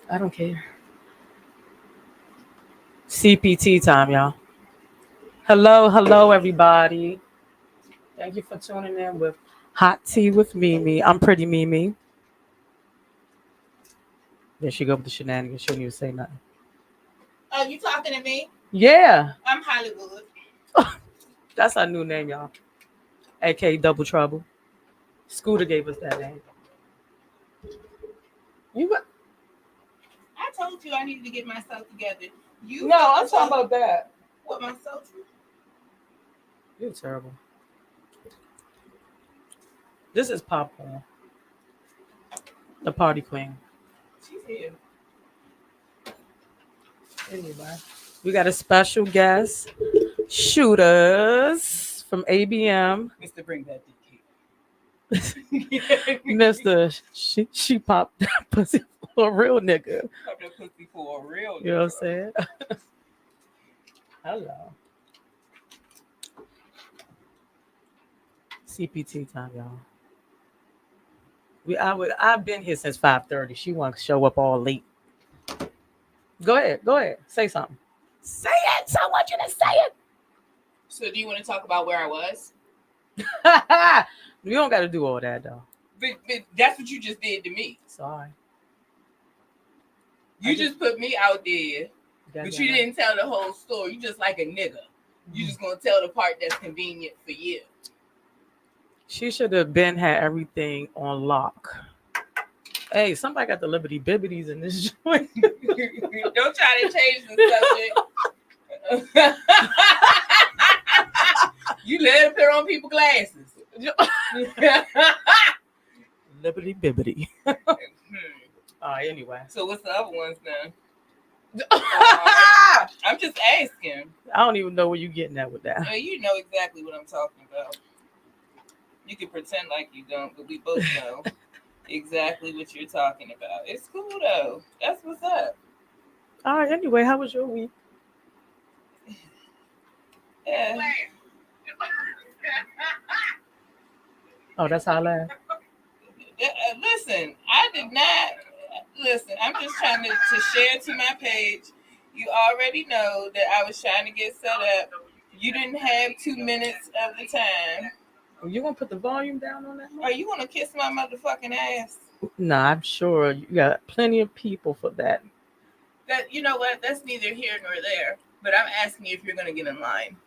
I don't care. CPT time, y'all. Hello, hello, everybody. Thank you for tuning in with Hot Tea with Mimi. I'm pretty Mimi. There she go with the shenanigans. She didn't even say nothing. Oh, you talking to me? Yeah, I'm Hollywood. that's our new name, y'all. AK Double Trouble. Scooter gave us that name. You got, I told you I needed to get myself together. You no, I'm talking about that. what myself? You're terrible. This is popcorn. The party queen. She's here. Anyway, we got a special guest, Shooters from ABM. Mr. Bring that Mister, she popped that pussy for a real nigga. Pop that pussy for a real. You know what I'm saying? Hello. CPT time, y'all. I've been here since 5:30. She wants to show up all late. Go ahead. Say something. Say it. So I want you to say it. So do you want to talk about where I was? You don't got to do all that though. But that's what you just did to me. Sorry. You just put me out there, but you didn't tell the whole story. You just like a nigga. You just gonna tell the part that's convenient for you. She should have been had everything on lock. Hey, somebody got the Liberty Bibbities in this joint. Don't try to change the subject. You let him put on people glasses. Liberty Bibbity. All right, anyway. So what's the other ones then? I'm just asking. I don't even know where you're getting at with that. You know exactly what I'm talking about. You can pretend like you don't, but we both know exactly what you're talking about. It's cool though. That's what's up. All right, anyway, how was your week? Yeah. Oh, that's how I laugh. Listen, I did not. Listen, I'm just trying to share to my page. You already know that I was trying to get set up. You didn't have 2 minutes of the time. You gonna put the volume down on that? Are you gonna kiss my motherfucking ass? Nah, I'm sure you got plenty of people for that. That you know what? That's neither here nor there. But I'm asking you if you're gonna get in line.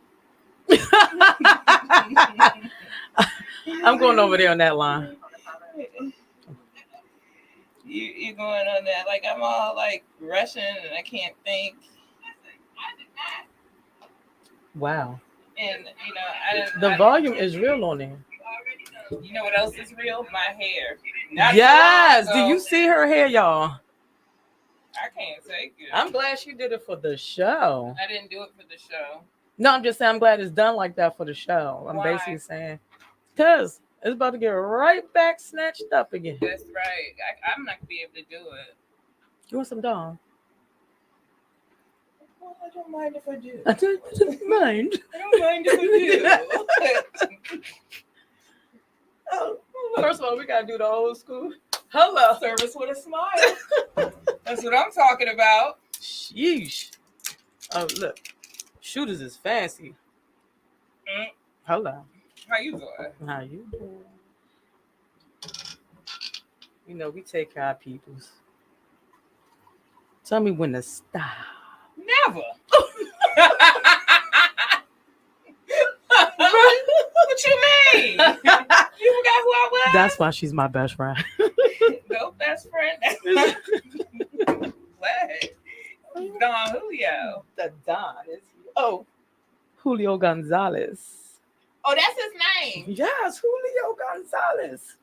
I'm going over there on that line. You're going on that like I'm all like Russian and I can't think. Wow. And you know, the volume is real on there. You know what else is real? My hair. Yes. Do you see her hair, y'all? I can't take it. I'm glad she did it for the show. I didn't do it for the show. No, I'm just saying I'm glad it's done like that for the show. I'm basically saying because it's about to get right back snatched up again. That's right. I'm not gonna be able to do it. You want some dog? Well, I don't mind if I do. I don't mind. I don't mind if I do. Oh, first of all, we gotta do the old school. Hello. Service with a smile. That's what I'm talking about. Sheesh. Oh, look. Shooters is fancy. Hello. How you doing? How you doing? You know, we take care of peoples. Tell me when to stop. Never. What you mean? You forgot who I was? That's why she's my best friend. No best friend. What? Don Julio. The Don is Julio Gonzalez. Oh, that's his name. Yes, Julio Gonzalez.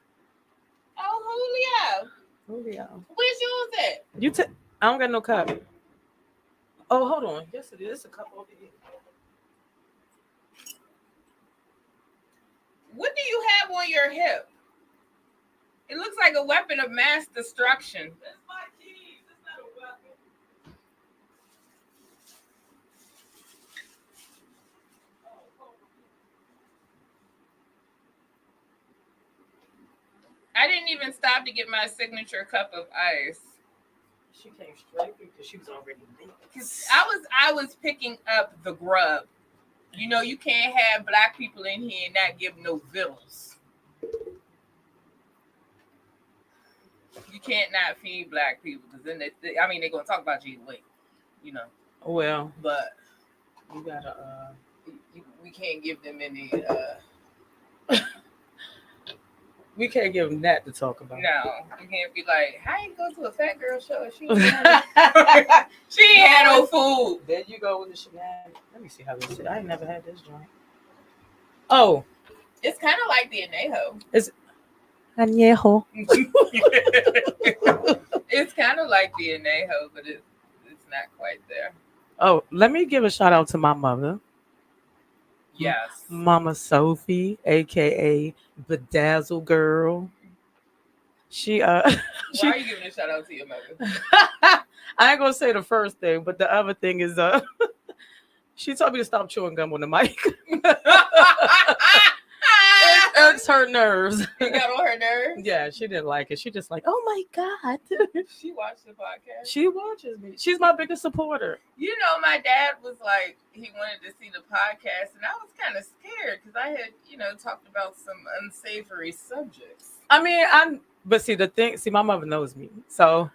Oh, Julio. Where's yours at? I don't got no cup. Oh, hold on. Yes, it is a cup over here. What do you have on your hip? It looks like a weapon of mass destruction. That's my keys. It's not a weapon. I didn't even stop to get my signature cup of ice. She came straight because she was already late. I was picking up the grub. You know, you can't have black people in here and not give no vittles. You can't not feed black people because then they're gonna talk about you anyway. You know. Well, but you gotta. We can't give them any. We can't give them that to talk about. No, you can't be like, how you go to a fat girl show? She ain't had no food. There you go with the shenanigans. Let me see how this is. I ain't never had this joint. Oh, it's kind of like the añejo. It's añejo. It's kind of like the añejo, but it's not quite there. Oh, let me give a shout out to my mother. Yes, Mama Sophie, aka Bedazzle Girl. She Why are you giving a shout out to your mother? I ain't gonna say the first thing, but the other thing is she told me to stop chewing gum on the mic. It irks her nerves. You got on her nerves? Yeah, she didn't like it. She just like, oh my God. She watched the podcast. She watches me. She's my biggest supporter. You know, my dad was like, he wanted to see the podcast, and I was kind of scared because I had, talked about some unsavory subjects. I mean, but see, my mother knows me. So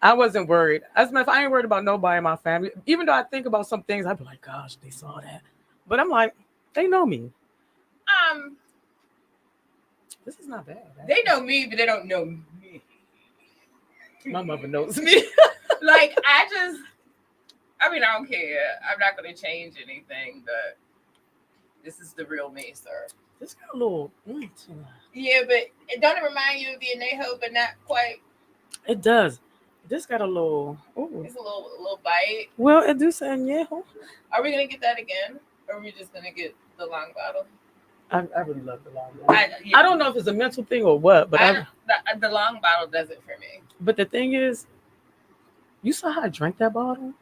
I wasn't worried. As a matter of fact, I ain't worried about nobody in my family. Even though I think about some things, I'd be like, gosh, they saw that. But I'm like, they know me. This is not bad. They know me, but they don't know me. My mother knows me. Like, I don't care. I'm not going to change anything, but this is the real me, sir. This got a little... Yeah, but don't it remind you of the añejo, but not quite? It does. This got a little... Ooh. It's a little bite. Well, it do say añejo. Are we going to get that again? Or are we just going to get the long bottle? I really love the long bottle. I don't know if it's a mental thing or what, but the long bottle does it for me. But the thing is, you saw how I drank that bottle?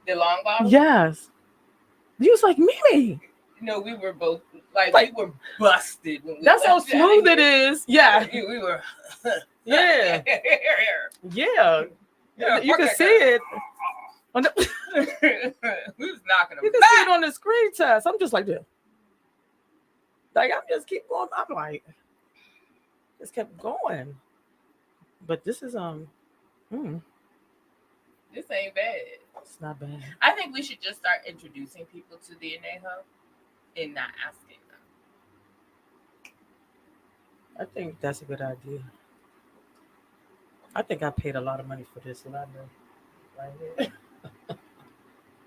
The long bottle? Yes. You was like, Mimi. No, we were both we were busted. When that's how smooth it is. Yeah. We were. Yeah. Yeah. You can see it. On the we was knocking them. You can see it on the screen test. I'm just like this. Like, I'm just keep going. I'm like, just kept going. But this is This ain't bad. It's not bad. I think we should just start introducing people to the añejo and not asking them. I think that's a good idea. I think I paid a lot of money for this library right here.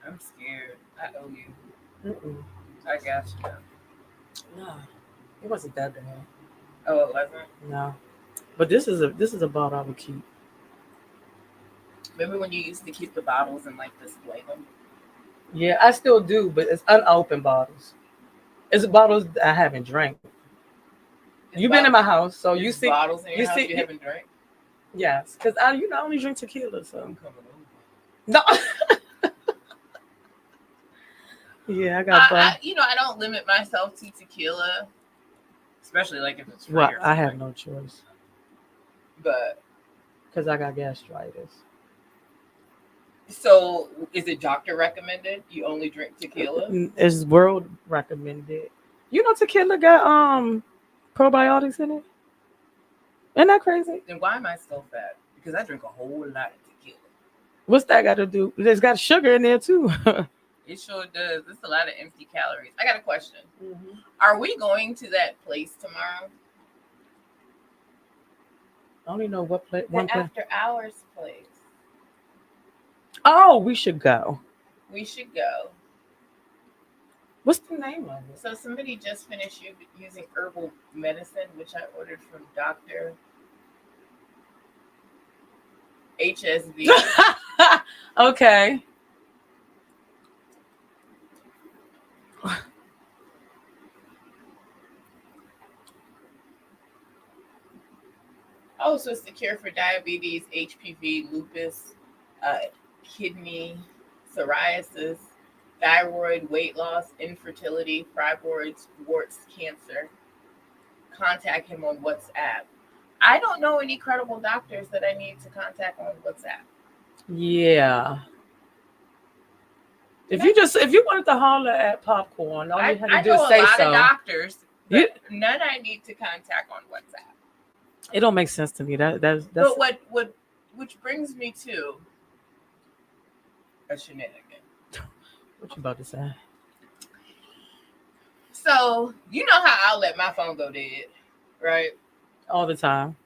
I'm scared. I owe you. Mm-mm. I got you. No, it wasn't that bad. Oh, it wasn't? No, but this is a bottle I would keep. Remember when you used to keep the bottles and display them? Yeah, I still do, but it's unopened bottles. It's bottles I haven't drank. You've been in my house, so you see bottles in your house you haven't drank. Yes, because I only drink tequila, so I'm coming over. No. Yeah, I got. I don't limit myself to tequila, especially if it's free. Well, I have no choice, but because I got gastritis. So, is it doctor recommended? You only drink tequila? It's world recommended. You know, tequila got probiotics in it. Isn't that crazy? Then why am I so fat? Because I drink a whole lot of tequila. What's that got to do? There's got sugar in there too. It sure does. It's a lot of empty calories. I got a question. Mm-hmm. Are we going to that place tomorrow? I don't even know what place. The after hours place. Oh, we should go. We should go. What's the name of it? So somebody just finished using herbal medicine, which I ordered from Dr. HSV. Okay. Oh, so it's the cure for diabetes, HPV, lupus, kidney, psoriasis, thyroid, weight loss, infertility, fibroids, warts, cancer, contact him on WhatsApp. I don't know any credible doctors that I need to contact on WhatsApp. Yeah. If you wanted to holler at Popcorn, all you had to I do know is say a lot so. of doctors, but You- none I need to contact on WhatsApp. It don't make sense to me. That's But which brings me to a shenanigan. what you about to say. So you know how I'll let my phone go dead, right? All the time.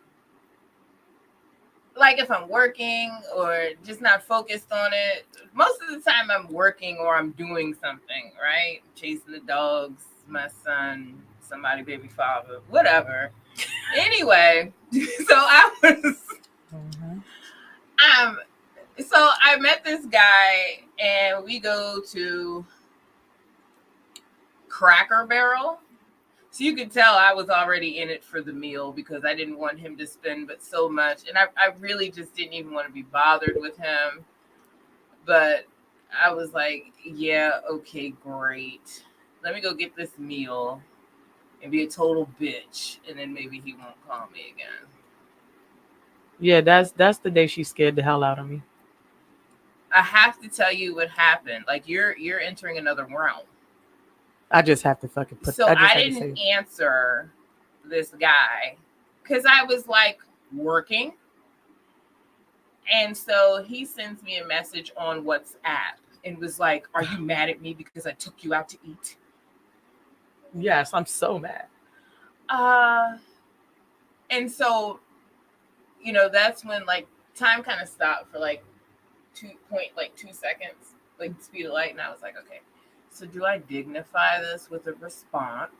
Like if I'm working or just not focused on it. Most of the time I'm working or I'm doing something, right? Chasing the dogs, my son, somebody, baby father, whatever. Anyway, so so I met this guy and we go to Cracker Barrel. So you could tell I was already in it for the meal because I didn't want him to spend but so much. And I really just didn't even want to be bothered with him. But I was like, yeah, okay, great. Let me go get this meal and be a total bitch. And then maybe he won't call me again. Yeah, that's the day she scared the hell out of me. I have to tell you what happened. Like you're entering another realm. I just have to fucking put. So I just I have to didn't say, answer this guy because I was like working. And so he sends me a message on WhatsApp and was like, "Are you mad at me because I took you out to eat?" yes, I'm so mad. And so, that's when like time kind of stopped for like 2 seconds, like the speed of light. And I was like, okay, so do I dignify this with a response?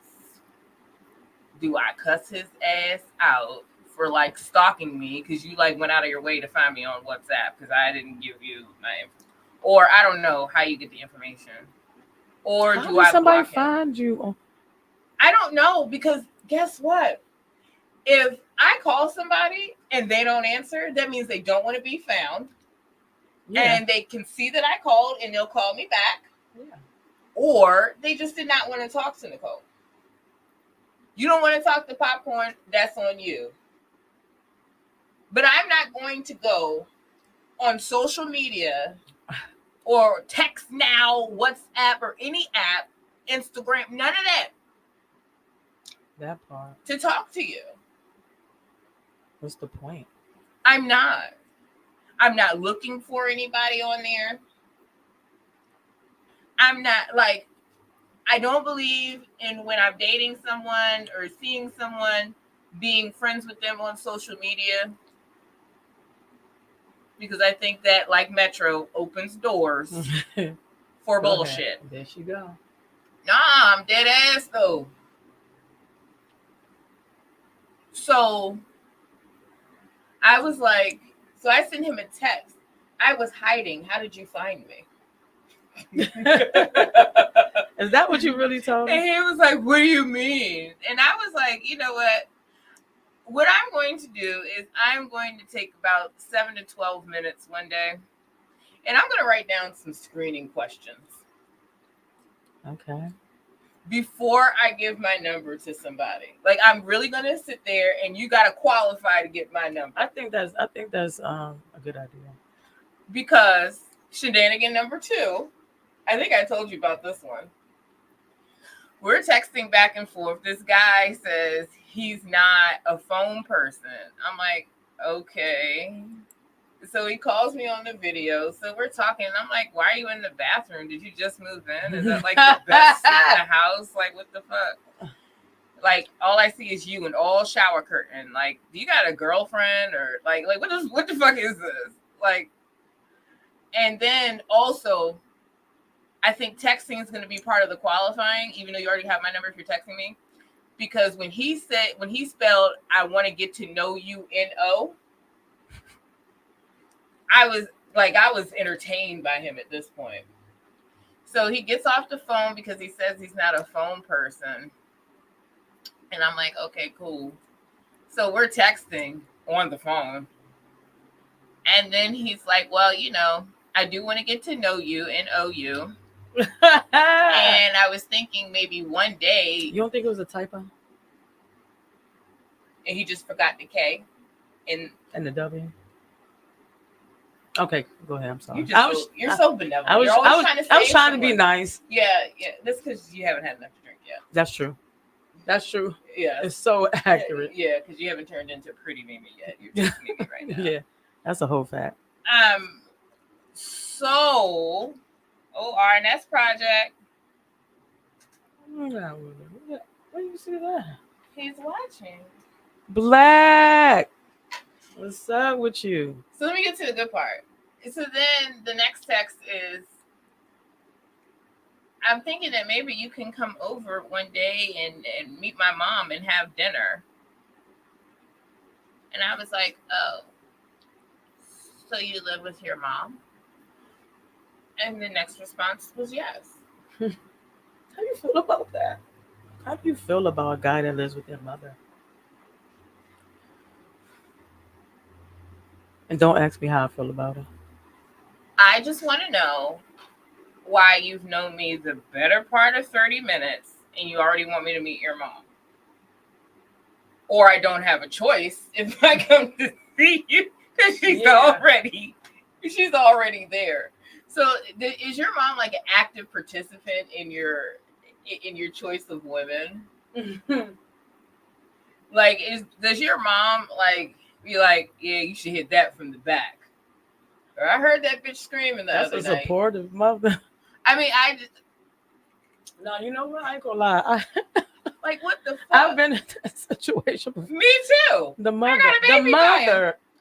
Do I cuss his ass out for like stalking me because you like went out of your way to find me on WhatsApp because I didn't give you my info, or I don't know how you get the information, or How do did I somebody block him? find you? I don't know because guess what? If I call somebody and they don't answer, that means they don't want to be found, and they can see that I called and they'll call me back, or they just did not want to talk to Nicole. You don't want to talk to Popcorn, that's on you. But I'm not going to go on social media or text now, WhatsApp, or any app, Instagram, none of that. That part. To talk to you. What's the point? I'm not looking for anybody on there. I'm not like, I don't believe in when I'm dating someone or seeing someone being friends with them on social media. Because I think that, like Metro, opens doors for bullshit. Ahead. There she go. Nah, I'm dead ass though. So I was like, so I sent him a text. I was hiding. How did you find me? Is that what you really told And me? he was like, what do you mean? And I was like, you know what? What I'm going to do is I'm going to take about 7 to 12 minutes one day. And I'm going to write down some screening questions. Okay. Before I give my number to somebody. Like, I'm really going to sit there and you got to qualify to get my number. I think that's a good idea. Because shenanigan number 2, I think I told you about this one. We're texting back and forth. This guy says he's not a phone person. I'm like, okay. So he calls me on the video. So we're talking. And I'm like, why are you in the bathroom? Did you just move in? Is that like the best seat in the house? Like, what the fuck? Like, all I see is you and all shower curtain. Like, do you got a girlfriend? Or like what the fuck is this? Like, and then also, I think texting is going to be part of the qualifying, even though you already have my number if you're texting me. Because when he spelled, I want to get to know you, N-O, I was entertained by him at this point. So he gets off the phone because he says he's not a phone person. And I'm like, okay, cool. So we're texting on the phone. And then he's like, well, I do want to get to know you, N-O-U. And I was thinking maybe one day. You don't think it was a typo? and he just forgot the K. And the W. Okay, go ahead. I'm sorry. You're so benevolent. I was You're always trying to trying to trying to be nice. Yeah. That's because you haven't had enough to drink yet. That's true. That's true. Yeah. It's so accurate. Yeah, because you haven't turned into a pretty Mimi yet. You're just Mimi right now. Yeah, that's a whole fact. So, our next project. Where do you see that? He's watching. Black. What's up with you? So let me get to the good part. So then the next text is, I'm thinking that maybe you can come over one day and meet my mom and have dinner. And I was like, oh, so you live with your mom? And the next response was yes. How do you feel about that? How do you feel about a guy that lives with their mother? And don't ask me how I feel about it. I just want to know why you've known me the better part of 30 minutes and you already want me to meet your mom. Or I don't have a choice if I come to see you because she's already there. So is your mom like an active participant in your choice of women? Like, does your mom like be like, yeah, you should hit that from the back? Or I heard that bitch screaming the other night. That's a supportive mother. I mean, No, you know what? I ain't gonna lie. Like, what the fuck? I've been in that situation before. Me too. The mother.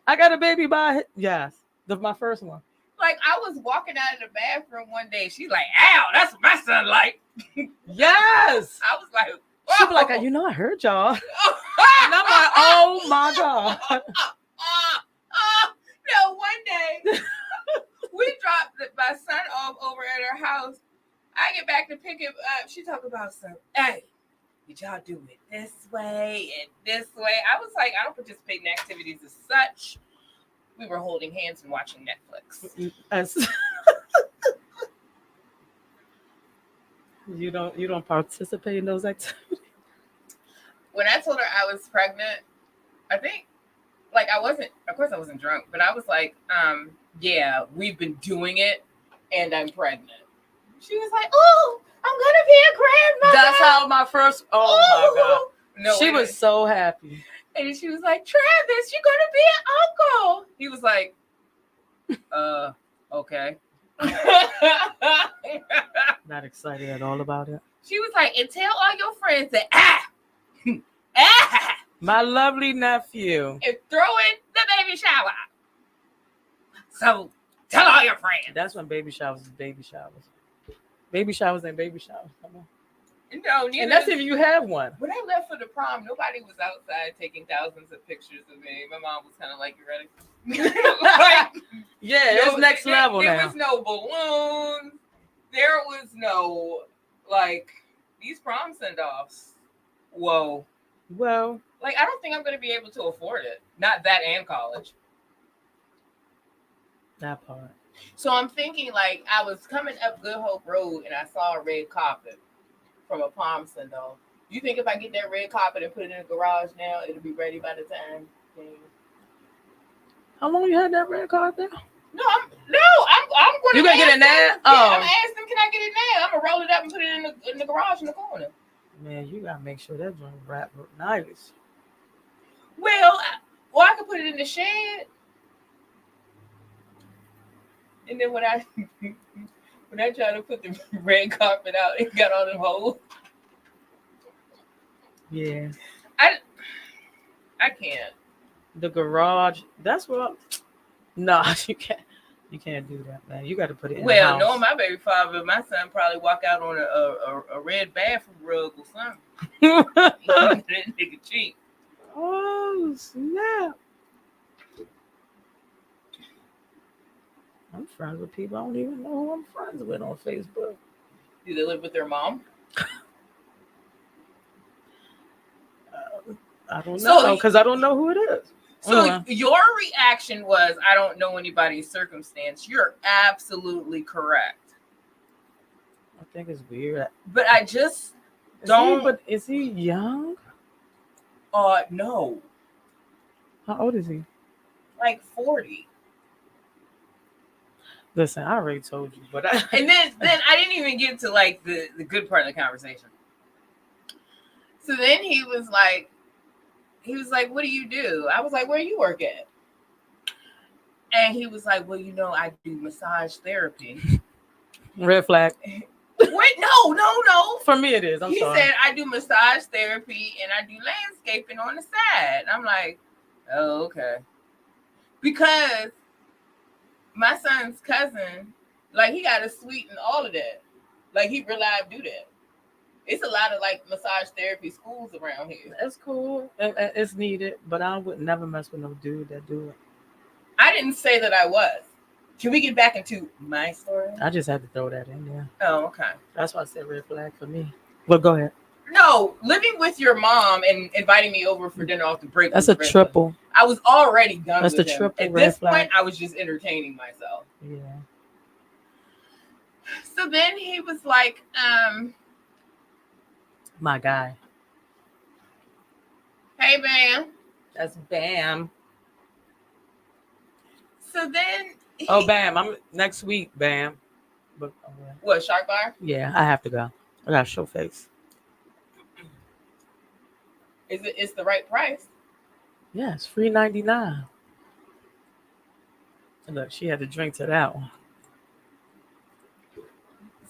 I got a baby by him. Yes. My first one. Like, I was walking out of the bathroom one day. She's like, ow, that's what my son like. Yes. I was like, whoa. She be like, I heard y'all. And I'm like, oh my God. No, one day we dropped my son off over at her house. I get back to pick him up. She talk about some, hey, did y'all do it this way and this way? I was like, I don't participate in activities as such. We were holding hands and watching Netflix. You don't participate in those activities? When I told her I was pregnant, I think, like, of course I wasn't drunk, but I was like, yeah, we've been doing it and I'm pregnant. She was like, oh, I'm gonna be a grandmother. That's how my first, my God. No, she was so happy. And she was like, Travis, you're gonna be an uncle. He was like, okay. Not excited at all about it. She was like, and tell all your friends that my lovely nephew is throwing the baby shower. So tell all your friends. That's when baby showers is baby showers. Baby showers ain't baby showers. Come on. No, and that's if you have one. When I left for the prom, nobody was outside taking thousands of pictures of me. My mom was kind of like, you ready? Like, it's next level now. There was no balloons. There was no, like, these prom send-offs. Whoa. Well. Like, I don't think I'm going to be able to afford it. Not that and college. That part. So I'm thinking, like, I was coming up Good Hope Road and I saw a red carpet from a prom send-off. You think if I get that red carpet and put it in the garage now, it'll be ready by the time? How long you had that red carpet? No, I'm going to. You gonna get it now? Yeah, I'm gonna ask them, can I get it now? I'm gonna roll it up and put it in the garage in the corner. Man, you gotta make sure that joint wrap nice. Well, I could put it in the shed, and then when I tried to put the red carpet out, it got all them holes. Yeah, I can't. The garage. That's what. No, you can't. You can't do that, man. You got to put it in the house. Knowing my baby father, my son probably walk out on a red bathroom rug or something. That nigga cheap. Oh snap! I'm friends with people I don't even know who I'm friends with on Facebook. Do they live with their mom? I don't know because I don't know who it is. So your reaction was, I don't know anybody's circumstance. You're absolutely correct. I think it's weird. But I just don't. But is he young? No. How old is he? like 40. Listen, I already told you, but And then I didn't even get to like the good part of the conversation. So then he was like, what do you do? I was like, where do you work at? And he was like, well, I do massage therapy. red flag. Wait, no. For me, it is. I'm He sorry. said, I do massage therapy and I do landscaping on the side. I'm like, oh, okay. Because my son's cousin, like, he got a suite and all of that. Like, he real life do that. It's a lot of, like, massage therapy schools around here. It's cool. It's needed, but I would never mess with no dude that do it. I didn't say that I was. Can we get back into my story? I just had to throw that in there. Oh, okay. That's why I said red flag for me. Well, go ahead. No, living with your mom and inviting me over for dinner off the break. That's a triple. I was already done That's with the him. triple At red this flag. point, I was just entertaining myself. Yeah. So then he was like, My guy. hey, Bam. That's Bam. So then Oh, Bam. I'm next week, Bam. But what, Shark Bar? yeah, I have to go. I got show face. It's the right price? Yeah, it's $3.99. Look, she had to drink to that one.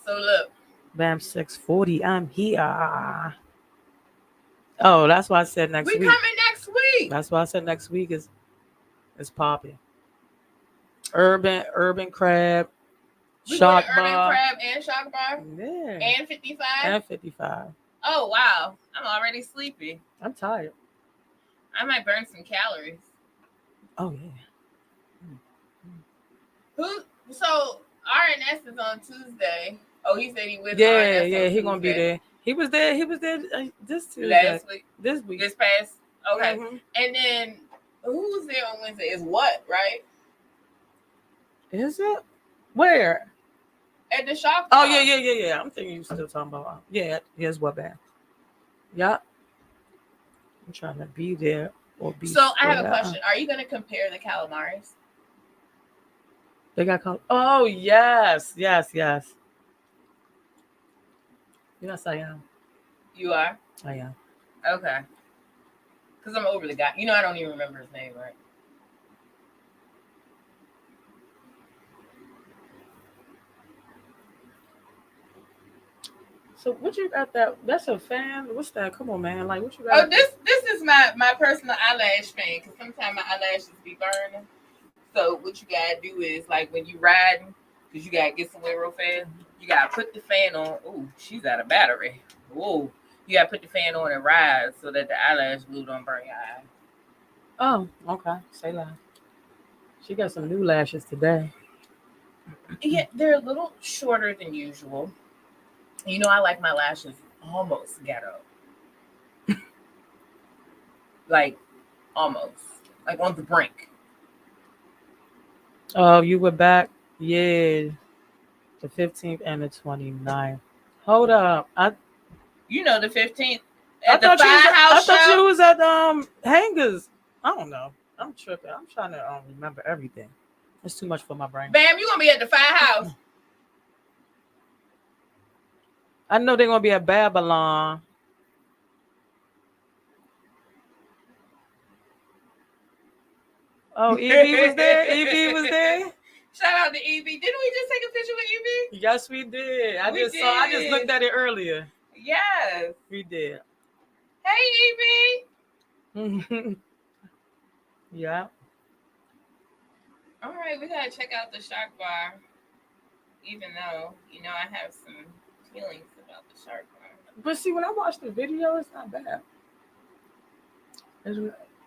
So look. Bam, 640. I'm here. Oh, that's why I said next We week. coming next week. That's why I said next week is popping. Urban Crab, We Shark going to Urban Bar. Crab and Shark Bar? Yeah. And 55? And 55. Oh, wow. I'm already sleepy. I'm tired. I might burn some calories. Oh, yeah. So RNS is on Tuesday. Oh, he said he with Yeah, RNS yeah, on he gonna be Tuesday. there. He was there this Tuesday. Last week. This week. This past. Okay. Mhm. And then who was there on Wednesday? Is what, right? Is it? Where? At the shop. Oh, yeah. I'm thinking you still talking about. Yeah, here's what band. Yeah. I'm trying to be there or be. So I have a spread out. question. Are you gonna compare the calamaris? They got called. Oh, yes. Yes, I am. You are? I am. Okay. Because I'm over the guy. I don't even remember his name, right? So what you got that? That's a fan. What's that? Come on, man. Like what you got? Oh, this is my personal eyelash fan. Because sometimes my eyelashes be burning. So what you gotta do is like when you riding, because you gotta get somewhere real fast. You gotta put the fan on. Oh, she's out of battery. Whoa. You gotta put the fan on and ride so that the eyelash glue don't burn your eye. Oh, okay. Say that. She got some new lashes today. Yeah, they're a little shorter than usual. I like my lashes almost ghetto. Like, almost. Like on the brink. Oh, you were back? Yeah. The 15th and the 29th. Hold up. The 15th I at the thought Firehouse you show. was at Hangers. I don't know. I'm tripping. I'm trying to remember everything. It's too much for my brain. Bam, you gonna be at the Firehouse. I know they're gonna be at Babylon. Oh, Evie was there. Evie was there. Shout out to Evie. Didn't we just take a picture with Evie? Yes, we did. I just looked at it earlier. Yes. We did. Hey, Evie. Yeah. All right, we gotta check out the Shark Bar. Even though, I have some feelings about the Shark Bar. But see, when I watch the video, it's not bad.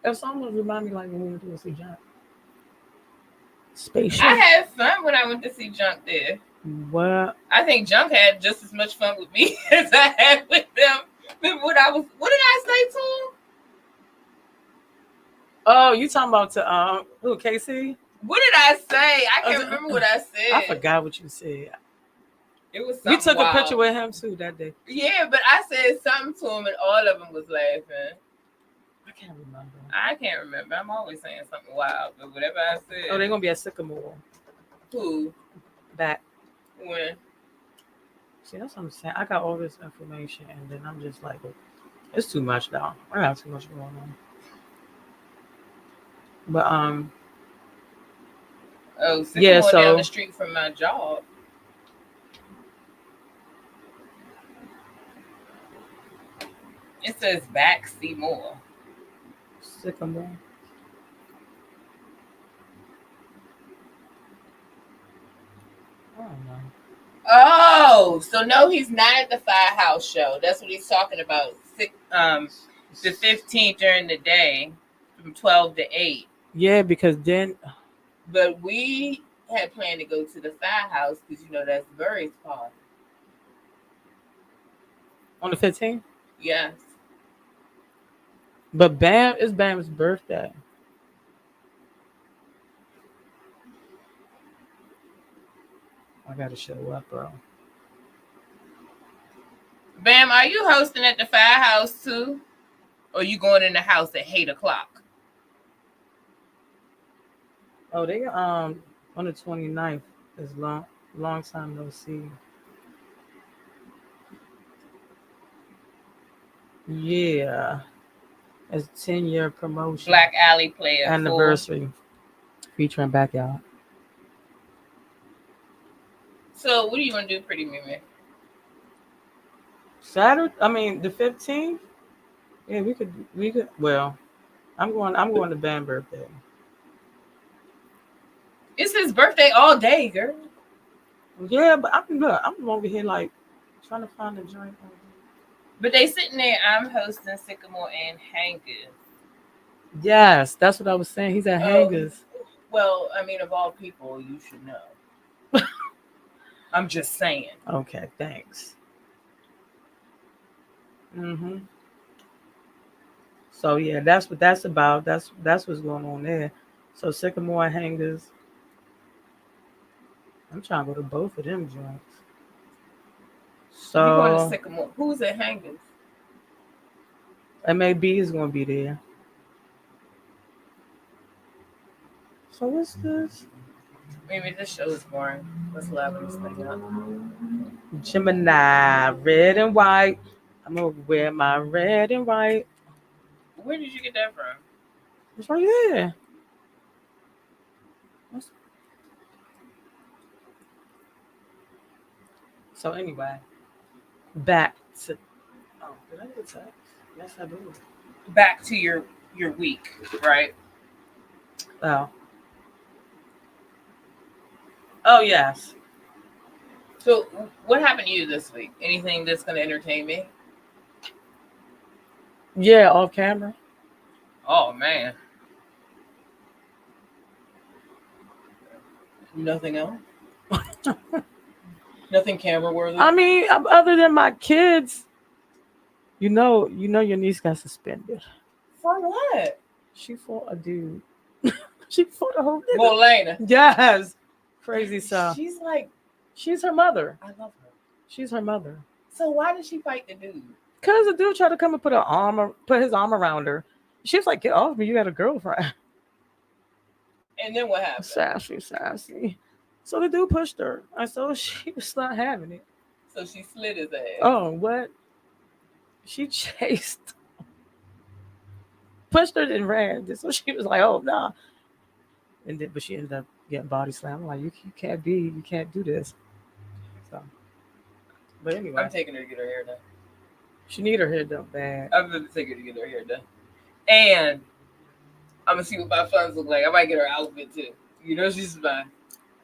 It's almost remind me like when we went to see Junk. Spaceship. I had fun when I went to see Junk there. What? I think Junk had just as much fun with me as I had with them. What did I say to him? Oh, you talking about who, Casey? What did I say? I can't remember what I said. I forgot what you said. It was something You took wild. a picture with him too that day. Yeah, but I said something to him and all of them was laughing. I can't remember. I can't remember. I'm always saying something wild, but whatever I said. Oh, they're gonna be at Sycamore. Who? Back. When? See, that's what I'm saying. I got all this information, and then I'm just like, it's too much now. I got too much going on. But Oh, Sycamore Yeah, so- down the street from my job. It says back Seymour. Sycamore. I don't know. Oh, so no, he's not at the Firehouse show. That's what he's talking about. The 15th during the day, from 12 to 8. Yeah, because then But we had planned to go to the Firehouse because you know that's Burry's party. on the 15th. Yes. But Bam, it's Bam's birthday. I gotta show up, bro. Bam, are you hosting at the Firehouse too? Or you going in the house at 8 o'clock? Oh, they on the 29th is long time no see. Yeah. It's 10-year promotion. Black Alley Player anniversary featuring Backyard. So what are you gonna do, Pretty Mimi? Saturday, I mean the 15th. Yeah, we could. Well, I'm going to Bam birthday. It's his birthday all day, girl. Yeah, but I'm over here like trying to find a joint. But they sitting there, I'm hosting Sycamore and Hangers. Yes, that's what I was saying. He's at Hangers. Well, I mean, of all people, you should know. I'm just saying. Okay, thanks. Mm-hmm. So yeah, that's what that's about. That's what's going on there. So Sycamore and Hangers. I'm trying to go to both of them joints. You going to So Sycamore? Who's at Hangers? MAB is gonna be there. So what's this? Maybe this show is boring. Let's level this thing up. Gemini, red and white. I'm gonna wear my red and white. Where did you get that from? It's right there. So anyway, back to. Oh, did I get a text? Yes, I did. Back to your week, right? Oh. Oh yes. So what happened to you this week? Anything that's going to entertain me? Yeah, off camera. Oh, man. Nothing else? Nothing camera worthy? I mean, other than my kids, you know, your niece got suspended. For what? She fought a dude. She fought a whole nigga. Molena. Yes. Crazy stuff. She's She's her mother. I love her. She's her mother. So why did she fight the dude? Cause the dude tried to come and put his arm around her. She was like, "Get off me! You got a girlfriend." And then what happened? Sassy. So the dude pushed her, and so she was not having it. So she slid his ass. Oh, what? She chased, pushed her, and ran. So she was like, "Oh no!" And then, but she ended up getting body slammed. I'm like, you can't do this. So, but anyway, I'm taking her to get her hair done. she need her hair done bad. I'm going to take her to get her hair done. And I'm going to see what my funds look like. I might get her outfit too. You know, she's fine.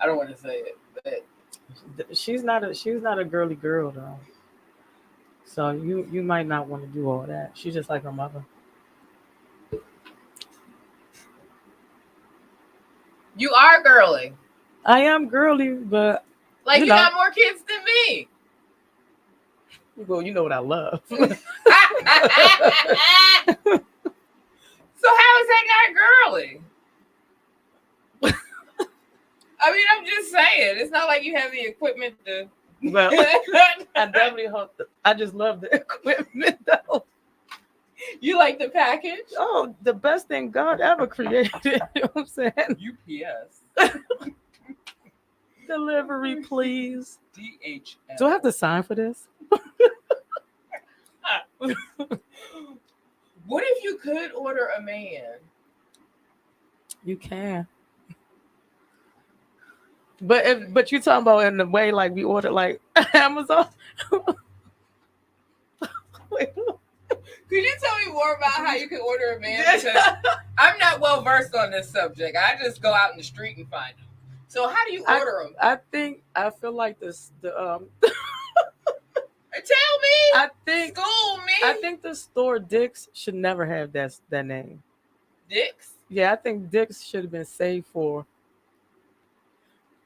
I don't want to say it, but She's not a girly girl though. So you might not want to do all that. She's just like her mother. you are girly. I am girly, but Like, You you know. got more kids than me. well, you know what I love. So how is that not girly? I mean, I'm just saying. It's not like you have the equipment to. Well, I definitely hope. I just love the equipment though. You like the package? Oh, the best thing God ever created. You know what I'm saying? UPS. Delivery, please. DHL. Do I have to sign for this? What if you could order a man? You can. But you talking about in the way like we ordered like Amazon? Wait, Could you tell me more about how you can order a man? Because I'm not well versed on this subject. I just go out in the street and find them. So how do you order them? I feel like this Tell me. I think School me. I think the store Dick's should never have that name. Dick's. Yeah, I think Dick's should have been saved for.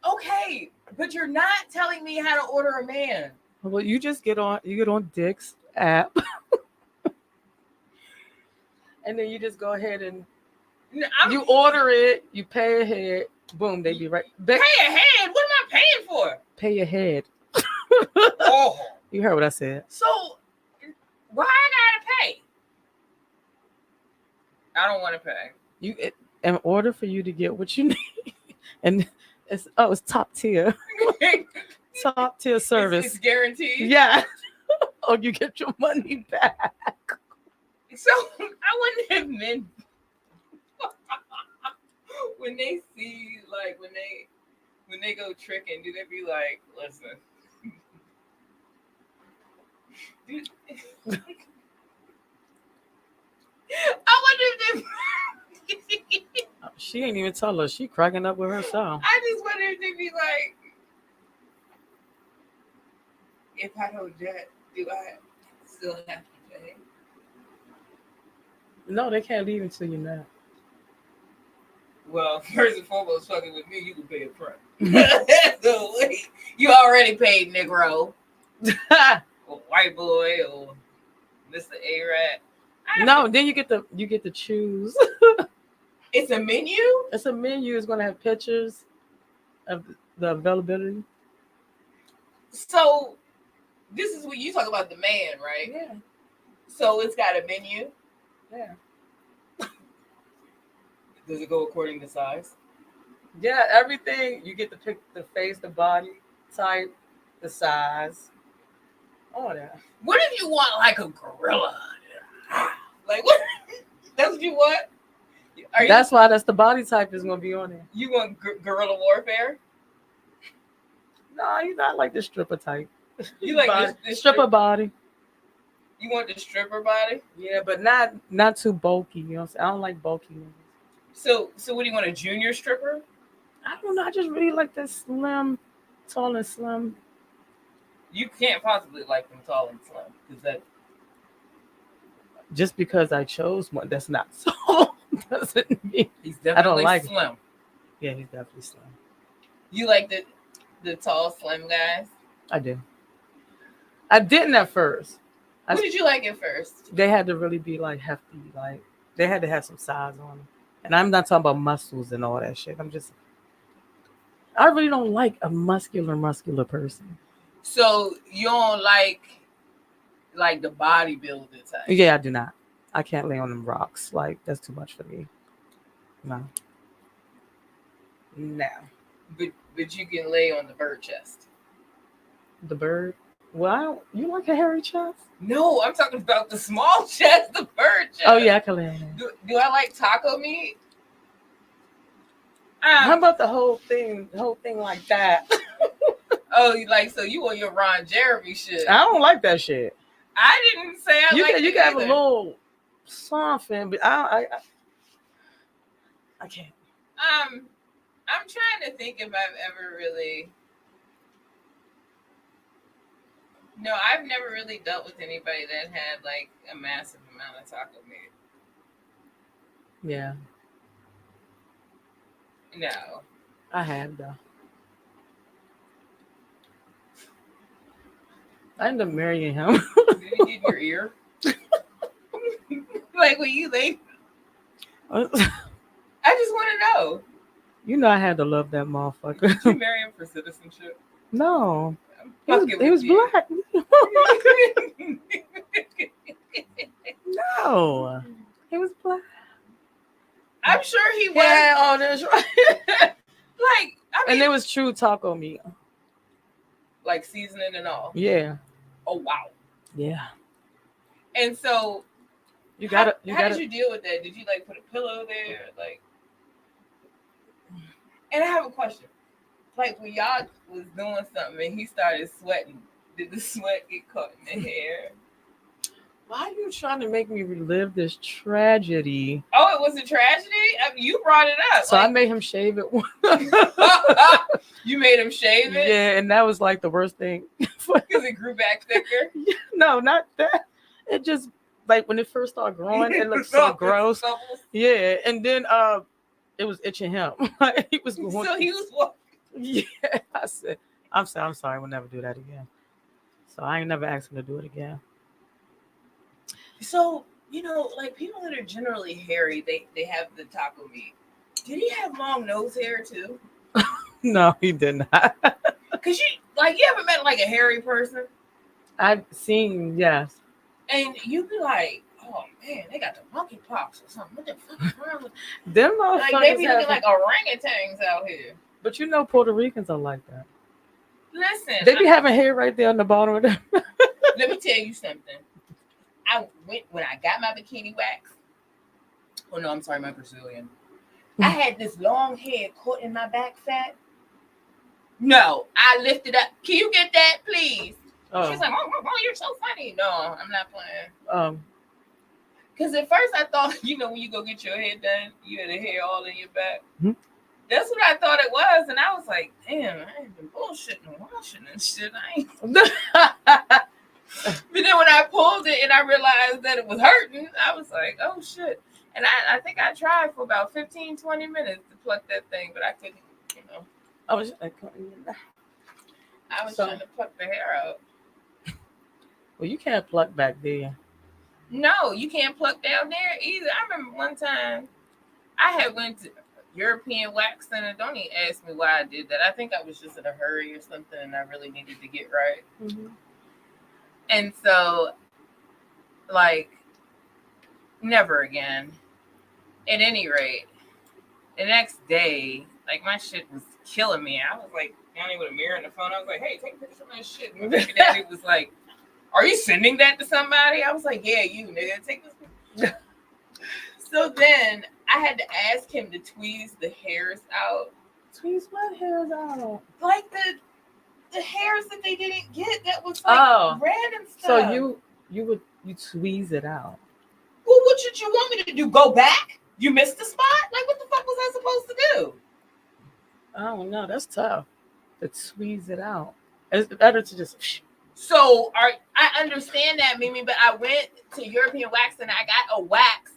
Okay, but you're not telling me how to order a man. Well, you get on Dick's app, and then you just go ahead and you order it, you pay ahead, boom, they be right. Pay ahead? What am I paying for? Pay ahead. Oh, You heard what I said. so why I gotta pay? I don't want to pay. In order for you to get what you need, and it's top tier, top tier service. It's guaranteed. Yeah. Or you get your money back. So I wouldn't have meant when they see like when they go tricking, do they be like, listen? I wonder if they She ain't even tell us. She cracking up with herself. I just wonder if they be like, if I don't jet, do I still have to pay? No, they can't leave until you're not. Well, first and foremost, fucking with me, you can pay a front. So wait, you already paid Negro, or white boy, or Mr. A-Rat. No, then you get to choose. It's a menu? It's a menu. It's gonna have pictures of the availability. So this is what you talk about, the man, right? Yeah. So it's got a menu. Yeah. Does it go according to size? Yeah, everything. You get to pick the face, the body type, the size. All that. What if you want like a gorilla? Like what? That's what you want? That's why the body type is gonna be on there. You want guerrilla warfare? No, you not like the stripper type. You like the stripper body. You want the stripper body? Yeah, but not too bulky. You know what I'm saying? I don't like bulky ones. So what do you want, a junior stripper? I don't know. I just really like that slim, tall and slim. You can't possibly like them tall and slim. Is that just because I chose one that's not so doesn't mean he's definitely I don't like slim. Him. Yeah, he's definitely slim. You like the tall, slim guys? I do. I didn't at first. Who did you like at first? They had to really be like hefty, like they had to have some size on them. And I'm not talking about muscles and all that shit. I really don't like a muscular person. So you don't like the bodybuilder type? Yeah, I do not. I can't lay on them rocks. Like that's too much for me. No. But you can lay on the bird chest. The bird? Well, you like a hairy chest? No, I'm talking about the small chest, the bird chest. Oh yeah, I can lay on that. Do I like taco meat? How about the whole thing like that? Oh, so you want your Ron Jeremy shit? I don't like that shit. I didn't say I like it. You can have a little something, but I can't. I'm trying to think if I've ever really. No, I've never really dealt with anybody that had like a massive amount of taco meat. Yeah. No. I have though. I ended up marrying him. Did he get in your ear? Like when you lay. I just want to know. You know I had to love that motherfucker. Did you marry him for citizenship? No. He was black. No. No, he was black. I'm sure he was. Yeah, oh, that's right. Like, I mean, And it was true taco meat. like seasoning and all. Yeah, Oh wow. yeah. And so, You how gotta. did you deal with that? Did you like put a pillow there, like? And I have a question. Like when y'all was doing something and he started sweating, did the sweat get caught in the hair? Why are you trying to make me relive this tragedy? Oh, it was a tragedy? I mean, you brought it up. So I like, made him shave it. you made him shave it? Yeah, and that was like the worst thing. Because it grew back thicker? No, not that. It just like when it first started growing, it looked so gross. Yeah, and then it was itching him. He was going. So he was what? Yeah, I said, I'm sorry, we'll never do that again. So I ain't never asked him to do it again. So, you know, like people that are generally hairy, they have the taco meat. Did he have long nose hair too? No, he did not. Cause you ever met like a hairy person I've seen, yes. and you'd be like, oh man, they got the monkey pox or something. What the fuck is wrong with Them like motherfuckers they be looking have- like orangutans out here. But you know Puerto Ricans are like that. Listen, They be having hair right there on the bottom of them. let me tell you something. I went when I got my bikini wax. Oh no, I'm sorry, my Brazilian. I had this long hair caught in my back fat. No, I lifted up. Can you get that, please? Oh, She's like, oh, you're so funny. No, I'm not playing. um, Because at first I thought, you know, when you go get your hair done, you had the hair all in your back. Mhm. That's what I thought it was. And I was like, damn, I ain't been bullshitting and washing and shit. I ain't. But then when I pulled it and I realized that it was hurting, I was like, oh shit. And I think I tried for about 15, 20 minutes to pluck that thing, but I couldn't, you know. I was like, I was So- trying to pluck the hair out. well, you can't pluck back there. No, you can't pluck down there either. I remember one time I had went to European Wax Center. Don't even ask me why I did that. I think I was just in a hurry or something and I really needed to get right. Mm-hmm. And so, like, never again. At any rate, the next day, like, my shit was killing me. I was like, down there with a mirror in the phone. I was like, hey, take a picture of my shit. And my baby daddy was like, are you sending that to somebody? I was like, yeah, you, nigga. Take this picture. So then I had to ask him to tweeze the hairs out. Tweeze what hairs out? Like the hairs that they didn't get that was like random stuff. So you tweeze it out. Well, what did you want me to do? Go back? You missed the spot? Like, what the fuck was I supposed to do? I don't know. That's tough to tweeze it out. It's better to just. So I understand that, Mimi, but I went to European Wax and I got a wax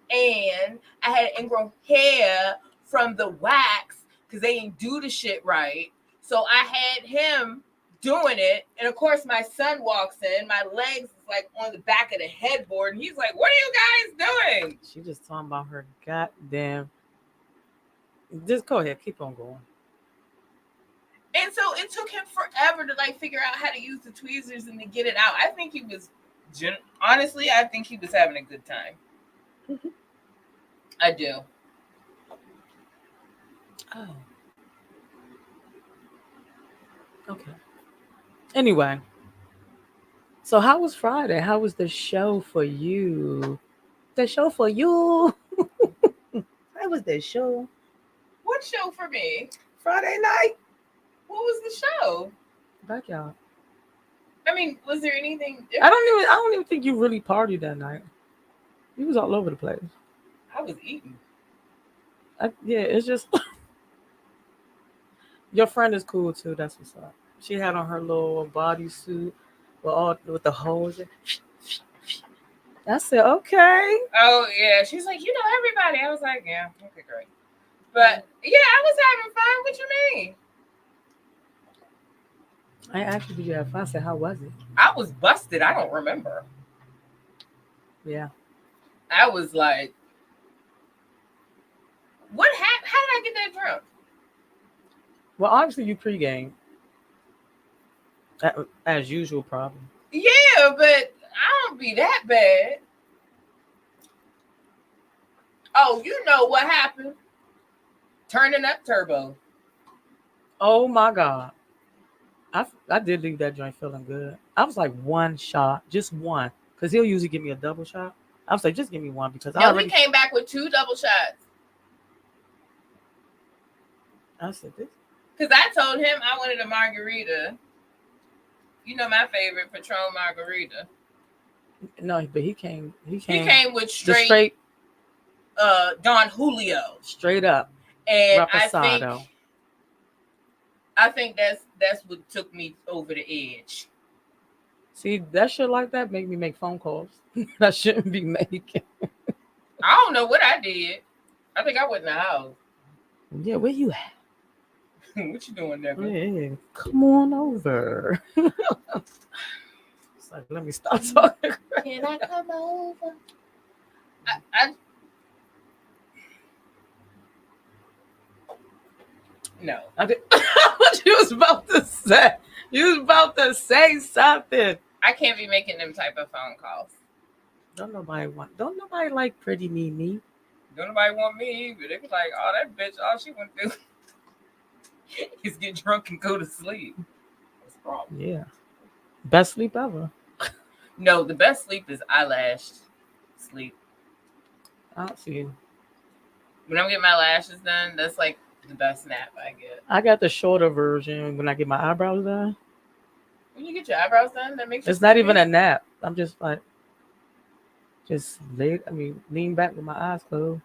and I had ingrown hair from the wax because they didn't do the shit right. So I had him doing it. And of course, my son walks in. My legs is like on the back of the headboard. And he's like, what are you guys doing? She just talking about her goddamn. Just go ahead. Keep on going. And so it took him forever to like figure out how to use the tweezers and to get it out. I think he was, honestly, I think he was having a good time. I do. Oh. Okay. Anyway. So how was Friday? How was the show for you? The show for you. How was the show? What show for me? Friday night. What was the show? Backyard. I mean, was there anything I different? don't even think you really partied that night. You was all over the place. I was eating. Yeah, it's just your friend is cool too. That's what's up. She had on her little bodysuit with the holes. I said, okay. Oh yeah, she's like, you know everybody. I was like, yeah, okay, great. But yeah, I was having fun. What you mean? I asked you, did you have fun? I said, how was it? I was busted. I don't remember. Yeah. I was like, what happened? How did I get that drunk? Well, obviously you pregame. As usual, probably. Yeah, but I don't be that bad. Oh, you know what happened? Turning up turbo. Oh my God. I did leave that joint feeling good. I was like one shot, just one. Because he'll usually give me a double shot. I was like, just give me one because I No, already. he came back with 2 double shots. I said, this. Because I told him I wanted a margarita. You know my favorite, Patron margarita. No, but he came. He came with the straight Don Julio. straight up. And Reposado. I think that's what took me over the edge. See, that shit like that make me make phone calls. I shouldn't be making. I don't know what I did. I think I went in the house. Yeah, where you at? What you doing there? Yeah, come on over. It's like, let me stop talking. Can I come over? I no. What you was about to say? You was about to say something. I can't be making them type of phone calls. Don't nobody like pretty Mimi. Don't nobody want me either. They be like, oh, that bitch, all she want to do is get drunk and go to sleep. What's the problem? Yeah. Best sleep ever. No, the best sleep is eyelash sleep. I don't see you. When I'm getting my lashes done, that's like the best nap I get. I got the shorter version when I get my eyebrows done. When you get your eyebrows done, that makes you It's not sleepy? even a nap. I'm just like, lean back with my eyes closed.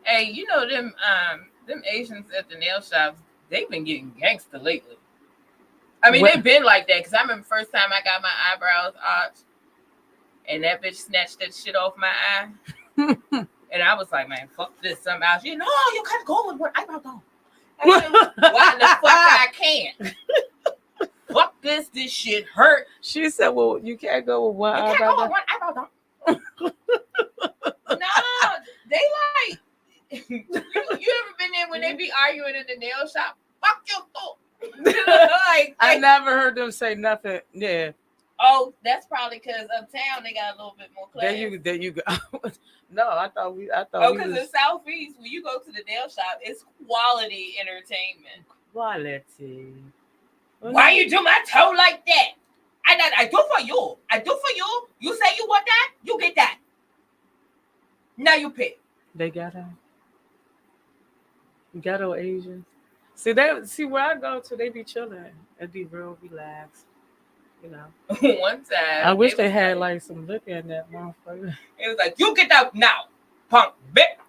Hey, you know them Asians at the nail shops, they've been getting gangster lately. I mean, they've been like that because I remember first time I got my eyebrows arched and that bitch snatched that shit off my eye. And I was like, man, fuck this. Something else. You know, you can't go with one eyebrow on. I said, why the fuck I can't? Fuck this shit hurt. She said, well, you can't go with one You can't eyebrow. go with one eyebrow on. No, they like, you ever been there when they be arguing in the nail shop? Fuck your foot. I never heard them say nothing. Yeah. Oh, that's probably because uptown they got a little bit more class. There you go. No, I thought because in Southeast, when you go to the nail shop, it's quality entertainment. Quality. Why you do my toe like that? I do for you. I do for you. You say you want that, you get that. Now you pick. They got ghetto Asians. See where I go to, they be chilling. It be real relaxed. You know. One time. I wish they had like some liquor in that motherfucker. It was like, you get out now, punk bitch.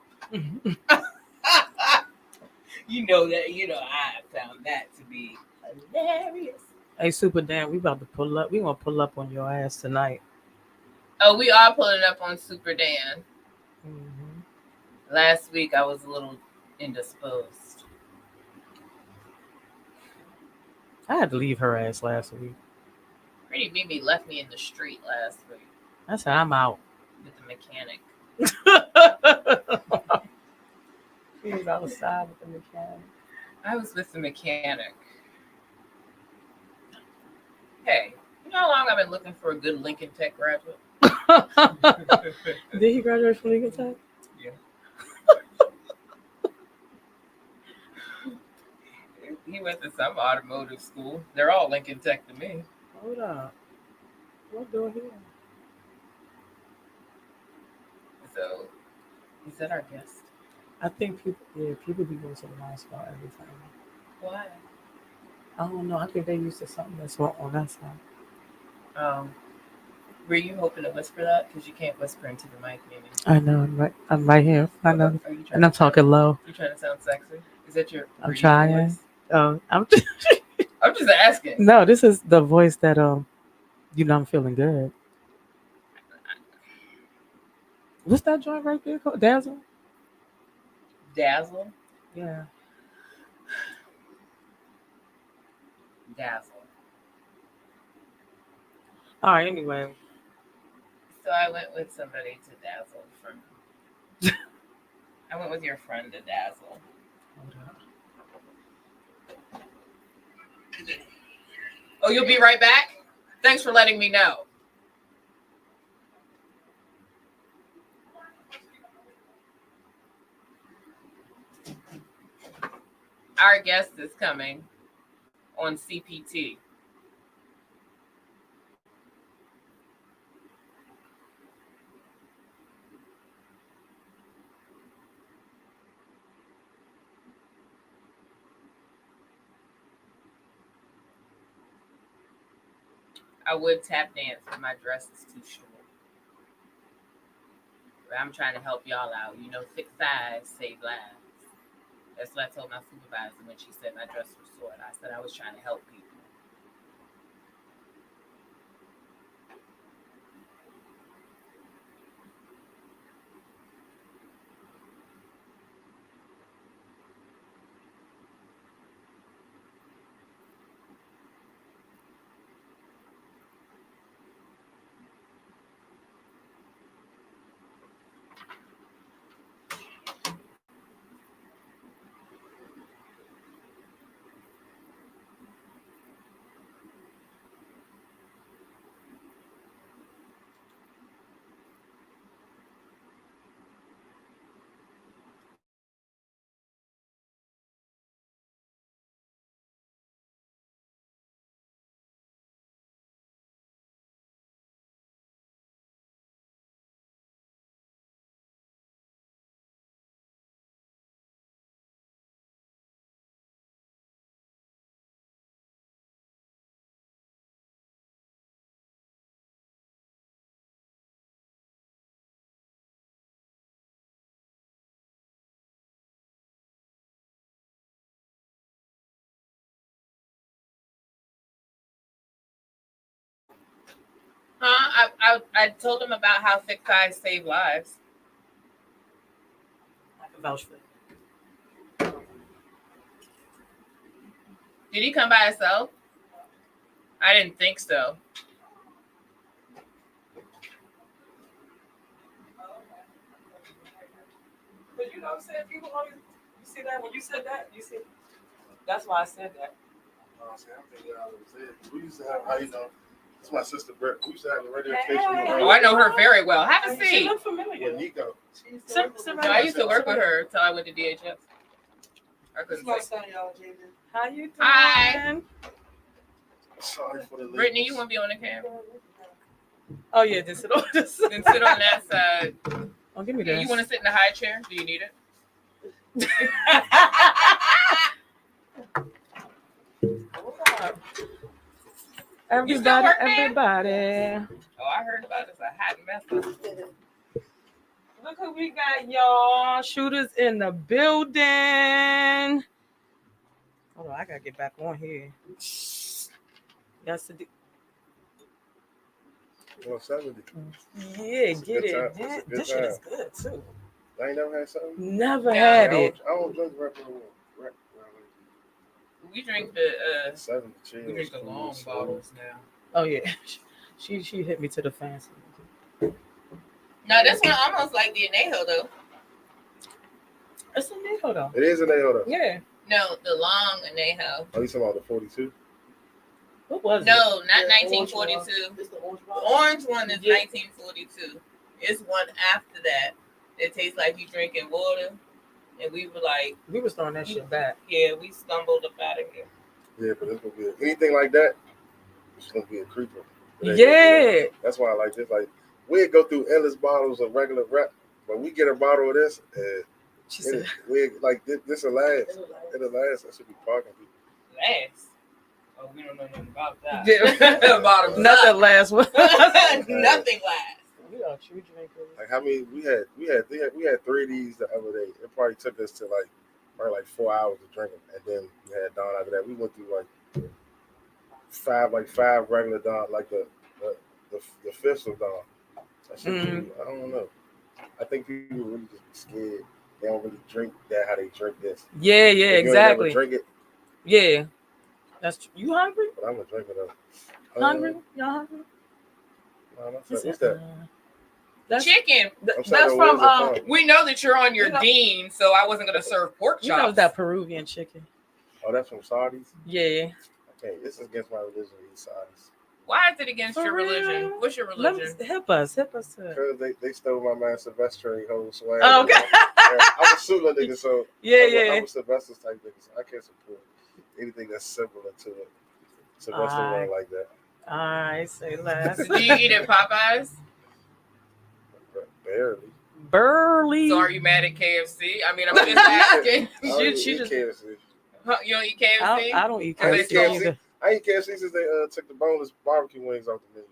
You know, I found that to be hilarious. Hey, Super Dan, we about to pull up. We gonna pull up on your ass tonight. Oh, we are pulling up on Super Dan. Mm-hmm. Last week I was a little indisposed. I had to leave her ass last week. Pretty Mimi left me in the street last week. I said, I'm out. With the mechanic. She was outside with the mechanic. I was with the mechanic. Hey, you know how long I've been looking for a good Lincoln Tech graduate? Did he graduate from Lincoln Tech? Yeah. He went to some automotive school. They're all Lincoln Tech to me. Hold up. What door here? So, is that our guest? I think people be going to the wrong spot every time. Why? I don't know. I think they used to something that's on that side. Were you hoping to whisper that? Because you can't whisper into the mic, Mimi. I know. I'm right here. I know. And I'm talking low. You're trying to sound sexy? Is that your? I'm trying. Voice? Oh, I'm just asking. No, this is the voice that I'm feeling good. What's that joint right there called? Dazzle? Dazzle? Yeah. Dazzle. All right, anyway. So I went with somebody to Dazzle from... I went with your friend to Dazzle. Hold up. Oh, you'll be right back? Thanks for letting me know. our guest is coming on CPT. I would tap dance, but my dress is too short. But I'm trying to help y'all out. You know, thick thighs save lives. That's what I told my supervisor when she said my dress was short. I said I was trying to help people. I told him about how thick thighs save lives. I can vouch for it. Did he come by himself? I didn't think so. But you know what I'm saying? People always, you see that when you said that, you see, that's why I said that. We used to have, how you know, it's my sister Brett. We used to have a radio station. Oh, I know her very well. Have a She seat. looked familiar. With Nico. No, I used to work with her until I went to DHS. I couldn't say. son, y'all, Jaden. How you doing? Hi. Sorry for the late. Brittany, you want to be on the camera? Oh yeah, just sit on this. Then sit on that side. Oh, give me Yeah, this. you want to sit in the high chair? Do you need it? Everybody, work there? everybody. Oh, I heard about it. It's a hot mess. Look who we got, y'all. Shooters in the building. Hold on, I gotta get back on here. That's the 170. yeah, It's a get good it. time. Yeah, It's a good this shit is time. good too. I ain't never had something. Never Yeah, had I it. don't drink regular water. We drink the 70 chill. we drink the long Smooth. bottles now. Oh yeah, she hit me to the fancy. No, this one almost like the anejo though. It's a Nico though. It is an ale though. Yeah. No, the long anejo. Are you talking about the 42? What was it? No, not Yeah, orange 1942. It's the orange The one. orange one is Yeah. 1942. It's one after that. It tastes like you drinking water. And we were like, We was throwing that shit back. yeah, we stumbled up out of here. Yeah, but it's gonna be anything like that. It's gonna be a creeper. It ain't gonna be Yeah. That's why I like this. Like we'd go through endless bottles of regular rap, but we get a bottle of this, and She said, we like this will last. It'll last. I should be parking people. Last. Oh, we don't know nothing about that. Yeah. Bottoms not the up. last one. Nothing lasts. We are true drinkers. Like how many we had 3 of these the other day. It probably took us to probably 4 hours to drink them, and then we had Dawn after that. We went through five regular Dawn, like the fifth of Dawn. That shit, I don't know. I think people really just be scared. They don't really drink that how they drink this. Yeah, If you ain't exactly. never drink it, Yeah. That's true. You hungry? but I'm gonna drink it though. Hungry? Y'all hungry? What's that? That's Chicken. I'm sorry, That's where's from it from? We know that you're on your You know- dean, so I wasn't gonna serve pork chops. you know that Peruvian chicken. Oh, that's from Saudis. Yeah. Okay, this is against my religion. These Saudis, Why is it against For your religion? real? What's your Let religion? me help us to it. because they stole my man Sylvester whole swag. Oh, okay. I'm a Sula nigga, so I'm a Sylvester's type nigga, so I can't support anything that's similar to it. Sylvester won't like that. I say less. So do you eat at Popeyes? Barely. Burley. So are you mad at KFC? I mean, I'm just asking. She just KFC. Huh, you don't eat KFC? I don't eat I KFC eat KFC. either. I eat KFC since they took the boneless barbecue wings off the menu.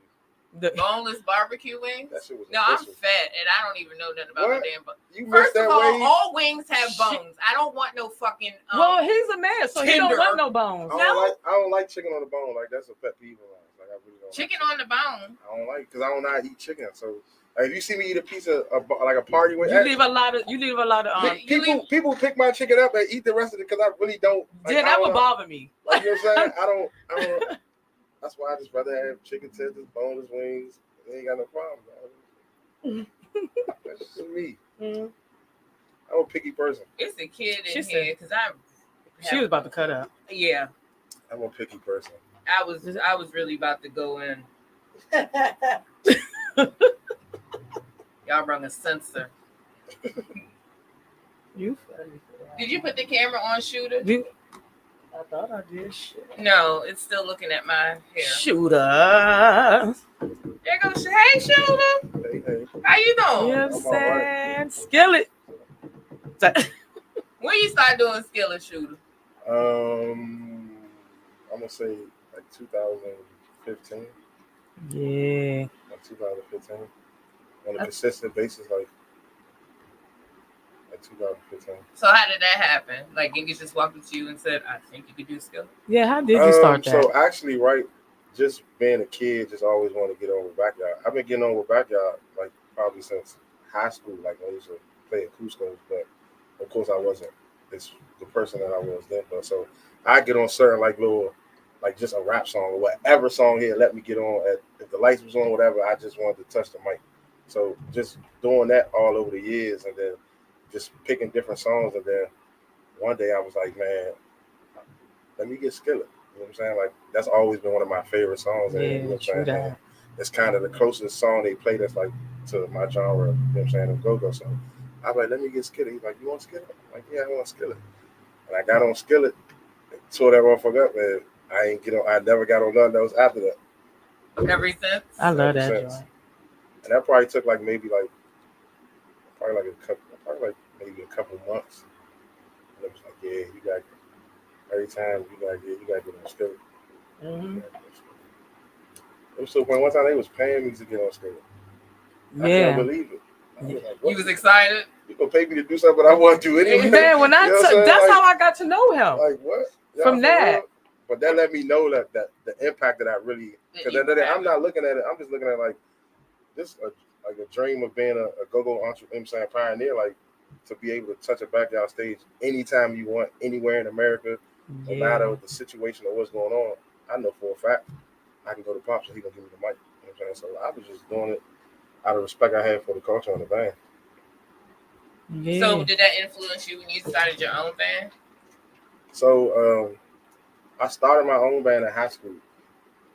Boneless barbecue wings? That shit was No, I'm official. fat and I don't even know nothing about What? no damn bone. You First missed that of all wave? wings have bones. I don't want no fucking. Well, he's a man, so he don't tender. want no bones. I don't like chicken on the bone. Like that's a pet peeve of mine. Like I really don't. chicken like on the bone. I don't like because I don't know how to eat chicken. So like, if you see me eat a piece of like a party with, You leave a lot of. people pick my chicken up and eat the rest of it because I really don't. Like, Yeah, that would bother me. Like, you know what I'm saying? I don't. That's why I just rather have chicken tenders, boneless wings. They ain't got no problem. That's just me. Mm. I'm a picky person. It's a kid She in said- here because I. She was about to cut up. Yeah, I'm a picky person. I was really about to go in. Y'all rung a sensor. You funny. Did you put the camera on, Shooter? I thought I did. Shit. No, it's still looking at my hair. Shooter. There goes. Hey, Shooter. Hey. How you You doing? know I'm what I'm all saying? right. Skillet. When you start doing skillet, Shooter? I'm gonna say like 2015. Yeah. Like 2015. On a consistent basis, like 2015. So how did that happen? Like niggas just walked up to you and said, "I think you could do skillet." Yeah, how did you start that? So actually, right, just being a kid, just always wanted to get on with backyard. I've been getting on with backyard like probably since high school, like when I used to play at Cusco, but of course I wasn't the person that I was then. But so I get on certain like little, like just a rap song or whatever song here let me get on. If the lights was on, whatever, I just wanted to touch the mic. So just doing that all over the years, and then just picking different songs, and then one day I was like, man, let me get Skillet. You know what I'm saying? Like that's always been one of my favorite songs. And, you know what I'm saying? And it's kind of the closest song they play that's like to my genre. You know what I'm saying? Of go-go. So I was like, let me get Skillet. He's like, you want Skillet? I'm like, yeah, I want Skillet. And I got on Skillet, tore that motherfucker up, and I never got on nothing else after that. Ever since? I love that Since. joint. And that probably took like maybe like a couple months. And it was like, yeah, you got every time you gotta get on Skillet. Mm-hmm. It was so funny. One time they was paying me to get on Skillet. I Yeah. couldn't believe it. I was like, You was excited? You gonna pay me to do something I want to do anyway? Man, when You know what I'm saying? that's Like- how I got to know him. Like what? From for that. real? But that let me know that the impact that I really, because I'm not looking at it. I'm just looking at it like this, like a dream of being a go-go entrepreneur, pioneer, like to be able to touch a backyard stage anytime you want, anywhere in America, no matter what the situation or what's going on. I know for a fact I can go to Pops and he gonna give me the mic. You know what I'm saying? So I was just doing it out of respect I had for the culture and the band. Yeah. So did that influence you when you started your own band? So I started my own band in high school.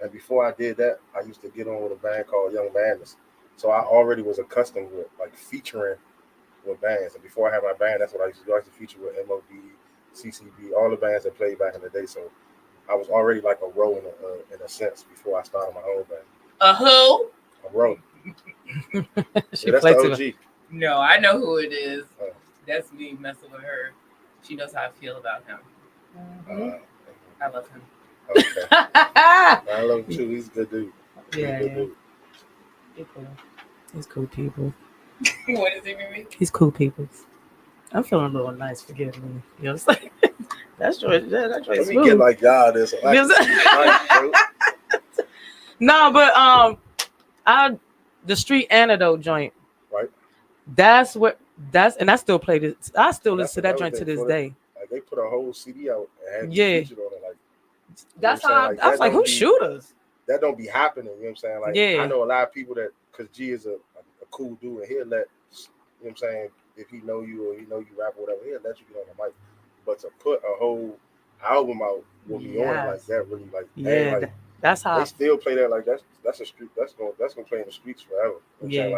And before I did that, I used to get on with a band called Young Bandits. So I already was accustomed with like featuring with bands. And before I had my band, that's what I used to do. I used to feature with MOD, CCB, all the bands that played back in the day. So I was already like a row in a sense before I started my own band. A who? A row. She Yeah, that's played the to OG. No, I know who it is. Oh. That's me messing with her. She knows how I feel about him. I love him. Okay. I love him too. He's a good dude. He's Yeah, a good dude. He's cool people. What does he mean? He's cool people. I'm feeling a little nice. Forgive me. You know what I'm saying? That's joy. That joy Let is me smooth. get like y'all this. You know what I'm saying? No, but the Street Antidote joint. Right. And I still play this. I still listen to that another joint to thing this for day. Like they put a whole CD out and had Yeah. featured on it. Like That's you know how what I'm saying? I was like, that who don't be- shooters? That don't be happening. You know what I'm saying? Like Yeah. I know a lot of people that because G is a cool dude and he'll let you know what I'm saying if he know you or he know you rap or whatever, he'll let you get on the mic. But to put a whole album out with me on it like Yes. that really like Yeah, and, like that's how. they still play that like that's a street that's gonna play in the streets forever. You know what I'm Yeah. saying?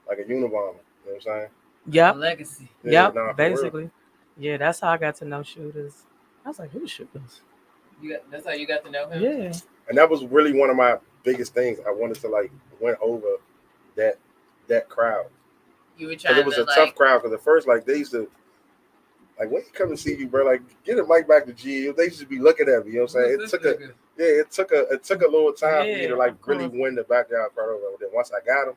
Like a Unabomber. You know what I'm saying? Yep. Legacy. Yeah, Yep. nah, for real. Basically. Yeah, that's how I got to know shooters. I was like, who's shooters? That's how you got to know him. Yeah. And that was really one of my biggest things. I wanted to like win over that crowd. You were Because trying it was to a tough crowd. Because at first, like they used to, like when he come to see you, bro, like get a mic back to G. They used to be looking at me. You know what I'm saying? It took a little time for me to like really win the backyard crowd over. Then once I got him,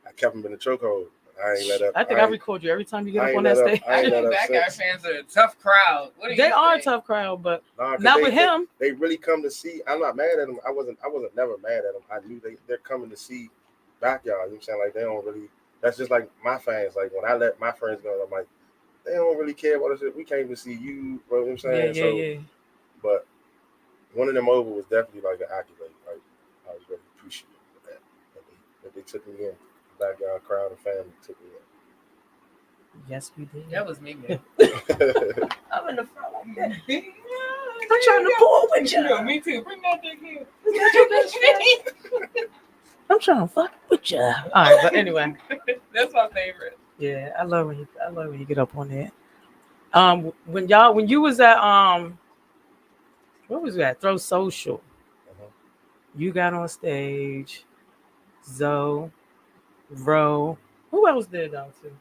I kept him in the chokehold. I ain't let up. I think I record you every time you get up on let that up. stage. I ain't let up Backyard since. fans are a tough crowd. What do They you are a think? tough crowd, but Nah, 'cause not with him. They really come to see. I'm not mad at them. I wasn't never mad at them. I knew they're coming to see backyard. You know what I'm saying? Like they don't really. That's just like my fans. Like when I let my friends go, I'm like, they don't really care about us. We came to see you, bro. You know what I'm saying? Yeah. But winning them over was definitely like an accolade. Like I was really appreciative of that they took me in. The backyard crowd and family took me in. Yes, we did. That was me, man. I'm in the front like that. I'm trying to pull with you. No, me too. Bring that dick here. I'm trying to fuck with you. All right, but anyway. That's my favorite. Yeah, I love when you get up on that. When you was at what was that? Throw Social. You got on stage. Zoe, Ro. Who else did though too?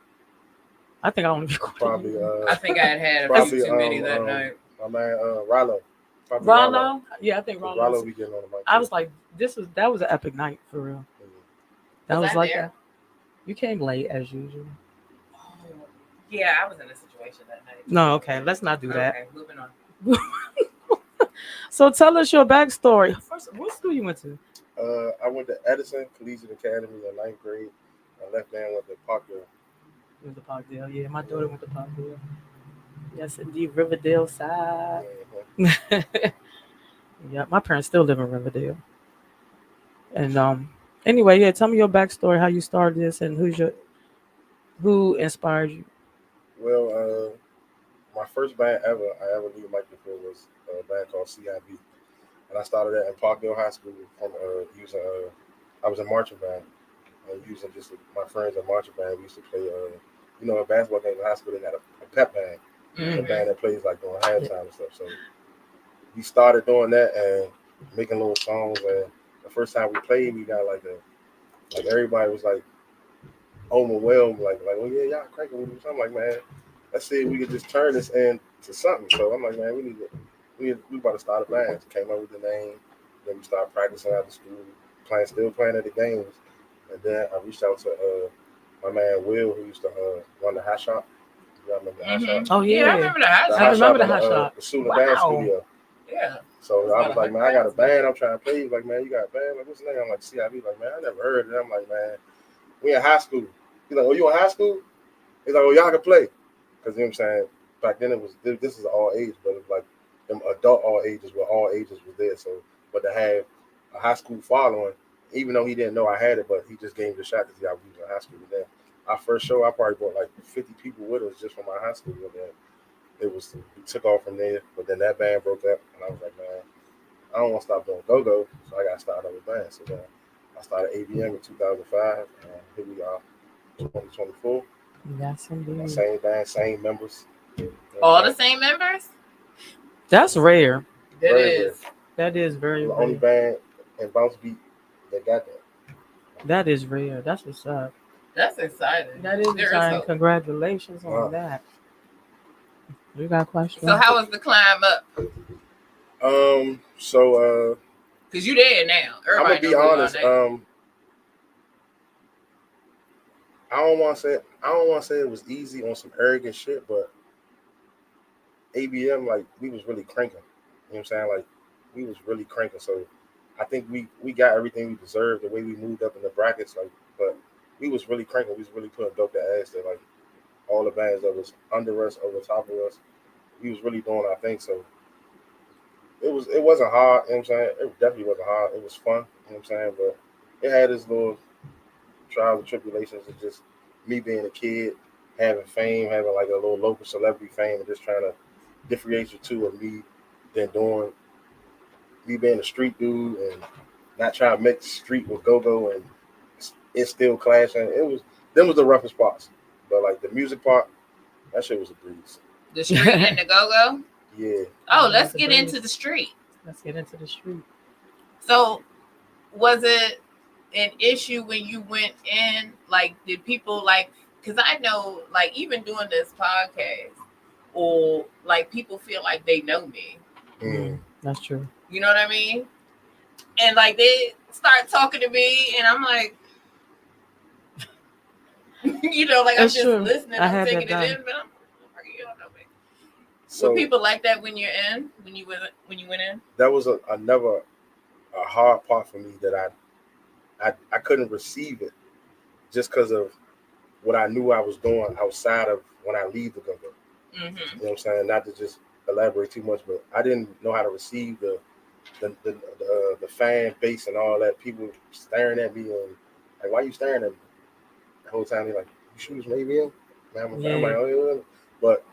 I think I only recorded. Probably. I think I had a Probably, few too many that night. My man, Rollo. Rollo? Yeah, I think Rollo. Rollo be getting on the mic. I was like, that was an epic night for real. That was like that. You came late as usual. Oh, yeah, I was in a situation that night. No, okay, let's not do that. Okay, moving on. So tell us your backstory. First, what school you went to? I went to Edison Collegiate Academy in 9th grade. I left there and went to Parkdale. Went to Parkdale, yeah. My daughter went to Parkdale. Yes, indeed, Riverdale side. Yeah, my parents still live in Riverdale. And anyway, yeah, tell me your backstory, how you started this, and who inspired you. Well, my first band I ever knew Mike before was a band called CIB, and I started that in Parkdale High School from using. I was in marching band, using just my friends in marching band. We used to play, a basketball game in high school. They got a pep band, a band that plays like during halftime and stuff. So we started doing that and making little songs. And the first time we played, we got like everybody was like overwhelmed, like, oh yeah, y'all cranking with me. So I'm like, man, let's see if we could just turn this into something. So I'm like, man, we about to start a band. Came up with the name. Then we started practicing after school, still playing at the games. And then I reached out to my man Will, who used to run the Hot Shop. You remember the Hot Shop? Oh yeah, I remember the Hot Shop. I remember the Hot Shop. The Sula Dance Studio. Yeah. So I was like, man, I got a band. I'm trying to play. He's like, man, you got a band? Like, what's the name? I'm like, CIB. Like, man, I never heard it. I'm like, man, we in high school. He's like, oh, you in high school? He's like, oh, y'all can play. Because, you know what I'm saying? Back then, this is all age, but it was like them adult all ages where all ages was there. So, but to have a high school following, even though he didn't know I had it, but he just gave me the shot because I was in high school. And then our first show, I probably brought like 50 people with us just from my high school. And then we took off from there. But then that band broke up, and I was like, man, I don't want to stop doing go-go, so I got to start another band. So then I started ABM in 2005, and here we are, 2024. Yes, indeed. Same band, same members. All the same members? That's rare. That is very the rare. only band in Bounce Beat that got that. That is rare. That's what's up. That's exciting. That is exciting. Congratulations on that. You got questions? So how was the climb up? So because you there now. I'm gonna be honest. I don't want to say it was easy on some arrogant shit, but ABM, like, we was really cranking. You know what I'm saying? Like, we was really cranking. So I think we got everything we deserved, the way we moved up in the brackets. Like, but we was really cranking. We was really putting dope to ass to like all the bands that was under us, over top of us. We was really doing our thing. So it wasn't hard. You know what I'm saying? It definitely wasn't hard. It was fun. You know what I'm saying? But it had its little trials and tribulations. It's just me being a kid, having fame, having like a little local celebrity fame, and just trying to differentiate the two of me than doing me being a street dude and not trying to mix street with go-go, and it's still clashing. Them was the roughest parts. But like the music part, that shit was a breeze. The street and the go-go? Yeah. Oh, let's get into the street. Let's get into the street. So, was it an issue when you went in? Like, did people like? Because I know, like, even doing this podcast, or like people feel like they know me. That's true. You know what I mean? And like they start talking to me, and I'm like, you know, like That's I'm just true. listening, I I'm had taking that it done. in, but I'm like, you don't know me. So Were people like that when you're in, when you went in? that was another hard part for me that I couldn't receive it just because of what I knew I was doing outside of when I leave the go-go. Mm-hmm. You know what I'm saying? Not to just elaborate too much, but I didn't know how to receive the fan base and all that. People staring at me and like, why you staring at me? The whole time they're like, you shooters maybe him? I'm like, oh, yeah. But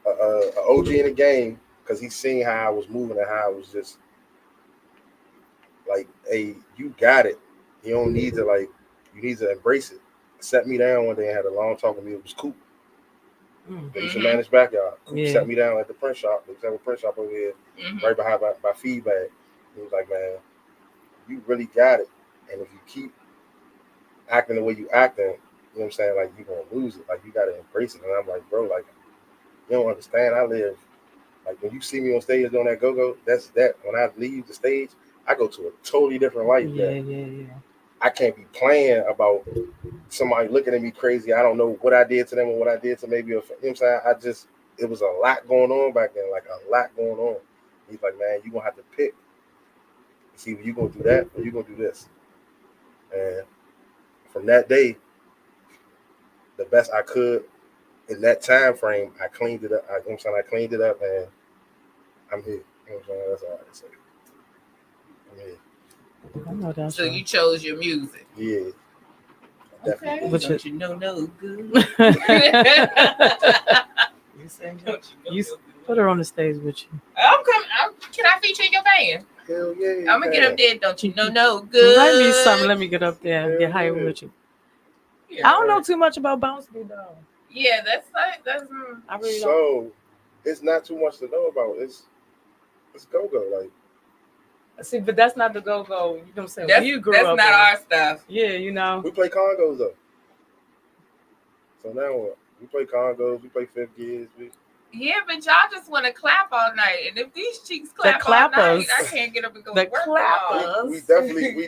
a OG in the game, because he's seen how I was moving and how I was just like, hey, you got it. You don't need to you need to embrace it. Set me down one day and had a long talk with me. It was Coop. They used to manage Backyard. Coop set me down at the print shop. They have a print shop over here, right behind my feedback. He was like, man, you really got it. And if you keep acting the way you acting, you know what I'm saying? Like, you're going to lose it. Like, you got to embrace it. And I'm like, bro, like, you don't understand. I live, like, when you see me on stage doing that go-go, that's that. When I leave the stage, I go to a totally different life. Yeah. I can't be playing about somebody looking at me crazy. I don't know what I did to them or what I did to maybe, you know what I'm saying? It was a lot going on back then, like a lot going on. He's like, man, you're going to have to pick. See, you're going to do that or you're going to do this. And from that day, the best I could in that time frame, I cleaned it up. You know what I'm saying? I cleaned it up and I'm here. You know what I'm saying? That's all I can say. I'm here. I know that's So right. you chose your music. Yeah. Okay. Which Don't is- you know no good? You say don't you know Put her on the stage with you. I'm coming. Can I feature in your band? Hell yeah. I'm gonna get up there. Don't you know no good? Write me something. Let me get up there and get high Yeah. with you. Yeah. I don't know too much about Bounce Beat though. Yeah, that's. I really don't. So it's not too much to know about. It's go-go. Like, See, but that's not the go-go. You know what I'm saying? That's You grew not up our stuff. Yeah, you know. we play congos though. So now what? We play congos. We play fifth gears. Yeah, but y'all just want to clap all night, and if these cheeks clap all clappers. night, I can't get up and go The to work. clappers. We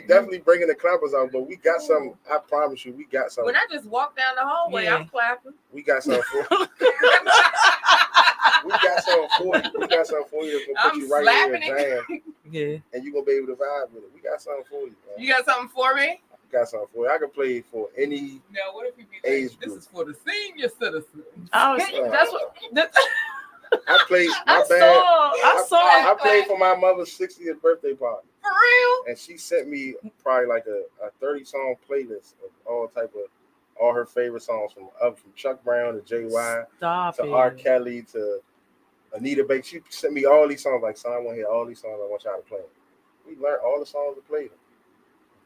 definitely bringing the clappers out, but we got some. I promise you, we got some. When I just walk down the hallway, Yeah. I'm clapping. We got some for. We got some for you. We got some for you that's gonna put I'm you right slapping in your jam, Yeah. and you gonna be able to vibe with it. We got something for you. Man. You got something for me? We got something for you. I can play for any. No, what if you be Age like, this group. is for the senior citizens? That's what. I played my I band. saw. I played for my mother's 60th birthday party, For real? and she sent me probably like a 30-song playlist of all her favorite songs from Chuck Brown to JY Stop to it. R. Kelly to Anita Baker. She sent me all these songs. Like, son, I want to hear all these songs. I want y'all to play them. We learned all the songs to play them.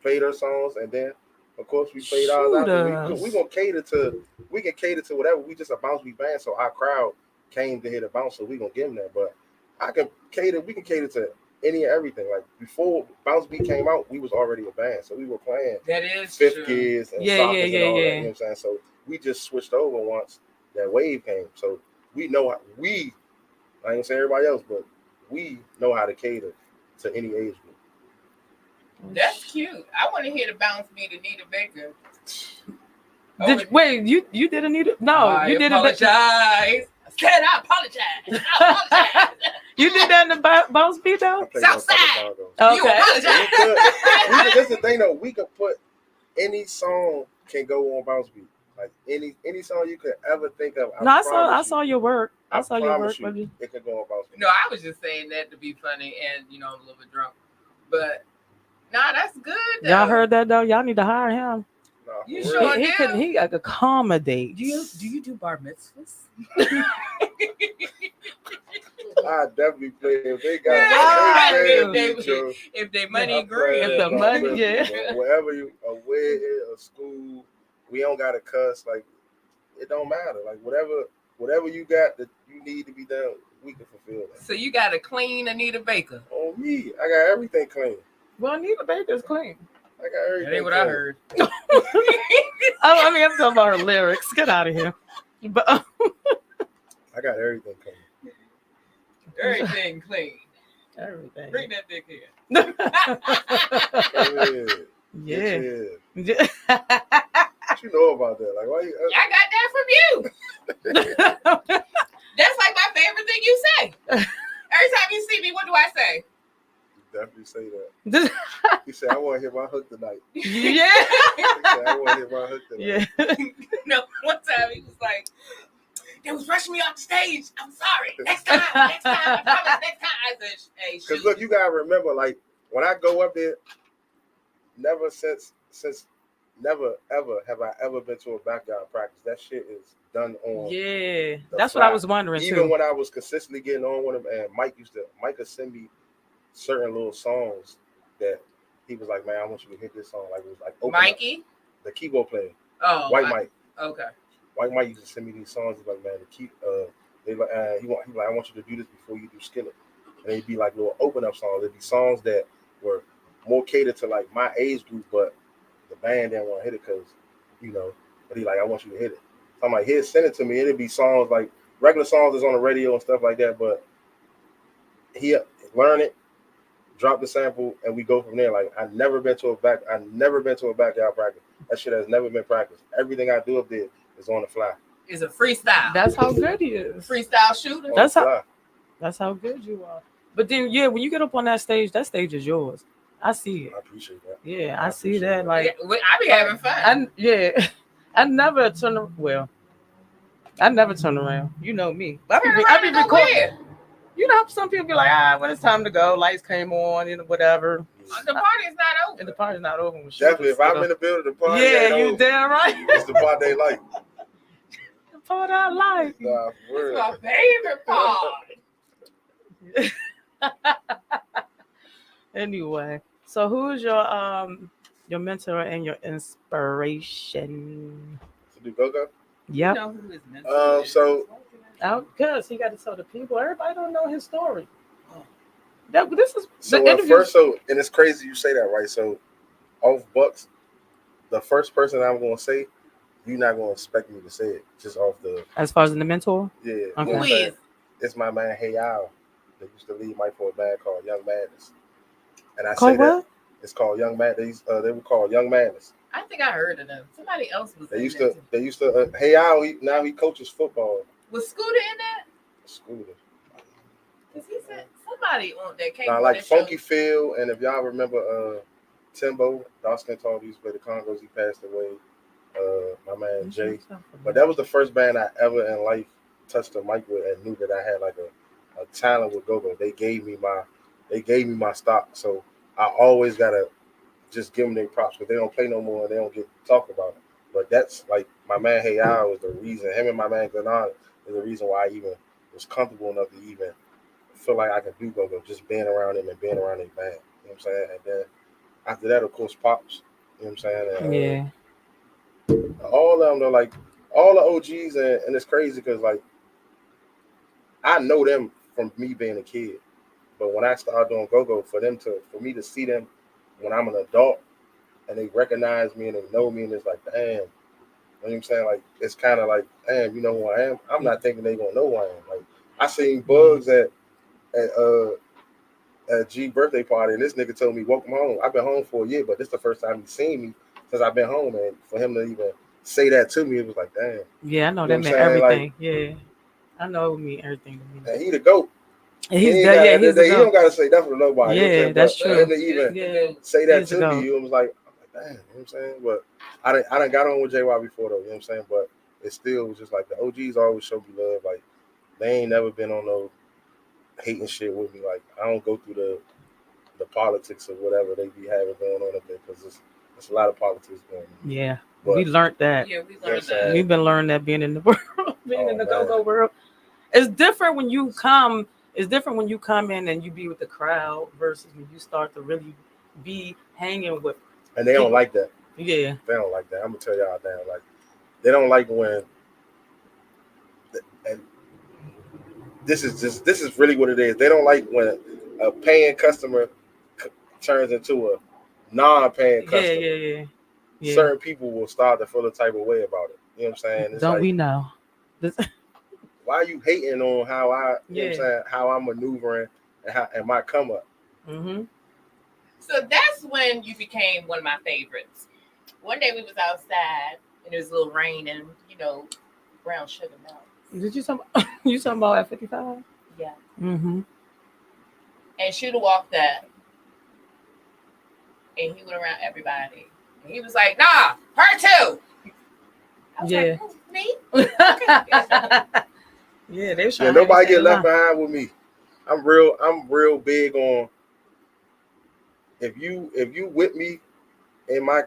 Played her songs, and then of course we played ours out. We can cater to whatever. We just a bounce beat band, so our crowd came to hear the bounce, so we gonna give them that. But we can cater to any and everything. Like, before Bounce Beat came out, we was already a band, so we were playing That is fifth true. gears and Yeah, sockers yeah, and yeah, all that. yeah. You know what I'm saying? So we just switched over once that wave came. So we know how I ain't gonna say everybody else, but we know how to cater to any age group. That's cute. I want to hear the bounce beat Anita Baker. Wait, you did Anita? No, I you did apologize. I said I apologize. I apologize. You did that in the Bounce Beat though? I played Southside. on top of You Okay. apologize. That's the thing though. We could put any song can go on Bounce Beat. Like any song you could ever think of. No, I saw your work. I saw your work. promise you, it could go on Bounce Beat. No, I was just saying that to be funny, and I'm a little bit drunk. But nah, that's good. Though. Y'all heard that though? Y'all need to hire him. Nah, You for sure real. He accommodate. Do you do bar mitzvahs? I definitely play if they got If they money I agree. play If the it, money, bro. yeah. Wherever you a wedding, a school, we don't gotta cuss. Like, it don't matter. Like whatever you got that you need to be done, we can fulfill that. So you got a clean Anita Baker. On me, I got everything clean. Well, Anita Baker's clean. I got everything. That ain't what clean. I heard. I mean, I'm talking about her lyrics. Get out of here. But I got everything clean. Everything clean. everything. Bring that dick here. Yeah. Yeah. Yeah. What you know about that? Like, why you? I got that from you. That's like my favorite thing you say. Every time you see me, what do I say? Definitely say that. He said, I want to hit my hook tonight. Yeah. He said, I want to hit my hook tonight. Yeah. No, one time he was like, they was rushing me off the stage. I'm sorry. Next time. I promise next time. I said, hey, Because shoot. look, you gotta remember, like when I go up there, never ever have I ever been to a backyard practice. That shit is done on. Yeah. the That's what I fly. was wondering Even too. when I was consistently getting on with him, and Mike would send me certain little songs that he was like, man, I want you to hit this song. Like it was like open up. Mikey? The keyboard player, Oh. White Mike. Okay. White Mike used to send me these songs. He's like, man, he like, I want you to do this before you do Skillet. And they'd be like little open up songs. It'd be songs that were more catered to like my age group, but the band didn't want to hit it because, but he like, I want you to hit it. So I'm like, here, send it to me. It'd be songs like regular songs that's on the radio and stuff like that, but he learn it, drop the sample, and we go from there. Like I've never been to a backyard practice. That shit has never been practiced. Everything I do up there is on the fly. It's a freestyle. That's how good he is. Freestyle shooter. On That's the how- fly. That's how good you are. But then, yeah, when you get up on that stage is yours. I see it. I appreciate that. Yeah, I I see appreciate that. that. Like, I be having fun. I never turn around. Well, I never turn around. You know me. I be Go recording. where? You know, some people be like, when it's time to go, lights came on, whatever. The party's not over. And the party's not over. When Definitely, if I'm in the building, the party yeah, ain't you over. damn right. It's the part they like. The part I like. Nah, for It's real. my favorite part. Anyway, so who's your mentor and your inspiration? To do go-go? Yep. You know who is mental. So Because he got to tell the people. Everybody don't know his story. This is So the interview. and it's crazy you say that, right? So off Bucks, the first person I'm gonna say, you're not gonna expect me to say it just off the As far as the mentor, yeah. You Okay. know what I'm Who saying? is? It's my man Hey Al that used to lead Mike for a band called Young Madness. And I called say that what? it's called Young Madness. They were called Young Madness. I think I heard of them. Somebody else was They in used that to too. Hey Al, now he coaches football. Was Scooter in that? Scooter. Because he said somebody on that came Now, on like that show. Funky Phil, and if y'all remember Timbo, Dawson Tall used to play the Congos, he passed away. My man Jay. But that was the first band I ever in life touched a mic with and knew that I had like a talent with go-go. They gave me my stock. So I always gotta just give them their props because they don't play no more and they don't get talked about it. But that's like my man Hey Al was the reason. Him and my man Glennon is the reason why I even was comfortable enough to even feel like I could do go-go, just being around him and being around their band. You know what I'm saying? And then after that, of course, Pops. You know what I'm saying? And, Yeah. all of them, they're like all the OGs, and it's crazy because like I know them from me being a kid, but when I started doing go-go, for me to see them when I'm an adult and they recognize me and they know me, and it's like, damn, you know what I'm saying? Like it's kind of like, damn, you know who I am. I'm not thinking they gonna know who I am. Like I seen Bugs at G birthday party, and this nigga told me, welcome home. I've been home for a year, but this is the first time he's seen me since I've been home, and for him to even say that to me, it was like, damn. Yeah, I know You that know meant what I'm saying? everything. Yeah. I know it mean everything to me. And he the GOAT. And He he's ain't the, got- yeah, he's the he don't GOAT. gotta say nothing to nobody. You know what I'm Yeah, saying? that's But true. for him to even Yeah. say that He's the to GOAT. me, it was like, I'm like, damn, you know what I'm saying? But I done got on with JY before though, you know what I'm saying? But it still was just like the OGs always show me love. Like they ain't never been on no hating shit with me. Like I don't go through the politics of whatever they be having going on up there because it's a lot of politics going on. Yeah. But We learned that. Yeah, we Yes, learned sir. that. We've been learning that being in the world, being Oh, in the man. go-go world. It's different when you come. It's different when you come in and you be with the crowd versus when you start to really be hanging with. and they don't like that. Yeah. They don't like that. I'm gonna tell y'all now. Like they don't like when And this is really what it is. They don't like when a paying customer turns into a non-paying customer. Yeah. Certain people will start to feel a type of way about it. You know what I'm saying? It's Don't like, we know? why are you hating on how I, you know what I'm Yeah. saying, how I'm maneuvering and my come up? Mm-hmm. So that's when you became one of my favorites. One day we was outside and it was a little rain and brown sugar milk. Did you talking about at 55? Yeah. Mm-hmm. And Shooter walked up and he went around everybody. And he was like, nah, her too. I was Yeah. like, oh, me? Yeah, they Yeah, nobody get left behind with me. I'm real big on if you with me in my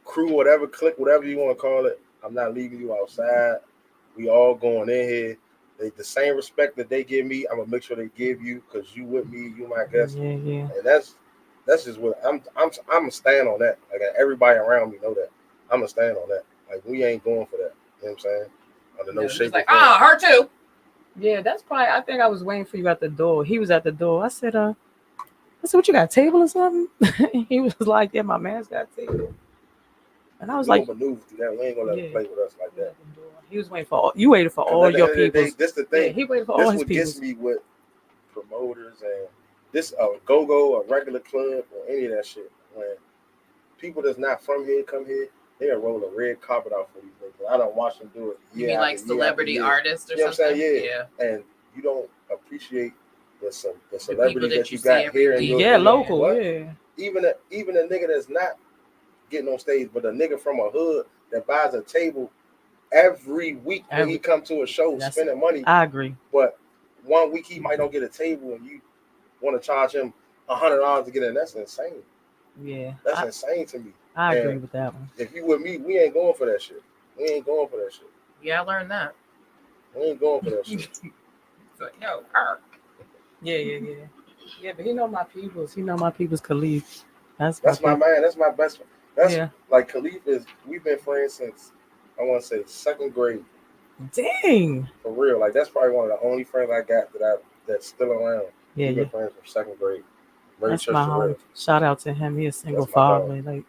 crew, whatever clique, whatever you want to call it, I'm not leaving you outside. We all going in here. The same respect that they give me, I'm gonna make sure they give you because you with me, you my guest. Yeah. And that's just what I'm gonna stand on that. Like everybody around me know that. I'm gonna stand on that. Like we ain't going for that. You know what I'm saying? Under no shape. He's like, her too. Yeah, that's probably. I think I was waiting for you at the door. He was at the door. I said, what you got, a table or something? He was like, yeah, my man's got a table. And I was like, maneuver through that. We ain't gonna let him play with us like that. He was waiting for you waited for all your people. This the thing. Yeah, he waited for all his people. people. This what gets me with promoters and this go-go, a regular club, or any of that shit. When people that's not from here come here, they'll roll a red carpet out for these niggas. I don't watch them do it. You mean like celebrity artists or something? What I'm saying? Yeah. And you don't appreciate the celebrity that you got here in your local. What? Yeah. Even a nigga that's not getting on stage, but a nigga from a hood that buys a table every week when he come to a show spending money. I agree. But 1 week he might not get a table and you want to charge him $100 to get in. That's insane. Yeah. That's insane to me. I agree with that one. If you with me, we ain't going for that shit. Yeah, I learned that. We ain't going for that shit. So, no, her. Yeah. Yeah, but he know my peoples. He know my people's Khalif. That's my man. That's my best friend. That's like Khalif we've been friends since I want to say 2nd grade. Dang. For real. Like that's probably one of the only friends I got that's still around. Yeah, We've been friends from 2nd grade. That's my home. Shout out to him. He's a single father. Like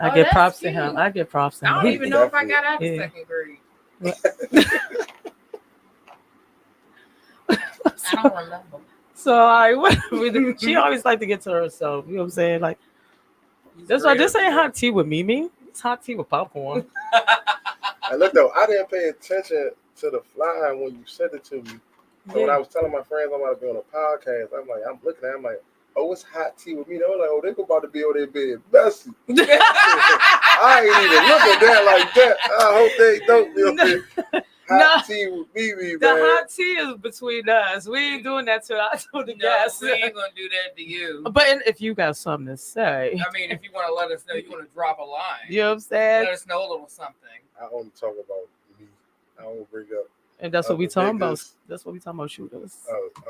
I get props to him. I don't even know if I got out of 2nd grade. I don't remember. So she always like to get to herself. You know what I'm saying? Like this ain't hot tea with Mimi. It's hot tea with popcorn. And look though, I didn't pay attention to the fly when you sent it to me. So when I was telling my friends I'm about to be on a podcast, I'm looking at it, I'm like, oh, it's hot tea with me. They were like, oh, they about to be on their bed messy. I ain't even look at that like that. I hope they don't be on there. Hot tea with me, man. The hot tea is between us. We ain't doing that to the guests. We ain't gonna do that to you. But if you got something to say, I mean, if you want to let us know, you want to drop a line. You know what I'm saying? Let us know a little something. I only talk about me. I don't bring up. And that's what we talking about. That's what we talking about, shooters.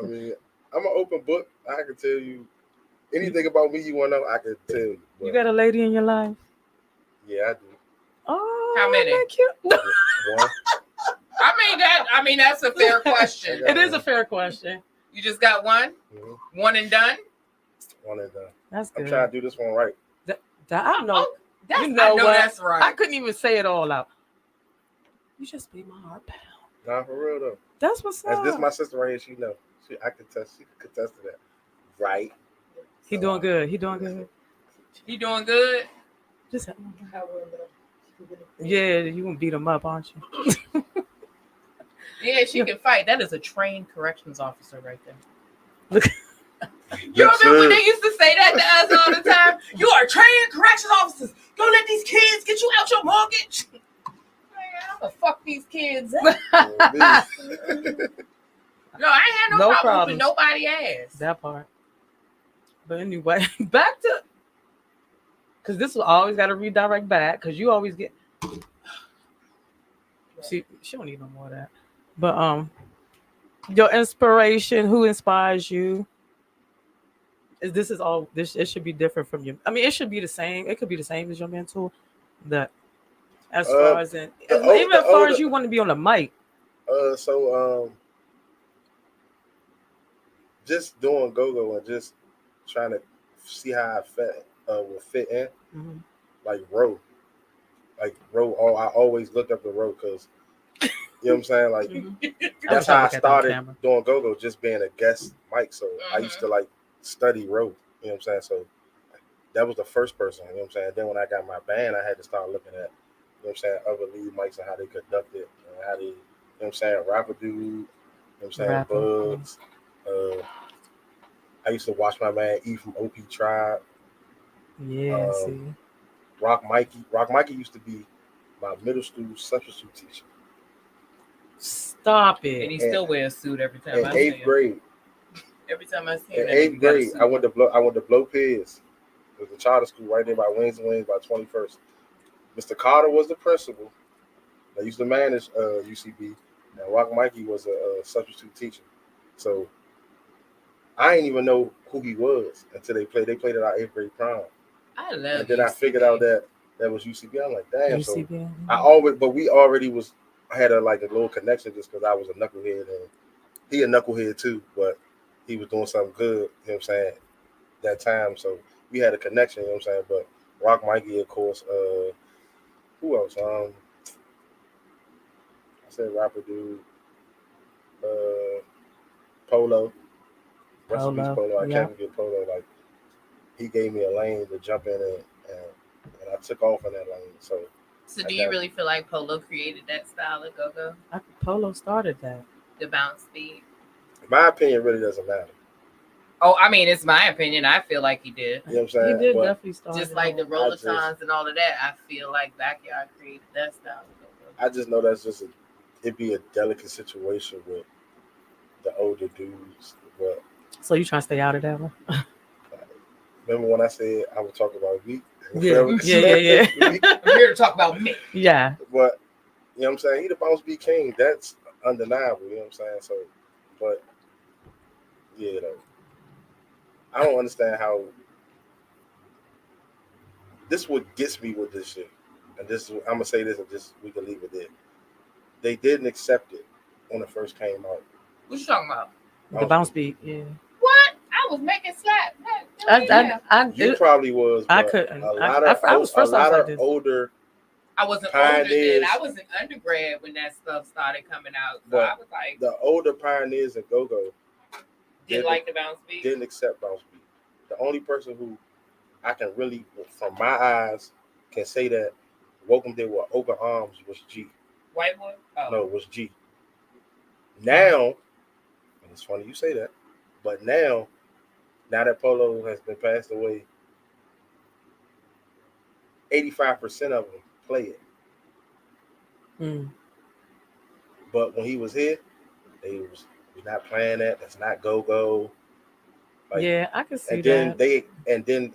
I mean, I'm an open book. I can tell you anything about me you want to know. I can tell you. You got a lady in your life? Yeah, I do. Oh, how many? One. I mean, that's a fair question. It is a fair question. You just got one? Mm-hmm. One and done? One and done. That's good. I'm trying to do this one right. I know. You know what? That's right. I couldn't even say it all out. You just be my heart pound. Nah, for real though. That's what's up. This is my sister right here. She know. She could contest to that. Right. He doing good. He doing good. You doing good? Just yeah, you gonna beat him up, aren't you? Yeah, she can fight. That is a trained corrections officer right there. Look. You remember when they used to say that to us all the time? You are trained corrections officers. Don't let these kids get you out your mortgage. I'm gonna fuck these kids up. No, I ain't had no problem with nobody ass. That part. But anyway, back to because this will always got to redirect back because you always get. She don't need no more of that. But your inspiration, who inspires you? It should be different from you. I mean, it should be the same. It could be the same as your mentor. As far as you want to be on the mic. Just doing go-go and just trying to see how will fit in. Mhm. Like row. Oh, I always looked up the row because you know what I'm saying. Like that's how I started doing go-go, just being a guest mic. So I used to like study row. You know what I'm saying. So that was the first person. You know what I'm saying. Then when I got my band, I had to start looking at you know what I'm saying other lead mics and how they conduct it and how they you know what I'm saying rapper dude. You know what I'm saying Bugs. I used to watch my man E from OP Tribe. Yeah, see. Rock Mikey used to be my middle school substitute teacher. Stop it. And he still wears a suit every time in I see him. 8th grade. Every time I see him. In 8th grade, I went to Blow Piz. It was a charter school right there by Wings and Wings by 21st. Mr. Carter was the principal. I used to manage UCB, and Rock Mikey was a substitute teacher. So I didn't even know who he was until they played at our 8th grade prom. I love and then UCB. I figured out that was UCB. I'm like, damn. UCB. So we already had a little connection just because I was a knucklehead and he a knucklehead too, but he was doing something good, you know what I'm saying, that time. So we had a connection, you know what I'm saying. But Rock Mikey, of course, who else? I said rapper dude, Polo. Rest in peace, Polo. I can't forget Polo. Like he gave me a lane to jump in and I took off in that lane. So do you really feel like Polo created that style of go-go? Polo started that. The bounce beat. My opinion really doesn't matter. Oh, I mean, it's my opinion. I feel like he did. You know what I'm saying? He did definitely start. Just like the Rollertons and all of that, I feel like Backyard created that style of go-go. I just know that's just it'd be a delicate situation with the older dudes. But so you trying to stay out of that one? Remember when I said I would talk about me? Yeah. I'm here to talk about me. Yeah. But you know what I'm saying? He the bounce beat king. That's undeniable. You know what I'm saying? So, but yeah, though. I don't understand how this what gets me with this shit. And this I'm gonna say this and just we can leave it there. They didn't accept it when it first came out. What you talking about? The bounce beat, yeah. What? I was making slap. You probably was. I couldn't. I was older. I wasn't older then. I was an undergrad when that stuff started coming out. So I was like, the older pioneers in go-go didn't like the bounce beat. Didn't accept bounce beat. The only person who I can really, from my eyes, can say that welcomed it with open arms was G. White boy? Oh. No, it was G. Now, and it's funny you say that, but now that Polo has been passed away, 85% of them play it. But when he was here, we're not playing that. That's not go-go. Like, yeah, I can see that. Then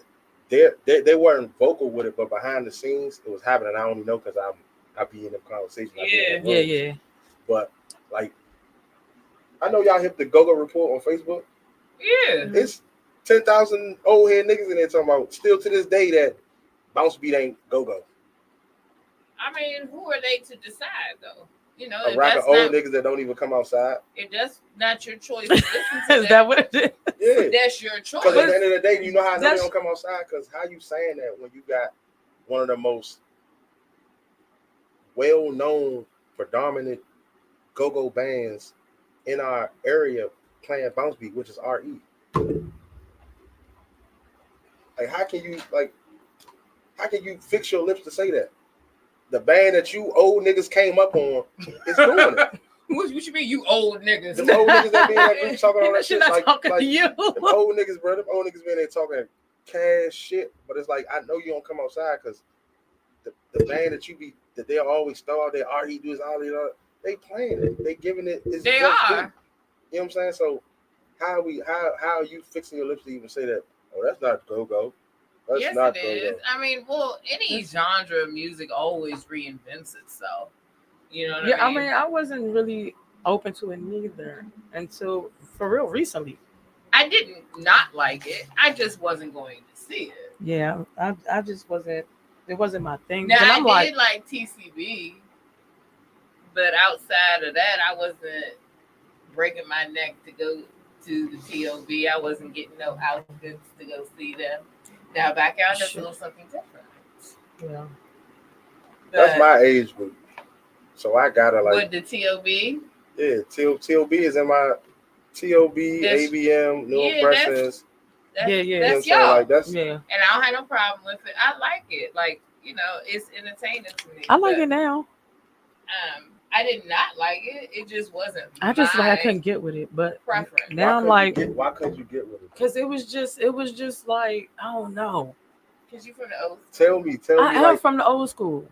they weren't vocal with it, but behind the scenes, it was happening. I only know because I be in the conversation. Yeah. But like, I know y'all hit the Go-Go Report on Facebook. Yeah, it's 10,000 old head niggas in there talking about still to this day that bounce beat ain't go-go. I mean, who are they to decide though? You know, a rack of old niggas that don't even come outside. If that's not your choice to listen to is that what it is? Yeah, that's your choice. Because at the end of the day, you know how I know they don't come outside? Because how you saying that when you got one of the most well-known, predominant go-go bands in our area playing bounce beat, which is RE. Like, how can you fix your lips to say that? The band that you old niggas came up on is doing it. What you mean, you old niggas? Them old niggas that be in that group talking all that shit. Not talking to you. Them old niggas, bro. Them old niggas being there talking cash shit. But it's like, I know you don't come outside because the band that they always star, they RE do is all they playing it. They giving it. They are. Good. You know what I'm saying? So how are you fixing your lips to even say that? Oh, that's not go-go. That's yes, not it go-go. is. I mean, well, any genre of music always reinvents itself. You know what I mean? I wasn't really open to it neither until, for real, recently. I didn't not like it. I just wasn't going to see it. Yeah, I just wasn't. It wasn't my thing. Now, I did like TCB, But outside of that, I wasn't breaking my neck to go to the TOB. I wasn't getting no outfits to go see them. Now Backyard does a little something different. Yeah. That's my age group. So I gotta like. With the TOB? Yeah, TOB is in my TOB, That's- ABM, New yeah, Impressions. Yeah, yeah. That's You know what I'm saying? y'all. Like that's Yeah. And I don't have no problem with it. I like it. Like, you know, it's entertaining to me. I like But, it now. I did not like it. It just wasn't. I just my like I couldn't get with it, but preference. now I'm like, why couldn't you get with it? because it was just like I don't know. Because you from the old. Tell me, I am like from the old school.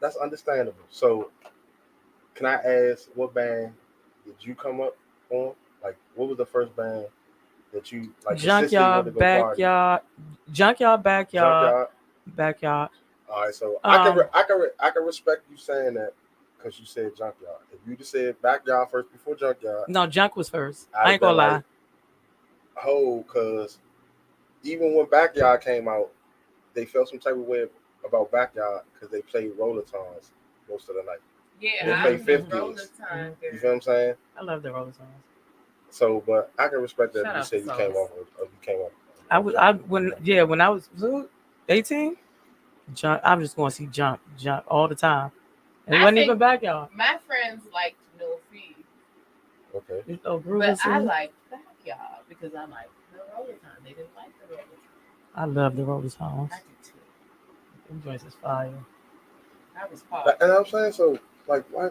that's understandable. So can I ask what band did you come up on? Like what was the first band that you like Junkyard, consistently wanted to go party? Junkyard, backyard. All right, so Um, I can respect you saying that because you said Junkyard. If you just said Backyard first before Junkyard, No, Junk was first. I'd I ain't gonna been lie. like, oh, because even when Backyard came out, they felt some type of way about Backyard because they played Rollertons most of the night. Yeah, They I play was 50s. roller time. You feel what I'm saying? I love the Rolling Stones. So, but I can respect that Shout you out said to you came Sauce. off. You came off. When I was 18, Junk. I was just going to see Junk all the time. And it I wasn't think- even backyard. My friends liked No Feed, Okay. Oh, but Groovers. I liked Backyard because I liked the roller time. They didn't like the roller time. I love the Rolling Stones. I did too. Them joints is fire. I was part. And I'm saying so, like, why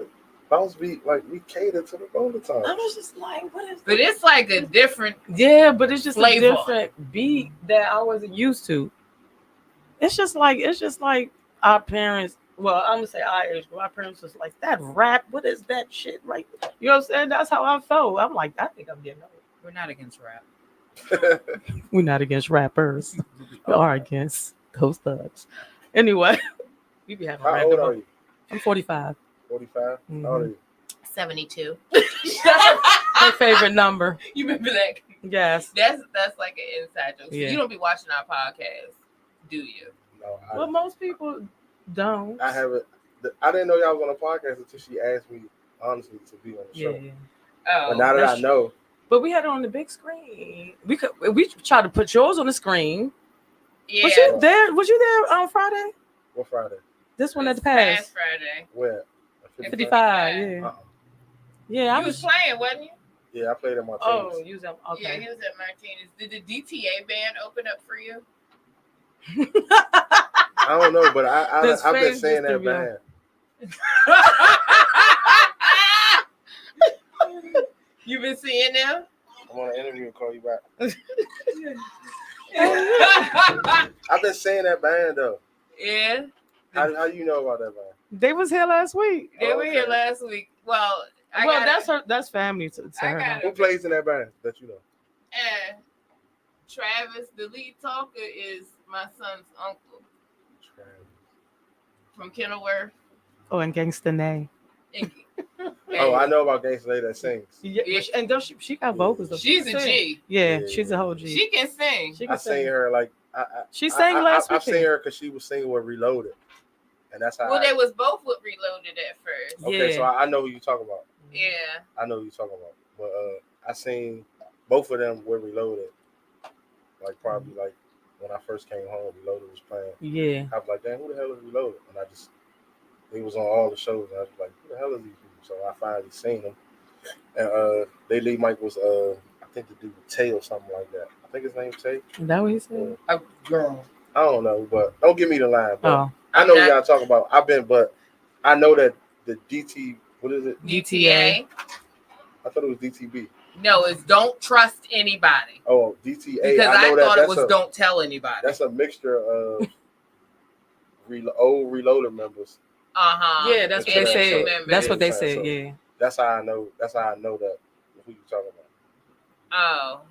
Bounce Beat, like, we cater to the Rollertons. I was just like, what is But it's like a different. Yeah, but it's just Flavor. a different beat that I wasn't used to. It's just like our parents. Well, I'm gonna say our age, but our parents was like that rap. What is that shit? Like, you know what I'm saying? That's how I felt. I'm like, I think I'm getting old. We're not against rap. We're not against rappers. We are against those thugs. Anyway, we be having How rap. old are you? I'm 45. 45? Mhm. How old are you? 72. My favorite number. You remember that? Yes. That's like an inside joke. So Yeah. you don't be watching our podcast, do you? No, Well, most people don't. I haven't. I didn't know y'all was on a podcast until she asked me, honestly, to be on the show. Yeah. Oh, But now that that's I know, But we had it on the big screen. We tried to put yours on the screen. yeah. Was you there? Was you there on Friday? what Friday? This one at This the pass. past Friday. Where? 55. Yeah. Uh-uh. Yeah. I You was playing, wasn't you? Yeah, I played at my Oh, teams. use them. Yeah, Okay. he was at Martinez. Did the DTA band open up for you? I don't know, but His I've been face saying just that threw me off. band. You been seeing them? I'm on an interview and call you back. I've been saying that band though. Yeah, How you know about that band? They was here last week. they were here Okay. last week. Well, That's family to I her. got Who plays in that band that you know? And Travis, the lead talker, is my son's uncle from Kenilworth. Oh, and Gangsta Nay. Oh, I know about Gangsta Lady that sings. Yeah, and don't she got vocals. Though. She's She a can sing. G. Yeah, Yeah, she's a whole G. She can sing. She I can seen sing. her like She sang last I've weekend. seen her because she was singing with Reloaded, and that's how. Well, they was both with Reloaded at first. Okay, Yeah. so I know who you talking about. Yeah. I know who you talking about. But I seen both of them with Reloaded. Like probably like when I first came home, Reloaded was playing. Yeah. I was like, damn, who the hell is Reloaded? And they was on all the shows, and I was like, who the hell is these people? So I finally seen them. And they lead Mike was I think the dude with Tay or something like that. I think his name's Tay. Is that what he said? A girl. I don't know, but don't give me the line. But Oh, I know I'm what not- y'all talking about. But I know that the DT, what is it? DTA. I thought it was DTB. No, it's don't trust anybody. Oh, DTA. Because I know that thought it that's was don't tell anybody. That's a mixture of old Reloader members. Uh-huh. yeah, that's what And they then said. some- That's what they so- said. so- Yeah. That's how I know. That's how I know that who you talking about. Oh.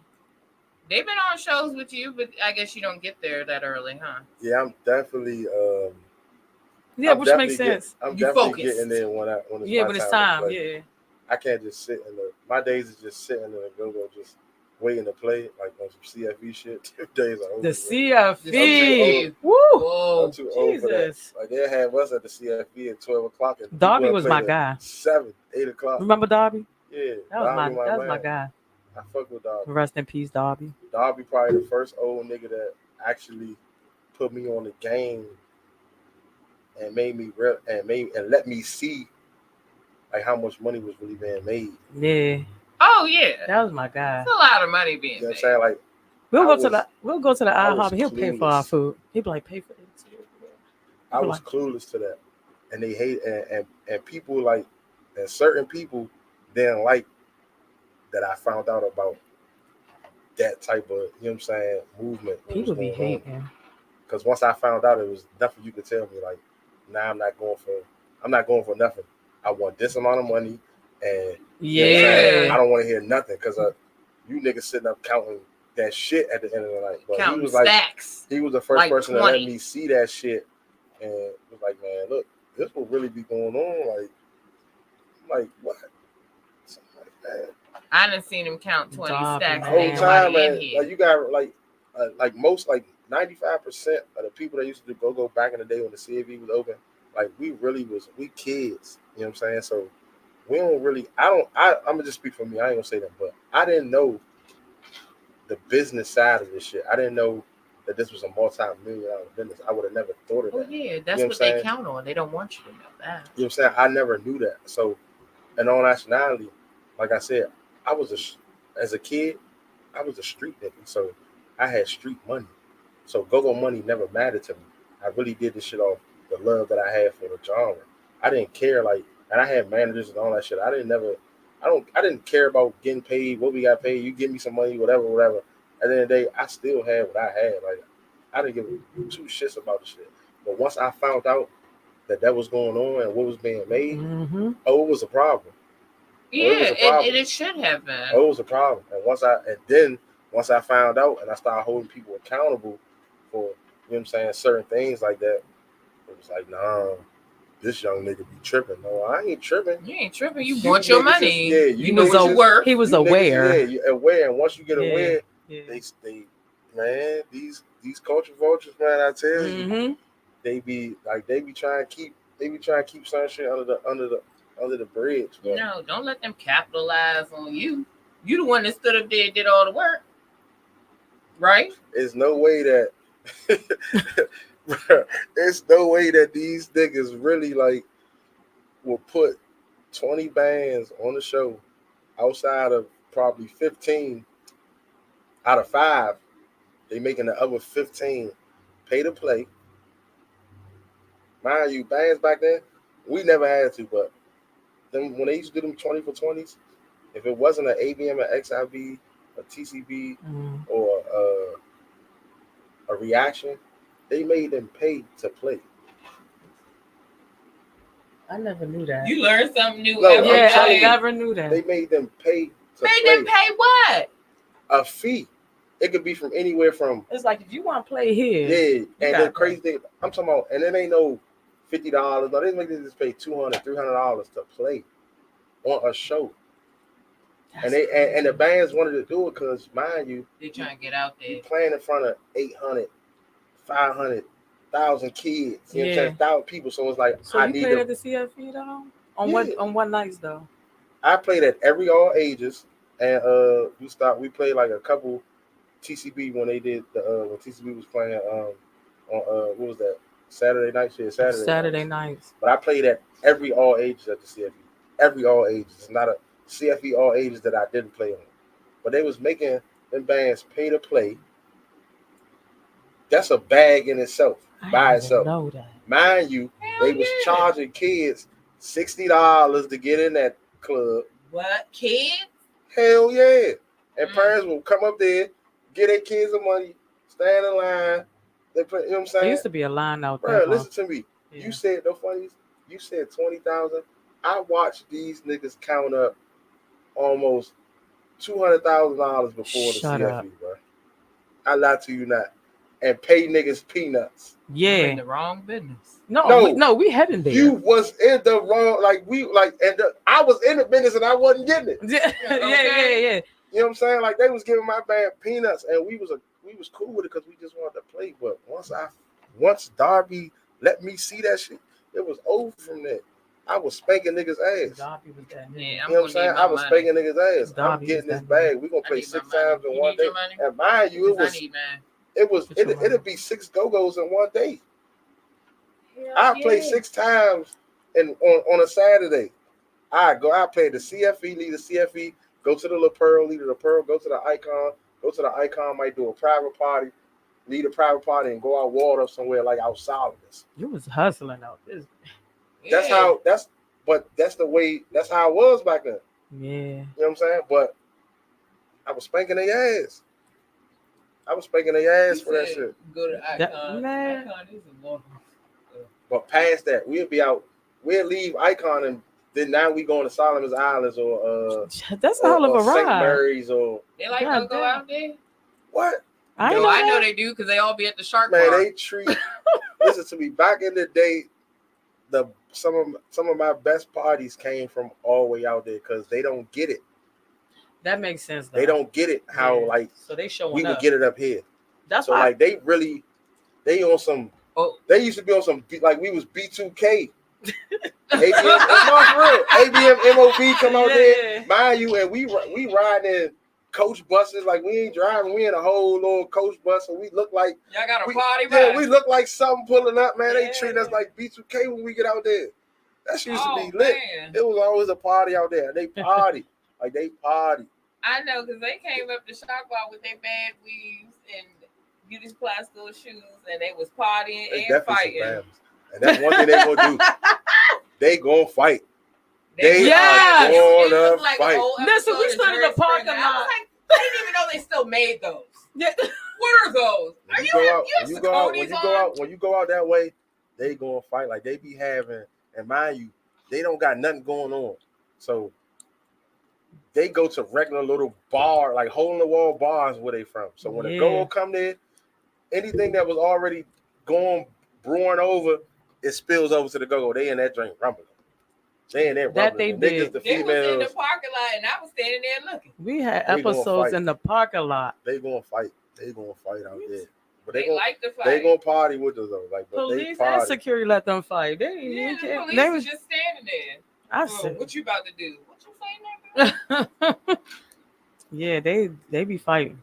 They've been on shows with you, but I guess you don't get there that early, huh? Yeah, I'm definitely. Yeah, I'm which definitely makes sense. I'm You definitely focused. getting there when Yeah, my when it's to time. play. Yeah. I can't just sit in the. My days is just sitting in the go-go, just waiting to play like on some CFE shit. Them days are over. The man. CFE. Woo! Whoa. I'm too old for that. Jesus. Like they have us at the CFE at 12 o'clock. And Darby people was play my at guy. 7, 8 o'clock. Remember Darby? Yeah, That was Darby my man. guy. I fuck with Darby. Rest in peace, Darby. Darby probably the first old nigga that actually put me on the game and made me and let me see like how much money was really being made. Yeah, Oh yeah. that was my guy. That's a lot of money being You know what I'm made. saying? Like We'll I go to was- the I was IHOP. And he'll pay for our clueless. food. He'll be like, pay for it. I was clueless to that, and they hate and people like and certain people didn't like that I found out about that type of, you know what I'm saying, movement. People be hating. Because once I found out, it was nothing you could tell me. Like, nah, I'm not going for nothing. I want this amount of money, and you know what I'm saying? Yeah. I don't want to hear nothing because you niggas sitting up counting that shit at the end of the night. But Counting he was like, stacks. he was the first like person 20. to let me see that shit, and was like, man, look, this will really be going on. Like what? Something like that. I done seen him count 20 Darby, stacks. man. And Whole ain't time, nobody in man. here. Like you got like most 95% of the people that used to go back in the day when the CAV was open, like we kids. You know what I'm saying? So we don't really. I'm gonna just speak for me. I ain't gonna say that, but I didn't know the business side of this shit. I didn't know that this was a multi-million-dollar business. I would have never thought of that. Oh yeah, that's You know what what I'm they saying? count on. They don't want you to know that. You know what I'm saying? I never knew that. So, in all nationality, like I said, as a kid, I was a street nigga. So, I had street money. So, go-go money never mattered to me. I really did this shit off the love that I had for the genre. I didn't care, like, and I had managers and all that shit. I didn't care about getting paid, what we got paid. You give me some money, whatever. At the end of the day, I still had what I had. Like, I didn't give two shits about the shit. But once I found out that was going on and what was being made, Mm-hmm. oh, it was a problem. Yeah, it was a problem. and it should have been. Oh, it was a problem. And once I found out and I started holding people accountable for, you know what I'm saying, certain things like that, it was like, nah, this young nigga be tripping. No, I ain't tripping. You ain't tripping. You You want your niggas money. just- yeah, you you was niggas just- aware. He was You niggas, aware. yeah, you aware. And once you get Yeah. aware, Yeah. they man, these culture vultures, man, I tell you, Mm-hmm. they be trying to keep some shit under the bridge. But No, don't let them capitalize on you. You the one that stood up there and did all the work. Right? there's no way that there's no way that these niggas really like will put 20 bands on the show outside of probably 15 out of 5. They making the other 15 pay to play. Mind you, bands back then, we never had to, but them when they used to do them 20 for 20s, if it wasn't an ABM, an XIV, a TCB, Mm-hmm. or a reaction, they made them pay to play. I never knew that. You learn something new No, every I'm Yeah, telling I day. you. never knew that. They made them pay to Made play them pay what? a fee. It could be from anywhere from It's like if you want to play here, yeah, and gotta the crazy thing I'm talking about, and it ain't no $50. No, they make them just pay $200, $300 to play on a show. And they and the bands wanted to do it because, mind you, They trying to get out there. you playing in front of 800, 500,000 kids. You know what I'm Yeah. saying? 1,000 people. So it's like So I you need played to. at the CFE though? On Yeah. what nights though? I played at every all ages, and we played like a couple TCB when they did the when TCB was playing on what was that Saturday night shit Saturday night. nights. But I played at every all ages at the CFE. Every all ages. It's not a CFE all ages that I didn't play on. But they was making them bands pay to play. That's a bag in itself, by I itself. didn't know that. Mind you, Hell they was yeah. charging kids $60 to get in that club. What? Kids? Hell yeah. And Mm. parents will come up there, get their kids the money, stand in line. They play, you know what I'm There saying? used to be a line out Bro, there. listen to me. Yeah. You said no funnies. You said 20,000. I watched these niggas count up almost $200,000 before Shut the up. CFE, bro. I lie to you not. And pay niggas peanuts. You're in Yeah. the wrong business. No, we heading there. You was in the wrong, I was in the business and I wasn't getting it. yeah, yeah. You know what I'm saying? Like they was giving my band peanuts, and we was cool with it because we just wanted to play. But once Darby let me see that shit, it was over from there. I was spanking niggas' ass. Darby was that nigga. Yeah, You know what I'm saying? I was spanking niggas' ass. Darby I'm getting was this that bag. We gonna I play need 6 my money. times in You one need day. your money? And mind you, I need mine. Put your money. it'd be 6 go-go's in one day. Hell I play 6 times on a Saturday. I play the CFE, lead the CFE, go to the La Pearl, lead the Pearl, go to the Icon, might do a private party, lead a private party, and go out water somewhere like out Solomons. You was hustling out this. That's the way, that's how it was back then. Yeah. You know what I'm saying? But I was spanking their ass. for that shit. Go to Icon. Man. Icon is a water. But past that, we'll leave Icon, and then now we going to Solomon's Islands or That's a hell of a St. ride. Mary's or They like God to go damn. out there. what? I No, know I know that. they do because they all be at the Shark Man, Bar. they treat. Listen to me. Back in the day, some of my best parties came from all the way out there because they don't get it. That makes sense. Though. They don't get it how Yeah. like So they showing we up. would get it up here. That's So why. like they on some. Oh. They used to be on some like we was B2K. ABM, it's not real. ABM MOB come out there, Yeah. mind you, and we riding in coach buses like we ain't driving. We in a whole little coach bus, and we look like Y'all got a we, party yeah, vibe. we look like something pulling up, man. They Yeah. treat us like B2K when we get out there. That shit used to be lit. Man. It was always a party out there. They party. Like they party. I know because they came up to Shark Bar with their bad weaves and beauty supply store shoes, and they was partying They and definitely fighting. some bams. And that's one thing they gonna do. They gonna fight. They Yes. are It gonna looked like fight. an old Listen, we episode of stood in the Jerry parking Springer. I was lot. like, I didn't even know they still made those. Yeah. What are those? When Are you you go out, have Saucony's on? when you go out that way, they gonna fight. Like they be having, and mind you, they don't got nothing going on. So they go to regular little bar, like hole in the wall bars where they from. So when a go come there, anything that was already going brewing over, it spills over to the go. They in that drink rumbling. They in there rumbling. That they The did. niggas, the They was in the females, parking lot, and I was standing there looking. We had They gonna episodes fight. in the parking lot. they gonna fight. They gonna fight out there. But They they gonna like to fight. they gonna party with us though. Like, but they Police and party. security let them fight. They, Yeah, you the can't- police they was was. just standing there. I Oh, said. what you about to do? What you say, nigga? Yeah, they be fighting.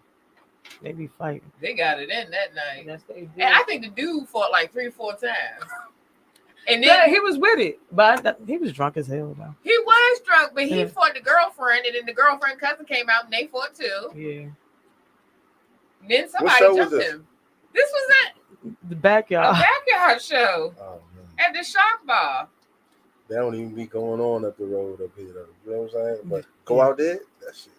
They be fighting. They got it in that night. Yes, they did. And I think the dude fought like 3 or 4 times. And then Yeah, he was with it, but he was drunk as hell though. he was drunk, but he Yeah. fought the girlfriend, and then the girlfriend cousin came out and they fought too. Yeah, And then show somebody was jumped this? him. This was the a backyard. backyard show Oh man. at the Shark Bar. They don't even be going on up the road up here though. You know what I'm saying? But go out there, that shit.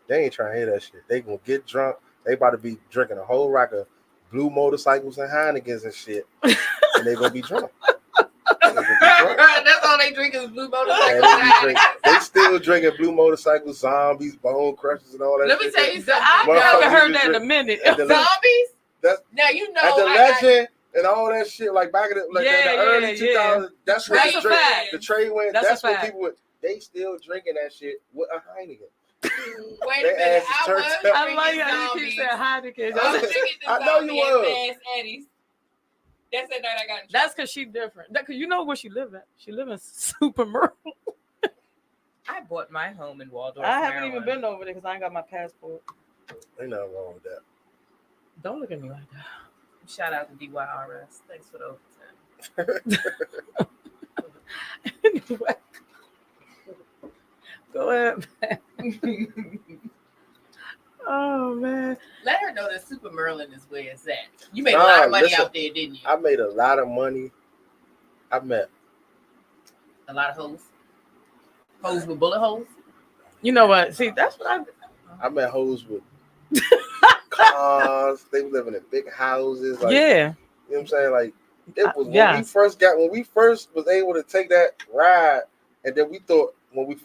They ain't trying to hear that shit. They gonna get drunk. They about to be drinking a whole rack of blue motorcycles and Heinekens and shit. And they gonna be drunk. They gonna be drunk. That's all they drink is blue And motorcycles. they still drinking blue motorcycles, zombies, bone crushers, and all that Let me shit. tell you something. I Motherfuckers haven't heard just that in a drink- minute. At the, Zombies? That's- Now you know at the I legend and all that shit, like back in the, like in Yeah, the early yeah, 2000s, that's That's what a the drink, fact. the trade went. That's a That's what fact. people would. They still drinking that shit with a Heineken. Wait They a minute. ass is I turned was up. drinking I like how you zombies. keep saying Heineken. I was drinking the I know you zombie was. and Fast Eddie's. That's the night I got in trouble. That's because she different. That, cause you know where she live at. She live in Super Merle. I bought my home in Waldorf, I haven't even Maryland. been over there because I ain't got my passport. Ain't nothing wrong with that. Don't look at me like that. Shout out to DYRS. Thanks for the overtime. Anyway, go ahead. Oh man. Let her know that Super Merlin is where it's at. You made a Nah, lot of money listen, out there, didn't you? I made a lot of money. I met. A lot of hoes. Hoes with bullet holes. You know what? See, that's what I met hoes with cars. They were living in big houses. Like, yeah. You know what I'm saying? Like, it was Yeah. when we first was able to take that ride, and then we thought when we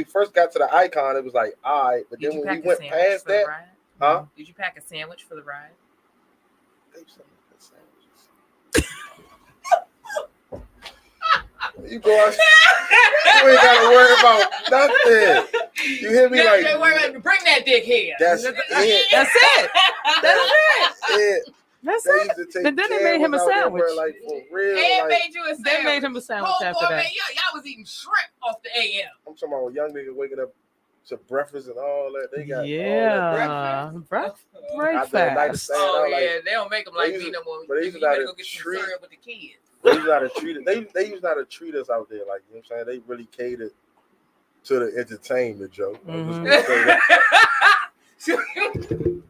first got to the Icon, it was like, all right, but Did then you when we pack a went sandwich past for the that, ride? huh? Did you pack a sandwich for the ride? You go out, you ain't gotta worry about nothing. You hear me? Now Like, they worry about, bring that dick here. that's it. That's it. That's it. it. That's They it. used to take But then they care made him of a us out there, sandwich. bro, like for real. And Like, made you a sandwich. They made him a sandwich Whole after boy, that. man, y'all was eating shrimp off the AM. I'm talking about a young nigga waking up to breakfast and all that. They got all that Yeah. breakfast. out there at night to Breakfast. stand Oh out. Like, yeah, they don't make them like they me used- no more. but they You used to better not go get some treat- cereal with the kids. they used not to treat it. They used not to treat us out there. Like, you know what I'm saying? They really catered to the entertainment, Joe. I'm just gonna say that.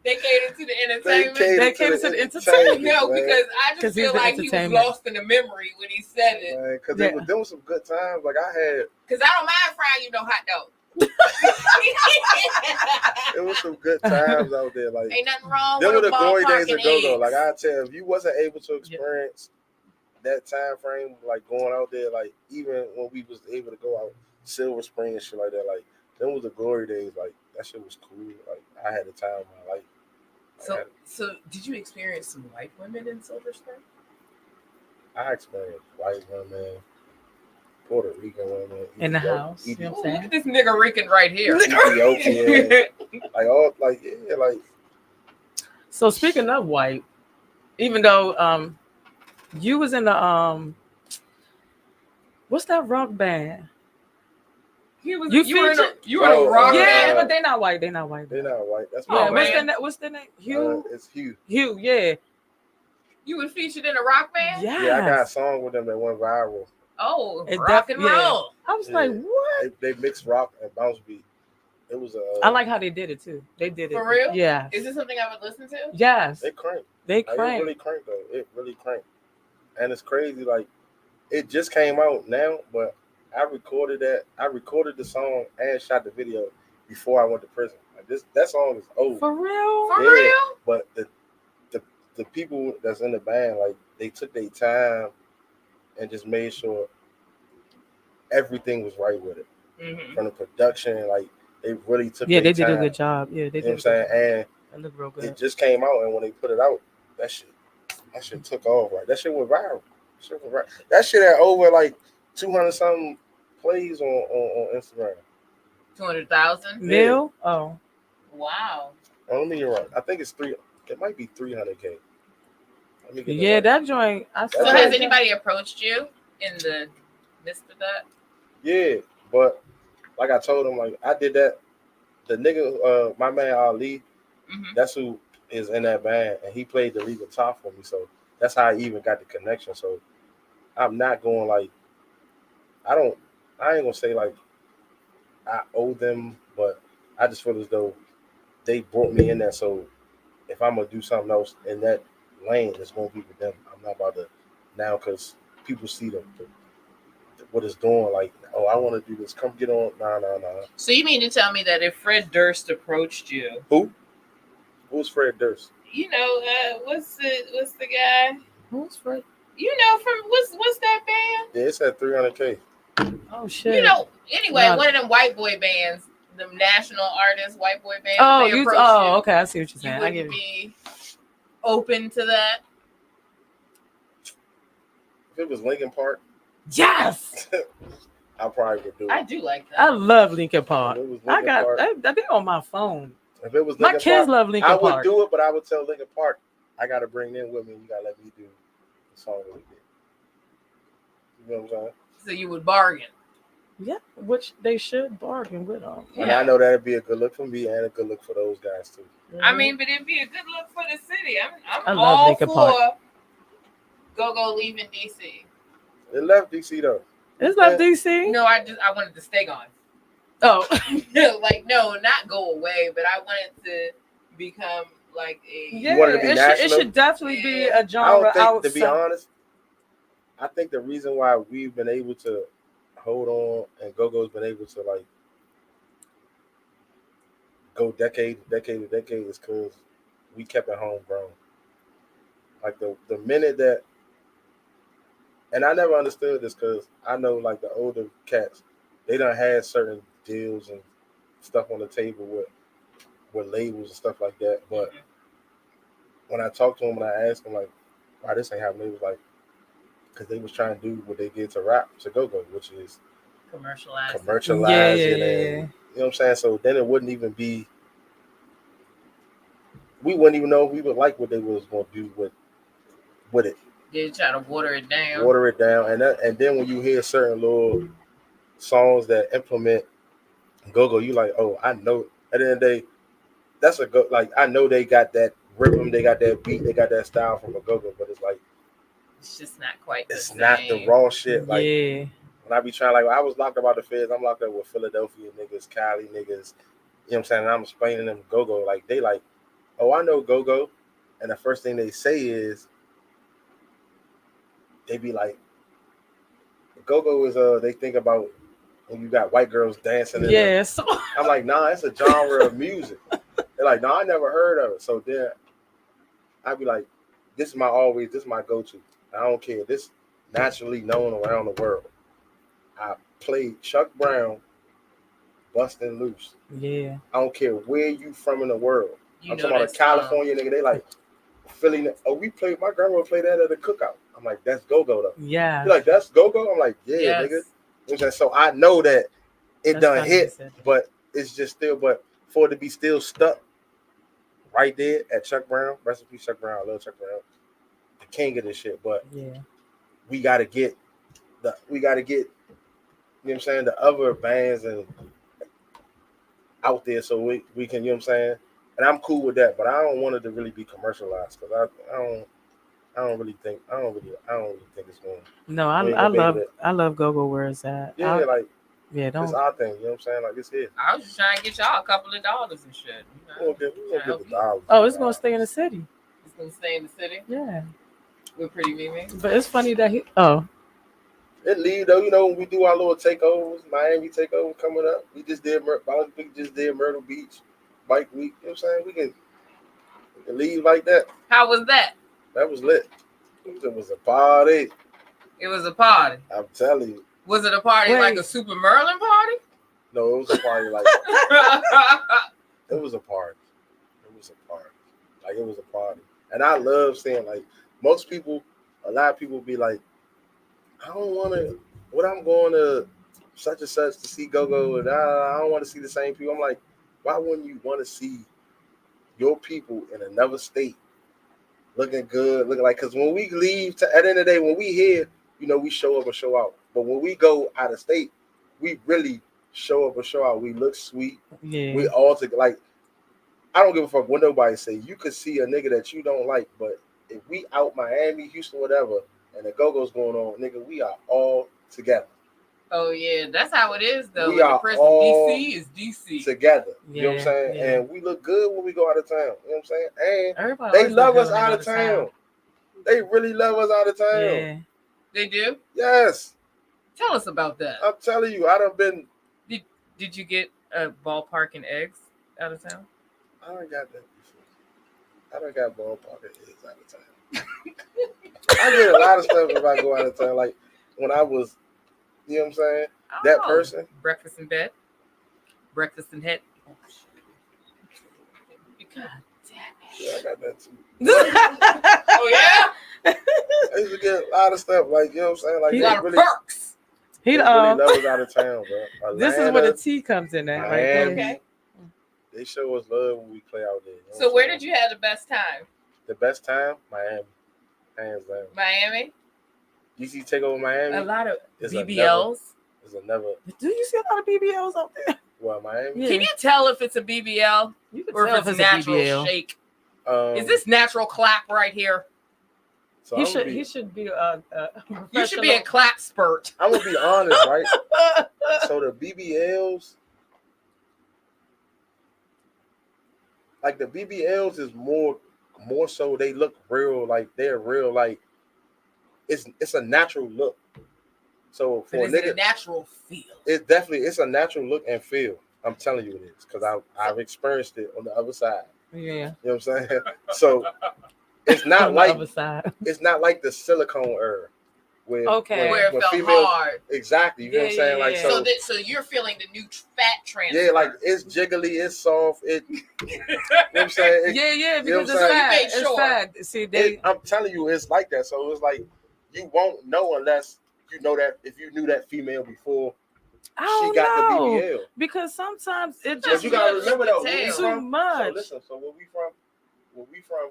They cater to the entertainment. They catered to the entertainment. No, man. because I 'Cause just he's feel the like he was entertainment. lost in the memory when he said it. Man, because Yeah. there was some good times. Like I had, Because I don't mind frying you no hot dog. it was some good times out there. Like Ain't nothing wrong them were with the a glory ballpark days and ago, though. eggs. Like I tell you, if you wasn't able to experience that time frame, like going out there, like even when we was able to go out Silver Spring and shit like that, like them was the glory days. Like that shit was cool. Like I had the time of my life. Like, So did you experience some white women in Silver Spring? I experienced white women, Puerto Rican women In the Ethio- house, you know Ooh, what I'm look saying? at this nigga Rican right here. Ethiopian, like all, like yeah, like So speaking of white, even though you was in the what's that rock band? You were in featured- a rock Oh, Yeah, band. but they not white. They not white. they're not white. That's Yeah, my what's band. what's the name? Hugh. It's Hugh. Hugh. Yeah. You were featured in a rock band? Yes. Yeah, I got a song with them that went viral. Oh, It rock and yeah. roll. I was Yeah. like, what? They mixed rock and bounce beat. It was a. I like how they did it too. They did it For real? Yeah. Is this something I would listen to? Yes. It cranked. They Like, it cranked. really cranked though. It really cranked, and it's crazy. Like it just came out now, but I recorded that. I recorded the song and shot the video before I went to prison. Like that song is old. For real? For Yeah. real? But the people that's in the band, like they took their time and just made sure everything was right with it. Mm-hmm. From the production, like they really took Yeah, their they did a time. good job. Yeah, they You know did. what I'm saying? That looked real And good. it just came out, and when they put it out, that shit took off. Right, that shit went viral. That shit had over like 200 something plays on Instagram. 200,000? Neil? Oh. Wow. Oh, let me get right. I think it's three. It might be 300K. Let me get Yeah, right. that joint. I So saw has that. anybody approached you in the midst of that? Yeah, but like I told him, like I did that. The nigga, my man Ali, Mm-hmm. that's who is in that band, and he played the lead guitar for me. So that's how I even got the connection. So I'm not going like I ain't gonna say like I owe them, but I just feel as though they brought me in there. So if I'm gonna do something else in that lane, it's gonna be with them. I'm not about to now because people see what it's doing. Like, oh, I want to do this. Come get on. Nah. So you mean to tell me that if Fred Durst approached you, Who? Who's Fred Durst? you know, what's the guy? Who's Fred? You know, from what's that band? Yeah, it's at 300K. Oh shit. You know, anyway, Nah. one of them white boy bands, them national artists, white boy bands. Oh, they you. approach Oh, you, okay. I see what you're you saying. I wouldn't get it. be open to that. If it was Linkin Park, Yes. I probably would do I it. do like that. I love Linkin If Park. it was I Linkin got Park, that thing on my phone. if it was My Linkin kids Park, love Linkin I would Park. do it, but I would tell Linkin Park, I gotta bring them with me. You gotta let me do the song that we did. You know what I'm saying? So you would bargain. Yeah, which they should bargain with them. And I know that'd be a good look for me and a good look for those guys too. I mean, but it'd be a good look for the city. I I'm love all Linkin for Park. Go leaving DC. They left DC though. it's left DC. No, I wanted to stay gone. Oh, Like no, not go away, but I wanted to become like a yeah. want it to be It national? should definitely be a I genre don't think, to be outside. honest, I think the reason why we've been able to hold on and Go-Go's been able to like go decade to decade is because we kept it homegrown. Like the minute that, and I never understood this because I know like the older cats, they done had certain deals and stuff on the table with labels and stuff like that. But when I talked to them and I asked them like, why this ain't happening, they was like, because they was trying to do what they did to rap to Go-Go, which is commercialized. commercializing Yeah. and You know what I'm saying? So then it wouldn't even be. We wouldn't even know if we would like what they was going to do with it. They're trying to water it down. Water it down, and then when you hear certain little songs that implement go-go, you like, oh, I know. At the end of the day, that's a go. Like I know they got that rhythm, they got that beat, they got that style from a go-go, but it's like it's just not quite. It's not the raw shit. Like Yeah. when I be trying, like I was locked up out the feds. I'm locked up with Philadelphia niggas, Cali niggas. You know what I'm saying? And I'm explaining them go-go. Like they like, oh, I know go-go, and the first thing they say is, they be like, go-go is they think about when you got white girls dancing. Yeah. So I'm like, nah, it's a genre of music. They're like, nah, I never heard of it. So then I'd be like, this is my go-to. I don't care. This naturally known around the world. I played Chuck Brown, Bustin' Loose. yeah. I don't care where you from in the world. You I'm know talking about a that California nigga. They like Philly. Oh, my grandma played that at a cookout. I'm like, that's go-go though. Yeah. You're like, that's go-go? I'm like, yeah, Yes. nigga. You know what I'm saying? So I know that it That's done funny hit, you said that. but it's just still, but for it to be still stuck right there at Chuck Brown, recipe Chuck Brown, I love Chuck Brown, the king of this shit, but Yeah. we gotta get, you know what I'm saying, the other bands and out there so we can, you know what I'm saying? And I'm cool with that, but I don't want it to really be commercialized because I don't really think it's going. No, We ain't I gonna be able love to- I love go-go where it's at. Yeah, Yeah, it's don't. our thing, you know what I'm saying? Like it's here. I was just trying to get y'all a couple of dollars and shit. We gonna get the dollars. Oh, it's gonna stay in the city. It's gonna stay in the city Yeah. with Pretty Mimi. But it's funny that he It lead though, you know, when we do our little takeovers, Miami takeover coming up. We just did Myrtle Beach Bike Week. You know what I'm saying? We can leave like that. How was that? That was lit. It was a party. It was a party. I'm telling you. Was it a party Wait. like a Super Merlin party? No, it was a party like it was a party. It was a party. Like it was a party. And I love saying like a lot of people be like, I don't want to, what I'm going to such and such to see go-go and I don't want to see the same people. I'm like, why wouldn't you want to see your people in another state looking good, looking like, because when we leave, at the end of the day, when we here, you know, we show up and show out. But when we go out of state, we really show up and show out. We look sweet. yeah. We all together. Like, I don't give a fuck what nobody say. You could see a nigga that you don't like, but if we out Miami, Houston, whatever, and the go-go's going on, nigga, we are all together. Oh yeah, that's how it is though. We The are person all DC is DC. Together. You know what I'm Yeah, saying? yeah. And we look good when we go out of town. You know what I'm saying? And Everybody they always love look us good when out they of go to town. They really love us out of town. Yeah. They do. Yes. Tell us about that. I'm telling you, I done been. Did you get a ballpark and eggs out of town? I done got that before. I done got ballpark and eggs out of town. I get a lot of stuff if I go out of town. Like when I was, you know what I'm saying? That Oh, person. Breakfast in bed. Breakfast in head. Oh, shit. God Yeah, I got that too. Oh yeah. I used to get a lot of stuff. Like, you know what I'm saying? Like, He A they lot of really, perks. they He really love us out of town, bro. this is Atlanta, where the tea comes in at, right there. Miami. Okay. They show us love when we play out there. You know So what where I'm did saying? you have the best time? The best time? Miami. Hands down. Miami. DC take over Miami. A lot of It's BBLs. It's a never. Do you see a lot of BBLs out there? Well, Miami. Yeah. Can you tell if it's a BBL You can or tell if it's a natural BBL. shake? Is Is this natural clap right here? So He I'm gonna should be, he should be You should be a clap spurt. I'm gonna be honest, right? So the BBLs, like the BBLs, is more so they look real, like they're real, like it's a natural look. So But for a is it a nigga, natural feel? it's a natural look and feel. I'm telling you it is because I've experienced it on the other side. Yeah. You know what I'm saying? So it's On not the like other side. it's not like the silicone era where Okay. Where it where felt females hard. exactly. You know what I'm Yeah, saying? yeah, Like yeah. So you're feeling the new fat transfer. yeah, like it's jiggly, it's soft. It you know what I'm saying? It, Yeah, yeah, you know because what I'm it's saying? fat. You made It's sure. fat. See, they I'm telling you, it's like that. So it's like you won't know unless you know that if you knew that female before I she don't got know. the BBL. Because sometimes it But just you gotta looks remember though, where we detailed. too from. So much. listen, so where we from,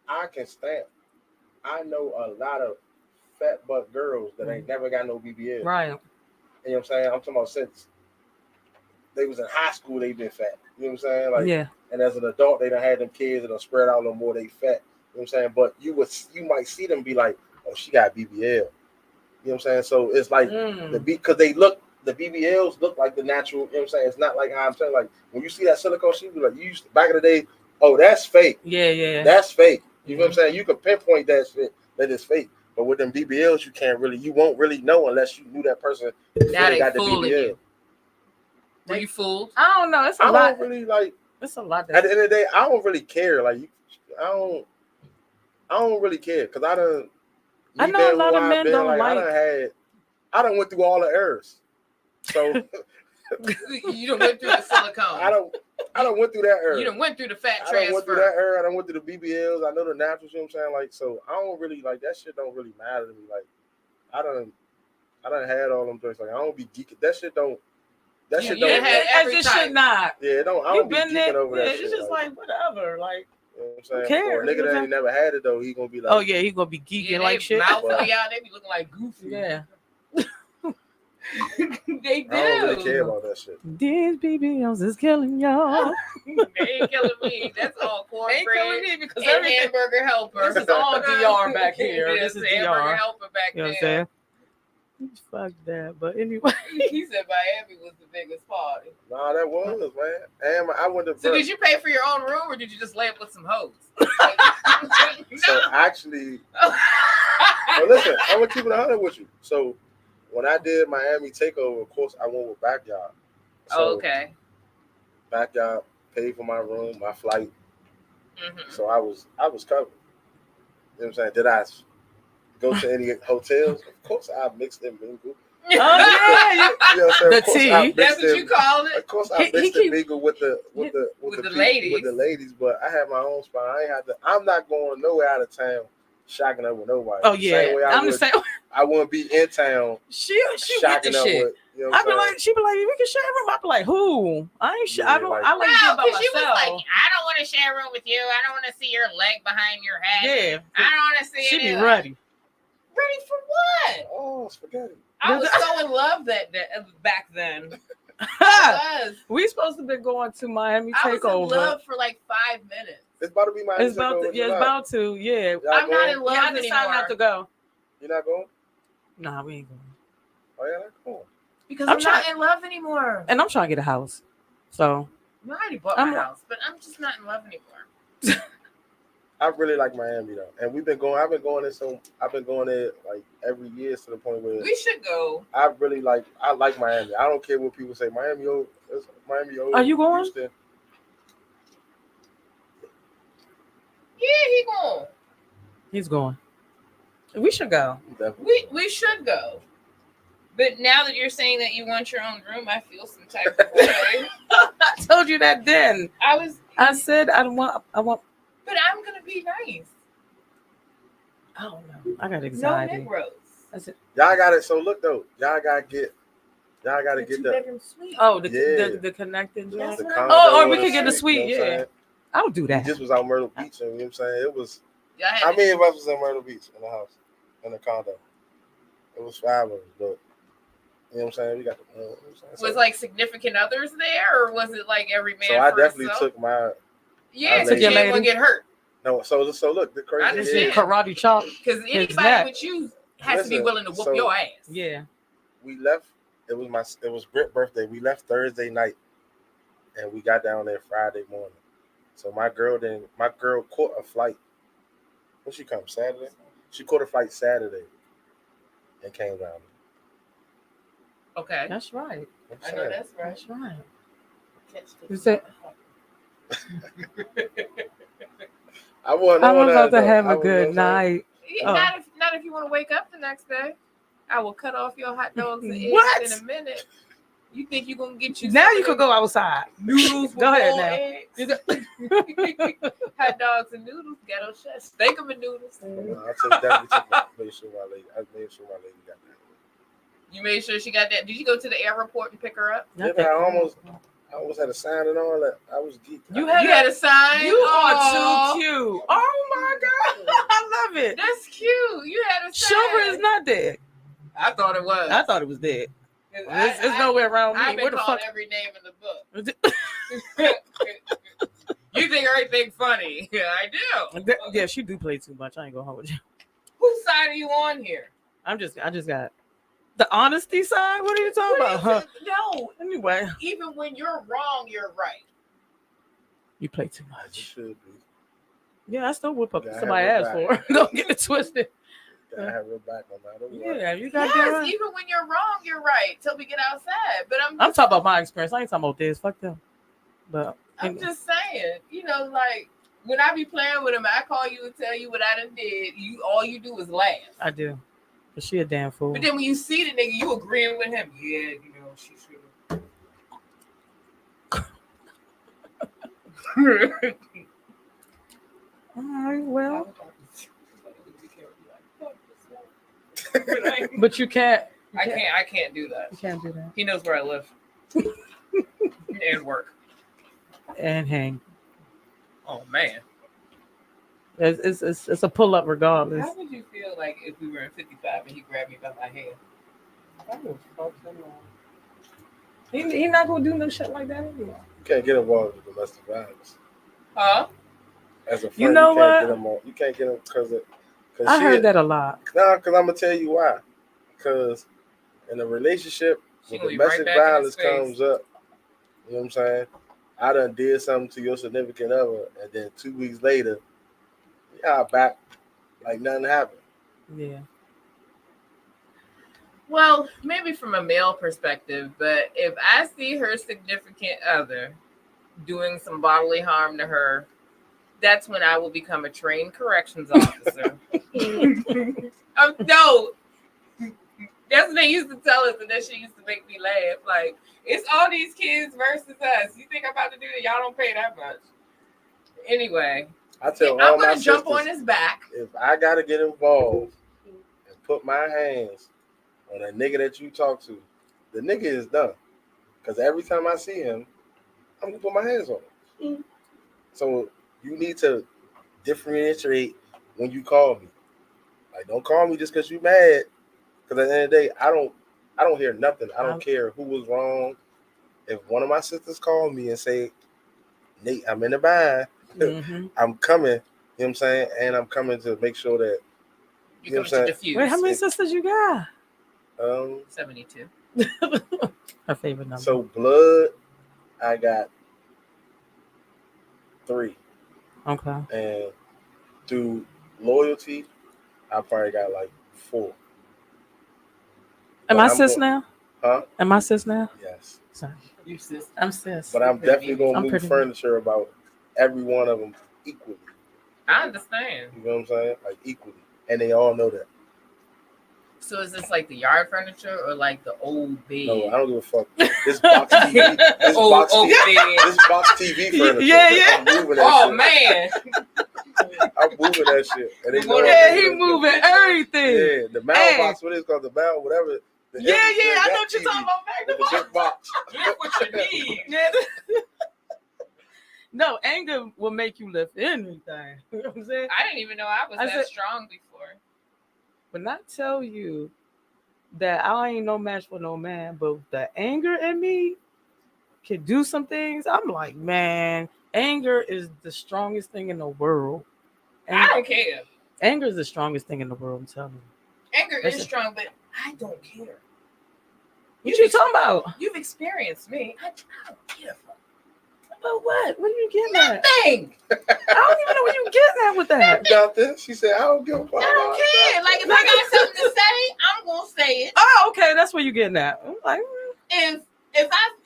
I can stamp. I know a lot of fat butt girls that ain't never got no BBL. Right. You know what I'm saying? I'm talking about since they was in high school, they been fat. You know what I'm saying? Like, Yeah. and as an adult, they done had them kids and done spread out a little more. They fat. You know what I'm saying? But you might see them be like, oh, she got BBL. You know what I'm saying? So it's like the because the BBLs look like the natural. You know what I'm saying? It's not like how I'm saying. Like when you see that silicone, she be like, you used to, back in the day. Oh, that's fake. Yeah. That's fake. You know what I'm saying? You can pinpoint that shit that is fake. But with them BBLs, you won't really know unless you knew that person Now they got the fooling BBL. you. Were you fooled? I don't know. It's a I lot. don't really like. It's a lot. At the end of the day, I don't really care. Like I don't really care because I done. I know a lot of men don't I done went through all the errors. So You done went through the silicone. I done went through that era. You done went through the fat I done went through that transfer. era. I done went through the BBLs. I know the naturals. You know what I'm saying? Like, so I don't really like that shit. Don't really matter to me. Like, I done had all them drinks. Like, I don't be geeking. That shit don't. That shit you don't. had every It just type. should not. Yeah, don't. I You don't be been geeking there. over that Yeah, shit. it's just like whatever. Like, you know what I'm saying? who cares? For a nigga that ain't never had it though, he gonna be like, oh yeah, he gonna be geeking Yeah, like shit. Mouth out, they be looking like goofy. Yeah. They do. I don't really care about that shit. These BBLs is killing y'all. They ain't killing me. That's all They ain't killing cornbread me because and everything. hamburger helper. This is all DR back here. Yes, This is hamburger DR. helper back You know what I'm there. saying? Fuck that. But anyway. He said Miami was the biggest party. Nah, that was, man. And I went to. So did you pay for your own room or did you just lay up with some hoes? So actually, well, listen, I'm gonna keep it 100 with you. So when I did Miami Takeover, of course, I went with Backyard. So Oh, okay. Backyard paid for my room, my flight. Mm-hmm. So I was covered. You know what I'm saying? Did I go to any hotels? Of course, I mixed and mingled. Oh yeah. You know what I'm saying? The Of course, tea. I mixed That's what and- you call it? Of course, He I mixed keep- and mingled with the ladies, but I had my own spot. I ain't have to. I'm not going nowhere out of town, shacking up with nobody. Oh The same way yeah. I'm the same. I wouldn't be in town She with the shacking up shit. with. You know what I I'm be saying? like, she be like, we can share a room. I be like, who? I ain't. Yeah, I don't. like- I like to be No, by because she was myself. like, I don't want to share a room with you. I don't want to see your leg behind your head. Yeah. I don't want to see She it. be either. ready. Ready for what? Oh, spaghetti. I was so in love that back then. I was. We supposed to be going to Miami I was in Takeover. love for like 5 minutes. It's about to be my. It's about to. Yeah, it's about to. Yeah. Y'all I'm not going? in love Yeah, I decided anymore. not to go. You're not going? Nah, we ain't going. Oh yeah, that's cool. Because I'm I'm not in love anymore. And I'm trying to get a house. So I already bought my house, but I'm just not in love anymore. I really like Miami though, and we've been going. I've been going there like every year to the point where We should go. I like Miami. I don't care what people say. Miami old. Are you going? Houston. Yeah, he going. he's going. We should go. Definitely. We should go. But now that you're saying that you want your own room, I feel some type of way. I told you that then. I said I want. But I'm gonna be nice. I don't know. I got No anxiety. Negroes. I said, Y'all got it. So look though, y'all gotta get The the two-bedroom suite. oh, Yeah. the connecting That's joint. what condo Oh, or and we could get the suite, you know what I'm yeah. saying? I'll do We that. just was out Myrtle Beach, and you know what I'm saying? It was. Y'all had How to- many of us was in Myrtle Beach in the house, in the condo? It was 5 of us, but you know what I'm saying? We got the. You know what I'm saying? was like significant others there, or was it like every man? So I for definitely himself? took my. Yeah, I so took you your ain't lady. gonna get hurt. No, so look, the I crazy understand. is Karate chop. Because anybody neck. with you has to be Listen, willing to whoop so- your ass. Yeah. we left. It was Britt's birthday. We left Thursday night, and we got down there Friday morning. So my girl caught a flight. When she come Saturday, she caught a flight Saturday, and came down. Okay. That's right. I'm I know saying. that's right. That's right. Catch the- You said I wasn't I'm on about that, to though. have I a was, good you know what I'm saying? night. Yeah, not if you want to wake up the next day. I will cut off your hot dogs and eggs What? in a minute. You think you're gonna get you Now some you of could them go outside. noodles with Go ahead boiled now. eggs? You go- Hot dogs and noodles, ghetto chef. Steak 'em and noodles. No, I definitely took my, made sure my lady got that. You made sure she got that. Did you go to the airport and pick her up? Yeah, I almost had a sign and all that. I was geeked. You You had a sign. You are Aw. too cute. Oh my god, I love it. That's cute. You had a sign. Sugar is not dead. I thought it was. I thought it was dead. 'Cause It's nowhere around me. I've Where been the called fuck? every name in the book. You think everything funny? Yeah, I do. Yeah, she do play too much. I ain't gonna hold you. Whose side are you on here? I just got the honesty side. What are you talking about? Huh? No. Anyway, Even when you're wrong, you're right. you play too It much. should be. Yeah, I still whip up Gotta somebody's have ass her for her. Don't get it twisted. Gotta have her back no matter what. Yeah, you got Yes, that right. even when you're wrong, you're right. Till we get outside. But I'm I'm talking about my experience. I ain't talking about this. Fuck them. But I'm just saying, like when I be playing with him, I call you and tell you what I done did. All you do is laugh. I do. But she a damn fool. But then when you see the nigga, you agreeing with him. Yeah, she should have. All right, well, but you can't. I can't do that. You can't do that. He knows where I live and work. And hang. Oh man, It's a pull up regardless. how would you feel like if we were in 55 and he grabbed me by my hand? He not gonna do no shit like that anyway. You can't get involved with domestic violence. Huh? As a friend, You know you can't get him because I heard that a lot. No, because I'm gonna tell you why. Because in a relationship, She when gonna be right domestic back in his violence face. comes up, you know what I'm saying? I done did something to your significant other, and then 2 weeks later, y'all back like nothing happened. Yeah. Well, maybe from a male perspective, but if I see her significant other doing some bodily harm to her, that's when I will become a trained corrections officer. No, that's what they used to tell us, and that shit used to make me laugh. Like, it's all these kids versus us. You think I'm about to do that? Y'all don't pay that much. Anyway, I tell all I'm my gonna jump sisters, on his back. if I gotta get involved and put my hands on a nigga that you talk to, the nigga is done. Because every time I see him, I'm gonna put my hands on him. So you need to differentiate when you call me. Like, don't call me just because you mad. Because at the end of the day, I don't hear nothing. I don't care who was wrong. If one of my sisters call me and say, Nate, I'm in the bind, Mm-hmm. I'm coming, you know what I'm saying? And I'm coming to make sure that, You know come what to I'm diffuse. Wait, how many sisters you got? 72. Her favorite number. So blood, I got 3. Okay. And through loyalty, I probably got like 4. Am But I I'm sis go- now? Huh? Am I sis now? Yes. Sorry. You sis. I'm sis. But I'm definitely I'm gonna move pretty- furniture about every one of them equally. I understand. You know what I'm saying? Like equally. And they all know that. So is this like the yard furniture or like the old bed? No, I don't give a fuck. This box TV. This old box TV. bed. This box TV furniture. Yeah. I'm moving that Oh shit. man. I'm moving that shit. And they know Yeah, I'm he moving everything. Yeah, the mailbox, what is it called? The mail, whatever. The Yeah, heavy- I that know what you're TV talking about. with the big box. Get what you need. Yeah. No, anger will make you lift anything. You know what I'm saying? I didn't even know I was I that said- strong before. When I tell you that I ain't no match for no man, but the anger in me can do some things, I'm like, man, anger is the strongest thing in the world. I don't care. Anger is the strongest thing in the world, I'm telling you. Anger is strong, but I don't care. What you talking about? You've experienced me. I don't give a fuck. About what? What are you getting at? Nothing. I don't even know what you getting at with that. You got this? She said, I don't give a fuck. I don't care. Like if I got something to say, I'm gonna say it. Oh, okay, that's what you're getting at. I'm like, If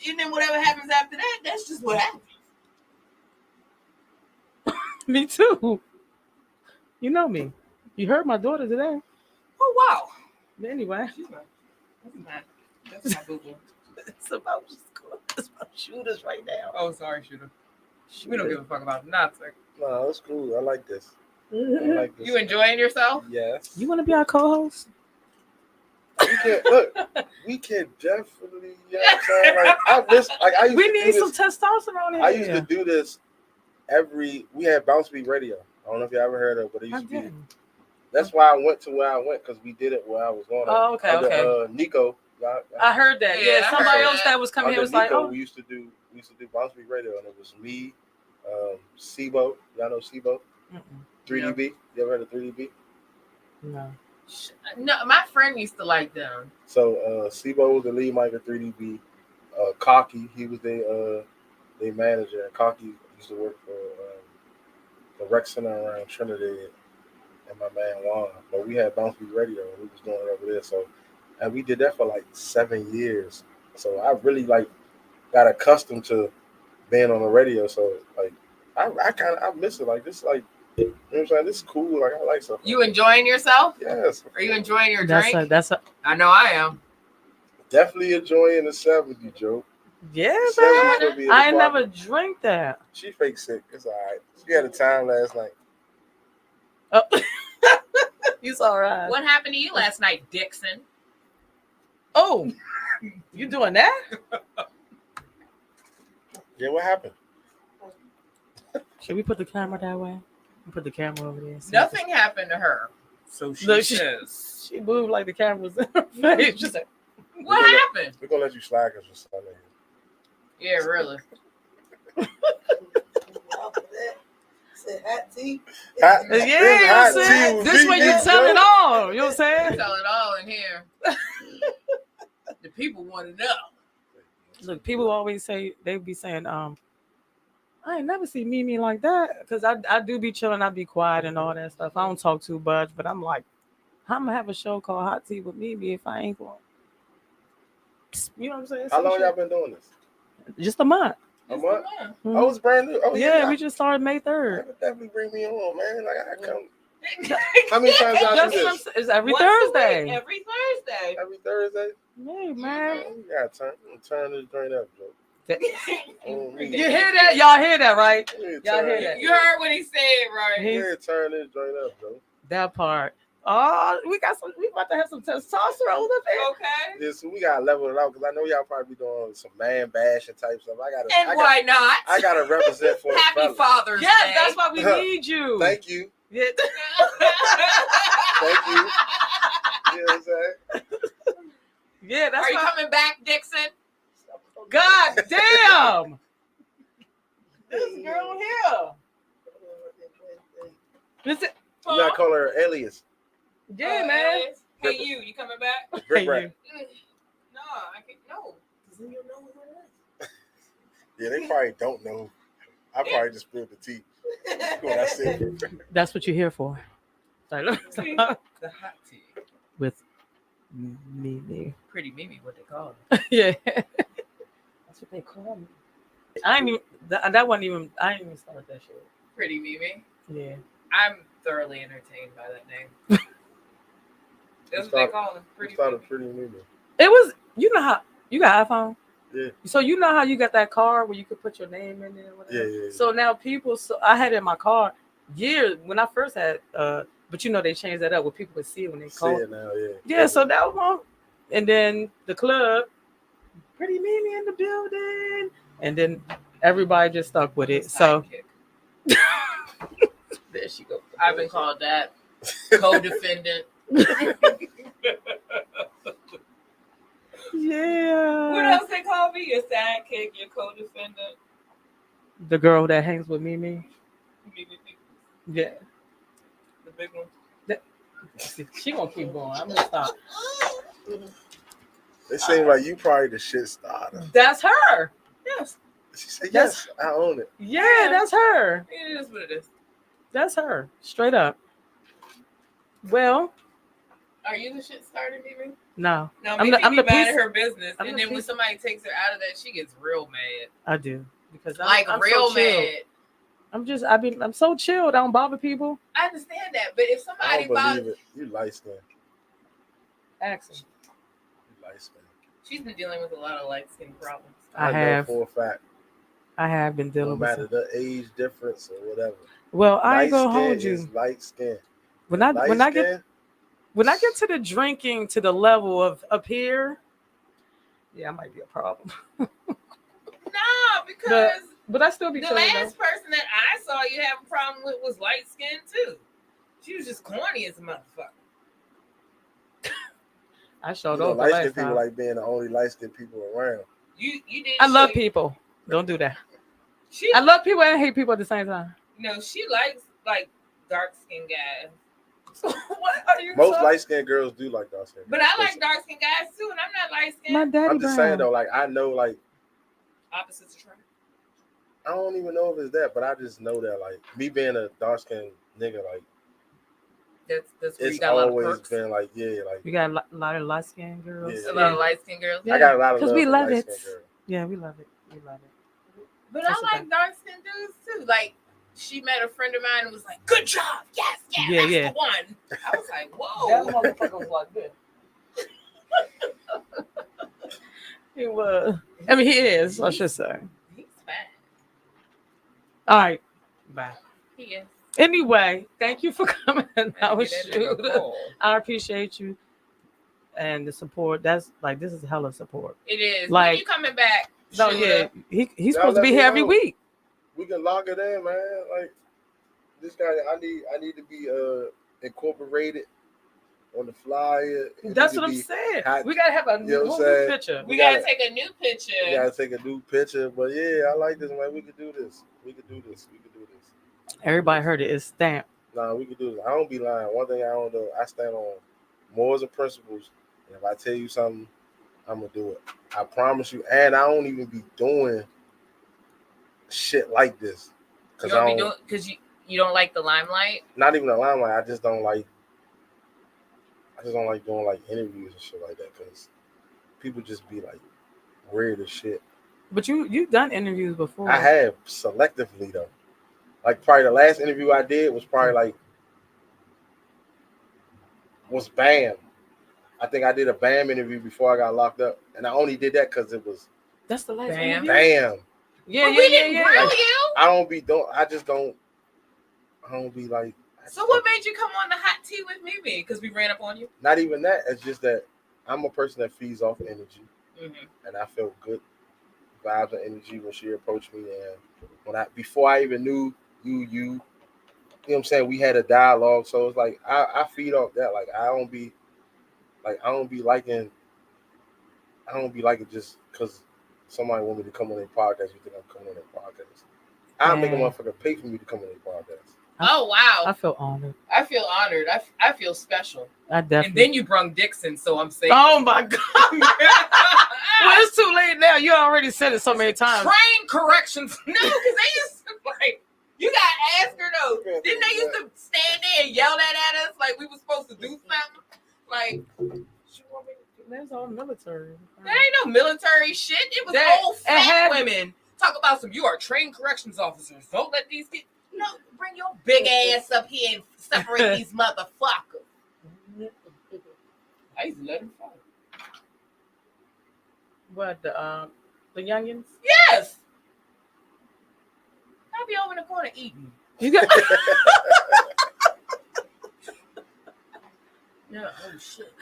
and then whatever happens after that, that's just what happens. me too. You know me. You heard my daughter today. Oh wow. But anyway, That's my boo-boo. it's about shooters right now. Oh, sorry, shooter. We don't give a fuck about nothing. No, it's cool. I like this. I like this. You enjoying yourself? Yes. You want to be our co-host? We can't look. we can definitely, you know what I'm saying? Like I used We to need do some this. testosterone in I used to here. do this we had Bounce Beat Radio. I don't know if you ever heard of it, but it I used to be. didn't. That's why I went to where I went because we did it where I was going. Oh, okay, under, okay. Nico. I heard that. Yeah, Yeah, I somebody heard else that. that was coming Under here was like, Nico, oh, we used to do Bounce Beat Radio, and it was me, Sibo. Y'all know Sibo? mm-mm, 3DB. You ever heard of 3DB? no. No, my friend used to like them. So Sibo was the lead mic of 3DB. Cocky, he was their manager, and Cocky used to work for the rec center around Trinidad, and my man Juan. But we had Bounce Beat Radio, and we was doing it over there. So, and we did that for like 7 years. So I really got accustomed to being on the radio. So like, I miss it. Like this, like you know what I'm saying. This is cool. Like I like stuff. You enjoying yourself? Yes. Are you enjoying your drink? That's a I know I am. Definitely enjoying the 70s, Joe. yeah, The man. 70s gonna be in the I ain't pocket. never drink that. She fake sick. It's all right. She had a time last night. Oh. He's all right. What happened to you last night, Dixon? Oh, you doing that? Yeah, what happened? Should we put the camera that way? Put the camera over there. Nothing happened to her. So she Look, says. She moved like the camera was in her face. She said, What happened? We're gonna let you slide because you're Sunday. Yeah, really. Said hot tea. Hot- yeah, you know what hot I'm saying? tea with This way you vegan, tell Joe. it all. You know what I'm saying? Tell it all in here. The people want to know. Look, people always say, they be saying, I ain't never see Mimi like that. Because I do be chilling, I be quiet and all that stuff. I don't talk too much, but I'm like, I'm going to have a show called Hot Tea with Mimi if I ain't going. You know what I'm saying? How long y'all been doing this? Just a month. A month? Mhm. Oh, it's brand new. Oh, Yeah, we just started May yeah. 3rd. Definitely bring me on, man. Like I come. How many times y'all That's do what I'm this? saying. It's every Once a week, Thursday. Every Thursday. Every Thursday? Hey, man. We gotta turn this joint up, Joe. Oh, You hear that? Y'all hear that, right? Yeah, Y'all hear that? You heard what he said, right? Yeah, turn this joint up, Joe. That part. Oh, we about to have some testosterone up here. Okay. Yeah, so we gotta level it out because I know y'all probably be doing some man bashing type stuff. And why not? I gotta represent for the Happy fellas. Father's Yes, Day. that's why we need you. Thank you. Yeah. Thank you. You know what I'm saying? Yeah, that's Are you why. coming back, Dixon? God damn. This girl here. This is, You gotta call her alias. yeah, man. Hey, you coming back? Brick Hey, Rat. you. No, I can't. No. Yeah, they probably don't know. I probably just spilled the tea when I said That's what you're here for. Like, look, The hot tea. with Mimi. Pretty Mimi, what they call it. Yeah. That's what they call me. I ain't even, that wasn't even, I didn't even start that shit. Pretty Mimi. Yeah. I'm thoroughly entertained by that name. That's what they call it. Pretty started Mimi. pretty movie. It was, you know how, you got iPhone? Yeah. So you know how you got that card where you could put your name in there? Whatever? Yeah. So now people, so I had it in my car years when I first had, but you know they changed that up where people could see it when they See call. it now, yeah. Yeah, so that was one. And then the club, Pretty Mimi in the building. And then everybody just stuck with it. So Sidekick. there she goes. I've been called that. Co-defendant. Yeah. What else they call me? Your sidekick, your co-defendant. The girl that hangs with Mimi. Mimi, Yeah. the big one. She gonna keep going. I'm gonna stop. It seemed like you probably the shit starter. That's her. Yes. She said, That's- yes, I own it. Yeah, that's her. It is what it is. That's her. Straight up. Well, Are you the shit starter, Mimi? no. No, I'm Mimi the- I'm be the mad piece- at her business, I'm and the then when piece- somebody takes her out of that, she gets real mad. I do. Because I'm real so chilled. mad. I'm so chilled. I don't bother people. I understand that, but if I somebody don't bothers, believe it. You light skin. Accent. You light skin. she's been dealing with a lot of light skin problems. I know have. for a fact. I have been No dealing with matter some. the age difference or whatever. Well, I ain't Light gonna skin hold you. is light skin. When I Light when I skin, get when I get to the drinking to the level of up here, Yeah, I might be a problem. No, because But I still be the chilling last person that I saw you have a problem with was light skinned too. She was just corny as a motherfucker. I showed You know, up the light last skinned people time. like being the only light skinned people around. You did. I love show- people. Don't do that. She, I love people and hate people at the same time. no, she likes like dark skinned guys. What are you? Most talking- light skinned girls do like dark skinned. But I like dark skinned guys too, and I'm not light My skinned. daddy I'm just brown. saying though, like I know, like Opposites attract. I don't even know if it's that, but I just know that, like me being a dark skinned nigga, like That's where you it's got a lot of always perks. been like, yeah, like We got a lot of light skinned girls. Yeah. A lot of light skinned girls. Yeah. I got a lot of 'Cause love we for love it. light-skinned girls. Yeah, we love it. We love it. But That's I the like dark skinned dudes too. Like she met a friend of mine and was like, "Good job, yes, Yeah, that's yeah. the one." I was like, That "Whoa." motherfucker was like this. He was. I mean, he is, I should say. He's fine. All right. Bye. He is. Anyway, thank you for coming. I was Get that nigga shoot. cold. I appreciate you and the support. That's like this is hella support. It is. Like- When you coming back? So Shooter? yeah, he's Y'all supposed to let be me here every know. week. We can lock it in, man. Like this guy, I need to be incorporated on the flyer. It That's need what to I'm be saying. hot. We gotta have a You know what whole I'm new saying? picture. We we gotta gotta- take a new picture. We gotta take a new picture, but yeah, I like this, man. We could do this. We could do this. We could do this. Everybody heard it. It's stamped. Nah, we could do this. I don't be lying. One thing I don't do, I stand on morals and principles. And if I tell you something, I'm gonna do it. I promise you. And I don't even be doing shit like this. You Cause don't I be don't, doing because you don't like the limelight. not even a limelight. I just don't like doing like interviews and shit like that. Cause people just be like weird as shit. But you've done interviews before. I have selectively though. Like probably the last interview I did was probably like was BAM. I think I did a BAM interview before I got locked up, and I only did that because it was That's the last Bam. interview. BAM. Yeah, But yeah, we yeah, didn't yeah. grill you. I don't be don't. I just don't. I don't be like. So what made you come on the hot tea with me? Because we ran up on you. Not even that. It's just that I'm a person that feeds off energy, Mm-hmm. and I felt good vibes and energy when she approached me, and when before I even knew you know what I'm saying, we had a dialogue. So it's like I feed off that. Like I don't be liking just because somebody want me to come on their podcast. You think I'm coming on their podcast? I'll make a Yeah. motherfucker pay for me to come on their podcast. Oh wow! I feel honored. I feel honored. I feel special. I And definitely. then you brung Dixon, so I'm saying. Oh my god! Well, it's too late now. You already said it so many times. Train corrections. No, because they used to like. You got to ask her though. Didn't they used to stand there and yell at us like we were supposed to do something? Like That's all military. that ain't no military shit. It was That- old it fat had- women talk about some. You are trained corrections officers. Don't let these kids. No, bring your big ass up here and separate these motherfuckers. I used to let them fight. What the youngins? Yes. I'll be over in the corner eating. You got Yeah. Oh shit.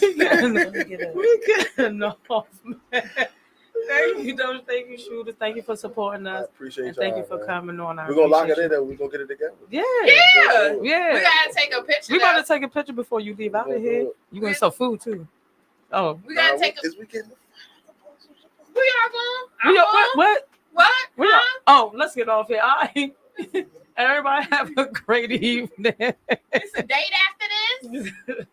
we getting, Let me get up. we getting off, man. Thank you, Doja. Thank you, Shooter. Thank you for supporting I us. appreciate And thank y'all, you for man. coming on. I We're gonna lock it appreciate in there. We're gonna get it together. you. Yeah. Yeah. We Yeah. gotta take a picture. We about now. to take a picture before you leave out We're of gonna here. do it. You gonna sell food too. Oh. We gotta take a. Is we getting We are going. I'm We are, going. what? What? We are, Huh? oh, let's get off here. All right. Everybody have a great evening. It's a date after this.